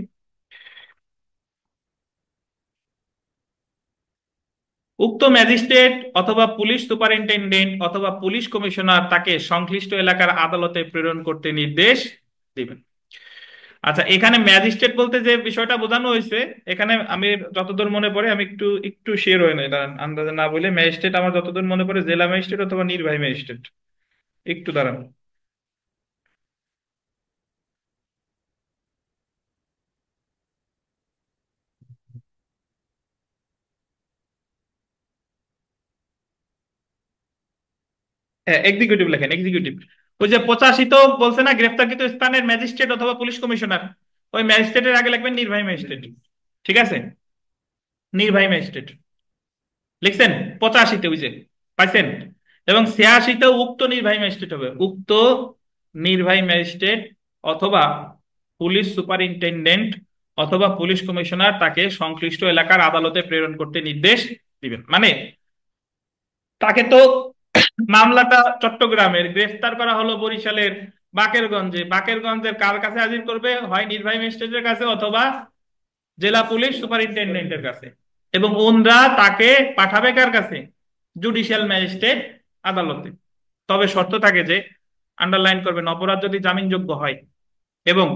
উক্ত ম্যাজিস্ট্রেট অথবা পুলিশ সুপারিনটেন্ডেন্ট অথবা পুলিশ কমিশনার তাকে সংশ্লিষ্ট এলাকার আদালতে প্রেরণ করতে নির্দেশ দিবেন। আচ্ছা, এখানে ম্যাজিস্ট্রেট বলতে যে বিষয়টা বোঝানো হয়েছে, এখানে আমি যতদূর মনে পড়ে, আমি একটু একটু শেয়ার হয়ে নাই, দাঁড়ান, আন্দাজে না বলে, ম্যাজিস্ট্রেট আমার যতদূর মনে পড়ে জেলা ম্যাজিস্ট্রেট অথবা নির্বাহী ম্যাজিস্ট্রেট। একটু দাঁড়ান। হ্যাঁ, এক্সিকিউটিভ লেখেন, এক্সিকিউটিভ। ওই যে 85 তো বলছে না, গ্রেফতারকৃত স্থানের ম্যাজিস্ট্রেট অথবা পুলিশ কমিশনার, ওই ম্যাজিস্ট্রেটের আগে লিখবেন নির্বাহী ম্যাজিস্ট্রেট। ঠিক আছে? নির্বাহী ম্যাজিস্ট্রেট লিখছেন 85-তে, ওই যে পাইছেন। এবং 86-তেও উক্ত নির্বাহী ম্যাজিস্ট্রেট হবে, উক্ত নির্বাহী ম্যাজিস্ট্রেট অথবা পুলিশ সুপারিনটেন্ডেন্ট অথবা পুলিশ কমিশনার তাকে সংশ্লিষ্ট এলাকার আদালতে প্রেরণ করতে নির্দেশ দিবেন। মানে তাকে তো, মামলাটা চট্টগ্রামের, গ্রেফতার করা হলো বরিশালের বাকেরগঞ্জে, বাকেরগঞ্জের কার কাছে হাজির করবে? হয় নির্বাহী ম্যাজিস্ট্রেটের কাছে অথবা জেলা পুলিশ সুপারিনটেন্ডেন্টের কাছে। এবং ওনরা তাকে পাঠাবে কার কাছে? জুডিশিয়াল ম্যাজিস্ট্রেট আদালতে। তবে শর্ত থাকে যে, আন্ডারলাইন করবেন, অপরাধ যদি জামিনযোগ্য হয় এবং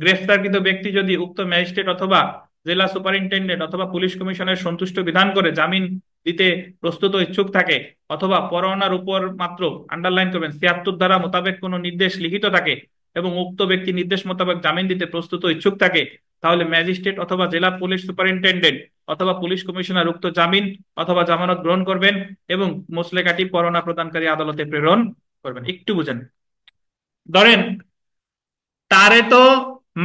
গ্রেফতারকৃত ব্যক্তি যদি উক্ত ম্যাজিস্ট্রেট অথবা জেলা সুপারিনটেন্ডেন্ট অথবা পুলিশ কমিশনের সন্তুষ্ট বিধান করে জামিন দিতে প্রস্তুত ও ইচ্ছুক থাকে, অথবা পরোয়ানার উপর মাত্র, আন্ডারলাইন করবেন, 76 ধারা মোতাবেক কোনো নির্দেশ লিখিত থাকে এবং উক্ত ব্যক্তি নির্দেশ মোতাবেক জামিন দিতে প্রস্তুত ও ইচ্ছুক থাকে, তাহলে ম্যাজিস্ট্রেট অথবা জেলা পুলিশ সুপারিনটেন্ডেন্ট অথবা পুলিশ কমিশনার উক্ত জামিন অথবা জামানত গ্রহণ করবেন এবং মোসলেকাটি পরোয়ানা প্রদানকারী আদালতে প্রেরণ করবেন। একটু বুঝেন। ধরেন তারে তো,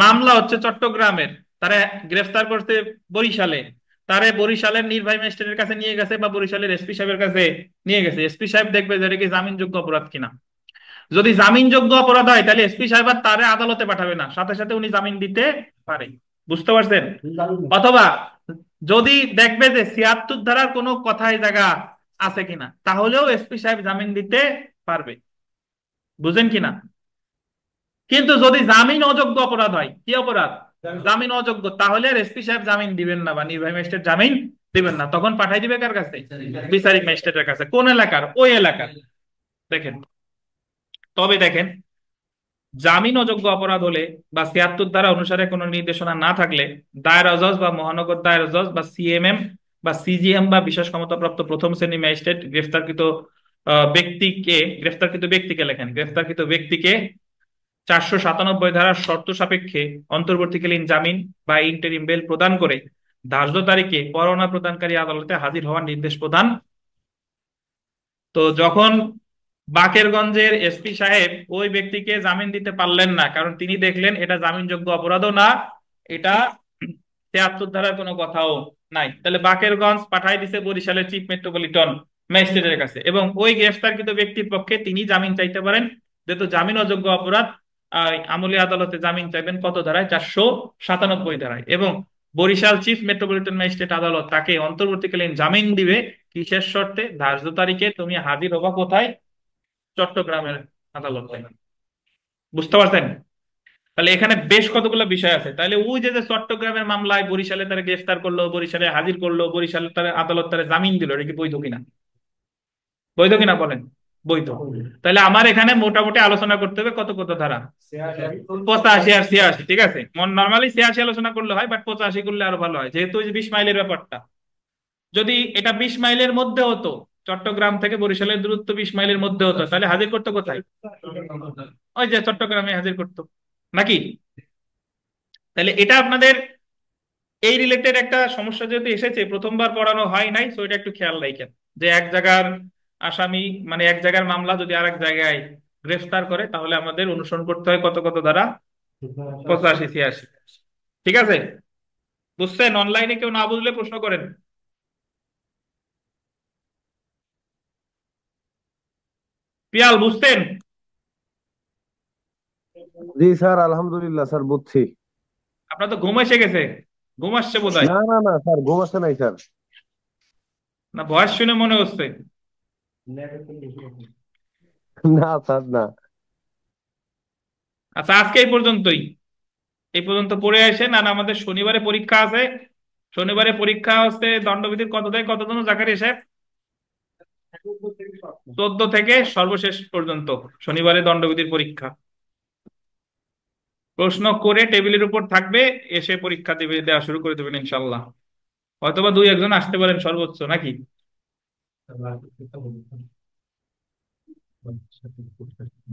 মামলা হচ্ছে চট্টগ্রামের, তারে গ্রেফতার করতে বরিশালে, তারে বরিশালের নির্বাহী ম্যাজিস্ট্রেটের কাছে নিয়ে গেছে বা বরিশালের এসপি সাহেবের কাছে নিয়ে গেছে। এসপি সাহেব দেখবে যে এটা কি জামিনযোগ্য অপরাধ কিনা। যদি জামিনযোগ্য অপরাধ হয় তাহলে এসপি সাহেব আর তারে আদালতে পাঠাবে না, সাথে সাথে উনি জামিন দিতে পারে। বুঝতে পারছেন? অথবা যদি দেখবে যে 76 ধারার কোনো কথাই জায়গা আছে কিনা, তাহলেও এসপি সাহেব জামিন দিতে পারবে। বুঝেন কিনা? কিন্তু যদি জামিন অযোগ্য অপরাধ হয়, কি অপরাধ? জামিন অযোগ্য, তাহলে আর এসপি সাহেব জামিন দিবেন না বা নির্বাহী ম্যাজিস্ট্রেট জামিন দিবেন না, তখন পাঠাই দিবে কার কাছে? বিচারিক ম্যাজিস্ট্রেটের কাছে। কোন এলাকার? ওই এলাকার। দেখেন, তবে দেখেন, জামিন অযোগ্য অপরাধ হলে বা 76 ধারা অনুসারে কোনো নির্দেশনা না থাকলে দায়রা জজ বা মহানগর দায়রা জজ বা সিএমএম বা সিজিএম বা বিশেষ ক্ষমতাপ্রাপ্ত প্রথম শ্রেণী ম্যাজিস্ট্রেট গ্রেফতারকৃত ব্যক্তিকে লেখেন, গ্রেফতারকৃত ব্যক্তিকে 497 ধারার শর্ত সাপেক্ষে অন্তর্বর্তীকালীন জামিন বা ইন্টারিম বেল প্রদান করে ধার্য তারিখে পরোয়ানা প্রদানকারী আদালতে হাজির হওয়ার নির্দেশ প্রদান। তো যখন বাকেরগঞ্জের এসপি সাহেব ওই ব্যক্তিকে জামিন দিতে পারলেন না, কারণ তিনি দেখলেন এটা জামিনযোগ্য অপরাধও না, এটা 73 ধারার কোনো কথাও নাই। তাহলে বাকেরগঞ্জ পাঠাই দিছে বরিশালের চিফ মেট্রোপলিটন ম্যাজিস্ট্রেটের কাছে, এবং ওই গ্রেফতারকৃত ব্যক্তির পক্ষে তিনি জামিন চাইতে পারেন, যেহেতু জামিন অযোগ্য অপরাধ। আমলি আদালতে জামিন চাইবেন কত ধারায়? 497 ধারায়। এবং বরিশাল চিফ মেট্রোপলিটন ম্যাজিস্ট্রেট আদালত তাকে অন্তর্বর্তীকালীন জামিন দিবে কিসের শর্তে? ধার্য তারিখে তুমি হাজির হবা কোথায়? চট্টগ্রামের আদালতে। বুঝতে পারছেন? তাহলে এখানে বেশ কতগুলো বিষয় আছে। তাহলে ওই যে যে চট্টগ্রামের মামলায় বরিশালে তারা গ্রেফতার করলো, বরিশালে হাজির করলো, বরিশালে তারা আদালত তারা জামিন দিল, এটা কি বৈধ কিনা? বৈধ কিনা বলেন? বৈধ। তাহলে আমার এখানে মোটামুটি আলোচনা করতে হবে কত কত ধারা? 85 আর 86। ঠিক আছে, নর্মালি 86 আলোচনা করলে হয়, বাট 85 করলে আরো ভালো হয়, যেহেতু ওই যে 20 মাইলের ব্যাপারটা। যদি এটা 20 মাইলের মধ্যে হতো, চট্টগ্রাম থেকে বরিশালের দূরত্ব 20 মাইলের মধ্যে হতো, তাহলে হাজির করতো কোথায়? ওই যে চট্টগ্রামে হাজির করতো, নাকি? তাহলে এটা আপনাদের এই রিলেটেড একটা সমস্যা যেহেতু এসেছে, প্রথমবার পড়ানো হয় নাই, তো এটা একটু খেয়াল রাখেন যে এক জায়গার আসামি, মানে এক জায়গার মামলা যদি আরেক জায়গায় গ্রেফতার করে, তাহলে আমাদের অনুসরণ করতে হয় কত কত ধারা? 85 86। ঠিক আছে? বুঝছেন? অনলাইনে কেউ না বুঝলে প্রশ্ন করেন। পিয়াল, বুঝতেন? জি স্যার, আলহামদুলিল্লাহ স্যার, বুঝছি। আপনার তো ঘুম এসে গেছে, ঘুম আসছে বোধহয়। না না না স্যার, ঘুম আসে নাই স্যার। না, ভয়েস শুনে মনে হচ্ছে। না স্যার, না। আচ্ছা, আজকে এই পর্যন্তই। এই পর্যন্ত পড়ে আসেন, আর আমাদের শনিবারে পরীক্ষা আছে। শনিবারে পরীক্ষা হচ্ছে দণ্ডবিধির কত থেকে কত জন জাকারিয়া সাহেব? 14 থেকে সর্বশেষ পর্যন্ত শনিবারে দণ্ডবিধির পরীক্ষা। প্রশ্ন করে টেবিলের উপর থাকবে, এসে পরীক্ষা দেবে, দেওয়া শুরু করে দেবেন ইনশাল্লাহ। হয়তোবা দুই একজন আসতে পারেন সর্বোচ্চ, নাকি?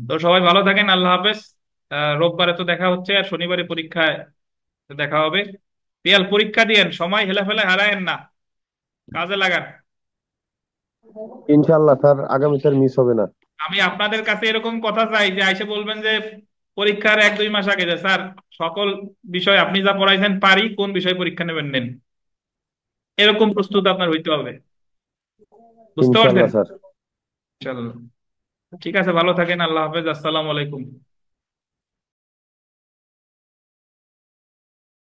তো সবাই ভালো থাকেন, আল্লাহ হাফেজ। রোববারে তো দেখা হচ্ছে, আর শনিবারে পরীক্ষায় দেখা হবে। পিয়াল, পরীক্ষা দিয়েন, সময় হেলাফেলা হারায়েন না, কাজে লাগান। ইনশাল্লাহ স্যার, আগামী স্যার মিস হবে না। আমি আপনাদের কাছে এরকম কথা চাই যে আইসে বলবেন যে পরীক্ষার 1 2 মাস আগে যে স্যার, সকল বিষয় আপনি যা পড়াইছেন পারি, কোন বিষয়ে পরীক্ষা নেবেন নেন, এরকম প্রস্তুত আপনার হইতে হবে। বুঝতে পারছেন? ইনশাল্লাহ স্যার। চলো, ঠিক আছে, ভালো থাকেন, আল্লাহ হাফেজ, আসসালামু আলাইকুম।